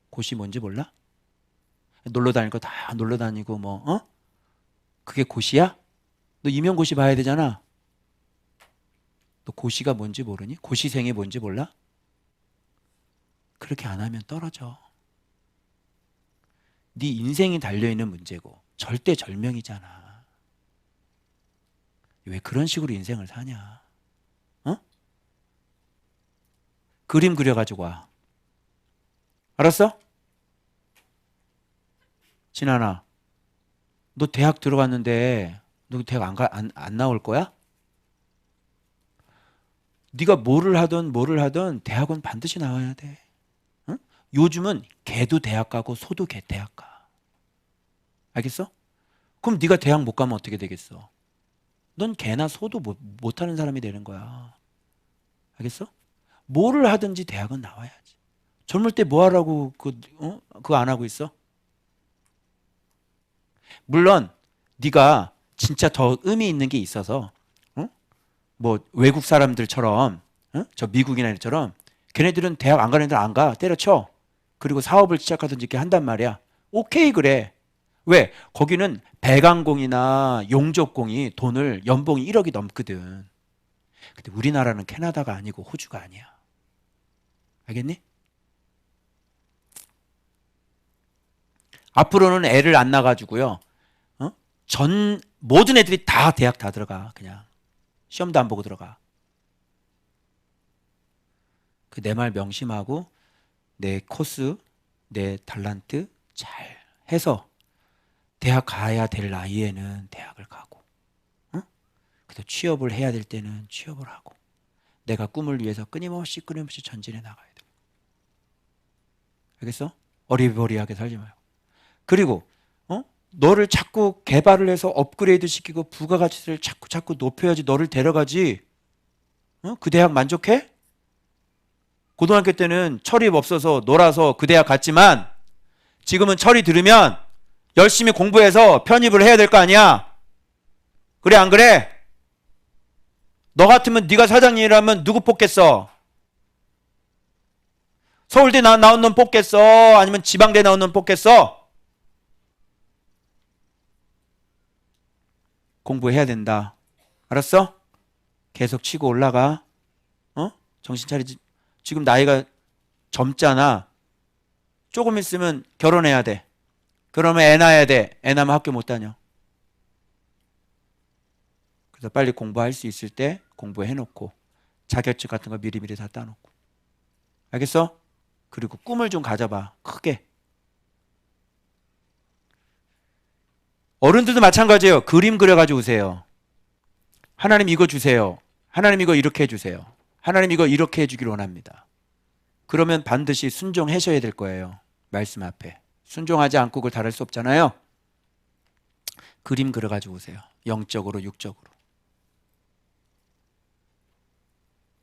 고시 뭔지 몰라? 놀러 다닐 거 다 놀러 다니고 그게 고시야? 너 임용고시 봐야 되잖아. 너 고시가 뭔지 모르니? 고시생이 뭔지 몰라? 그렇게 안 하면 떨어져. 네 인생이 달려있는 문제고 절대절명이잖아. 왜 그런 식으로 인생을 사냐? 그림 그려가지고 와. 알았어? 진아나, 너 대학 들어갔는데 너 대학 안 나올 거야? 네가 뭐를 하든 대학은 반드시 나와야 돼. 응? 요즘은 개도 대학 가고 소도 개 대학 가. 알겠어? 그럼 네가 대학 못 가면 어떻게 되겠어? 넌 개나 소도 못하는 사람이 되는 거야. 알겠어? 뭐를 하든지 대학은 나와야지. 젊을 때 뭐 하라고 그거 안 하고 있어? 물론 네가 진짜 더 의미 있는 게 있어서 뭐 외국 사람들처럼 저 미국이나 이처럼 걔네들은 대학 안 가는 애들 안 가. 때려쳐. 그리고 사업을 시작하든지 이렇게 한단 말이야. 오케이, 그래. 왜? 거기는 배관공이나 용접공이 연봉이 1억이 넘거든. 근데 우리나라는 캐나다가 아니고 호주가 아니야. 알겠니? 앞으로는 애를 안 낳아가지고요. 모든 애들이 다 대학 다 들어가. 그냥 시험도 안 보고 들어가. 그 내 말 명심하고 내 코스, 내 달란트 잘 해서 대학 가야 될 나이에는 대학을 가고, 응? 그래서 취업을 해야 될 때는 취업을 하고, 내가 꿈을 위해서 끊임없이 전진해 나가야 돼. 알겠어? 어리버리하게 살지 말고. 그리고 너를 자꾸 개발을 해서 업그레이드 시키고 부가가치를 자꾸 높여야지 너를 데려가지. 그 대학 만족해? 고등학교 때는 철이 없어서 놀아서 그 대학 갔지만 지금은 철이 들으면 열심히 공부해서 편입을 해야 될 거 아니야. 그래 안 그래? 너 같으면 네가 사장님이라면 누구 뽑겠어? 서울대 나온 놈 뽑겠어? 아니면 지방대 나온 놈 뽑겠어? 공부해야 된다. 알았어? 계속 치고 올라가. 정신 차리지. 지금 나이가 젊잖아. 조금 있으면 결혼해야 돼. 그러면 애 낳아야 돼. 애 낳으면 학교 못 다녀. 그래서 빨리 공부할 수 있을 때 공부해놓고 자격증 같은 거 미리미리 다 따놓고. 알겠어? 그리고 꿈을 좀 가져봐. 크게. 어른들도 마찬가지예요. 그림 그려가지고 오세요. 하나님 이거 주세요. 하나님 이거 이렇게 해주세요. 하나님 이거 이렇게 해주기를 원합니다. 그러면 반드시 순종하셔야 될 거예요. 말씀 앞에. 순종하지 않고 그걸 다룰 수 없잖아요. 그림 그려가지고 오세요. 영적으로 육적으로.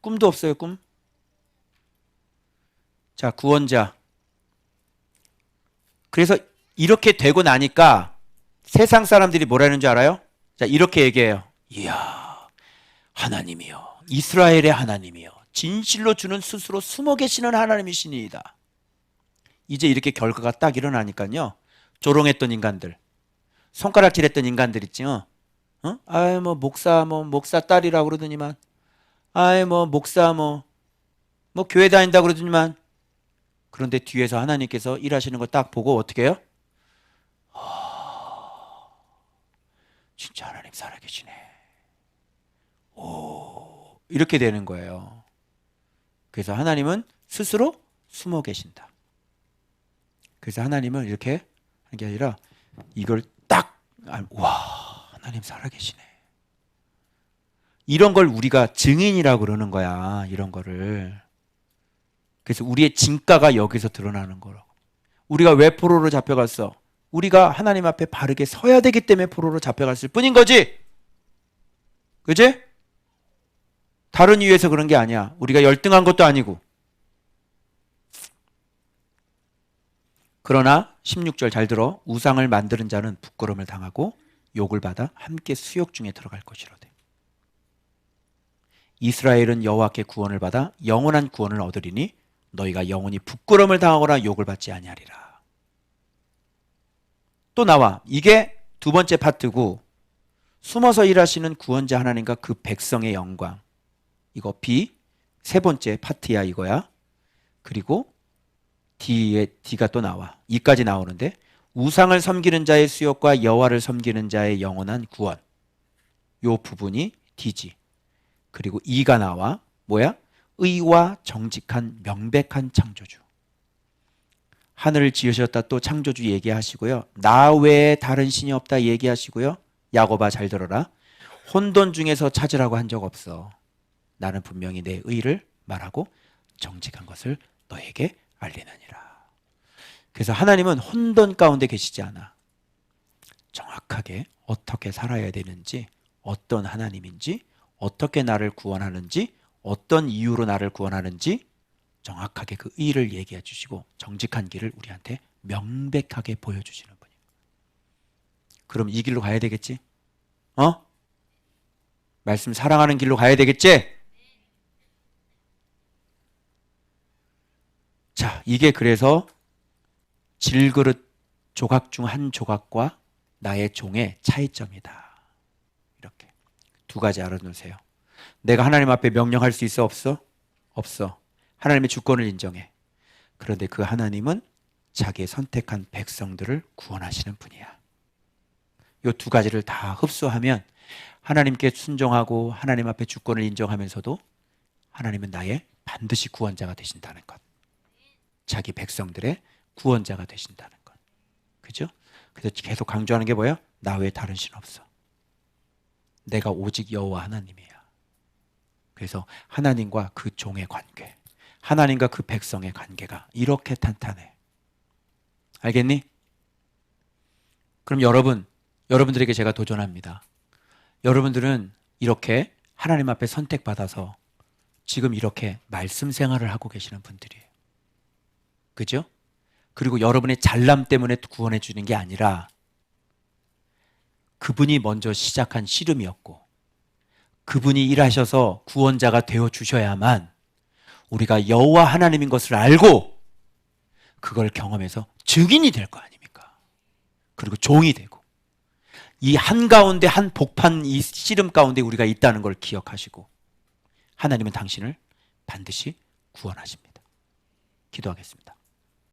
꿈도 없어요, 꿈? 자, 구원자. 그래서 이렇게 되고 나니까 세상 사람들이 뭐라는 줄 알아요? 자, 이렇게 얘기해요. 이야, 하나님이요. 이스라엘의 하나님이요. 진실로 주는 스스로 숨어 계시는 하나님이시니이다. 이제 이렇게 결과가 딱 일어나니까요. 조롱했던 인간들, 손가락질했던 인간들 있죠. 아이 뭐 목사 딸이라고 그러더니만, 아이 뭐 목사 뭐 교회 다닌다 그러더니만. 그런데 뒤에서 하나님께서 일하시는 걸 딱 보고 어떻게 해요? 진짜 하나님 살아계시네. 오, 이렇게 되는 거예요. 그래서 하나님은 스스로 숨어 계신다. 그래서 하나님은 이렇게 하는 게 아니라 이걸 딱 와, 하나님 살아계시네. 이런 걸 우리가 증인이라고 그러는 거야. 이런 거를. 그래서 우리의 진가가 여기서 드러나는 거라고. 우리가 왜 포로로 잡혀갔어? 우리가 하나님 앞에 바르게 서야 되기 때문에 포로로 잡혀갔을 뿐인 거지. 그지? 다른 이유에서 그런 게 아니야. 우리가 열등한 것도 아니고. 그러나 16절 잘 들어. 우상을 만드는 자는 부끄러움을 당하고 욕을 받아 함께 수욕 중에 들어갈 것이로되. 이스라엘은 여호와께 구원을 받아 영원한 구원을 얻으리니 너희가 영원히 부끄러움을 당하거나 욕을 받지 아니하리라. 또 나와. 이게 두 번째 파트고, 숨어서 일하시는 구원자 하나님과 그 백성의 영광. 이거 B. 세 번째 파트야 이거야. 그리고 D가 또 나와. E까지 나오는데, 우상을 섬기는 자의 수욕과 여호와를 섬기는 자의 영원한 구원. 요 부분이 D지. 그리고 E가 나와. 뭐야? 의와 정직한 명백한 창조주. 하늘을 지으셨다 또 창조주 얘기하시고요. 나 외에 다른 신이 없다 얘기하시고요. 야고바 잘 들어라. 혼돈 중에서 찾으라고 한 적 없어. 나는 분명히 내 의를 말하고 정직한 것을 너에게 알리느니라. 그래서 하나님은 혼돈 가운데 계시지 않아. 정확하게 어떻게 살아야 되는지, 어떤 하나님인지, 어떻게 나를 구원하는지, 어떤 이유로 나를 구원하는지 정확하게 그 의를 얘기해 주시고 정직한 길을 우리한테 명백하게 보여주시는 분이에요. 그럼 이 길로 가야 되겠지? 말씀 사랑하는 길로 가야 되겠지? 자, 이게 그래서 질그릇 조각 중 한 조각과 나의 종의 차이점이다. 이렇게 두 가지 알아놓으세요. 내가 하나님 앞에 명령할 수 있어? 없어? 없어. 하나님의 주권을 인정해. 그런데 그 하나님은 자기의 선택한 백성들을 구원하시는 분이야. 이 두 가지를 다 흡수하면 하나님께 순종하고 하나님 앞에 주권을 인정하면서도 하나님은 나의 반드시 구원자가 되신다는 것. 자기 백성들의 구원자가 되신다는 것. 그죠? 그래서 계속 강조하는 게 뭐야? 나 외에 다른 신 없어. 내가 오직 여호와 하나님이야. 그래서 하나님과 그 종의 관계, 하나님과 그 백성의 관계가 이렇게 탄탄해. 알겠니? 그럼 여러분들에게 제가 도전합니다. 여러분들은 이렇게 하나님 앞에 선택받아서 지금 이렇게 말씀 생활을 하고 계시는 분들이에요. 그죠? 그리고 여러분의 잘남 때문에 구원해 주는 게 아니라 그분이 먼저 시작한 씨름이었고 그분이 일하셔서 구원자가 되어 주셔야만 우리가 여호와 하나님인 것을 알고 그걸 경험해서 증인이 될 거 아닙니까? 그리고 종이 되고 이 한가운데 한 복판 이 씨름 가운데 우리가 있다는 걸 기억하시고 하나님은 당신을 반드시 구원하십니다. 기도하겠습니다.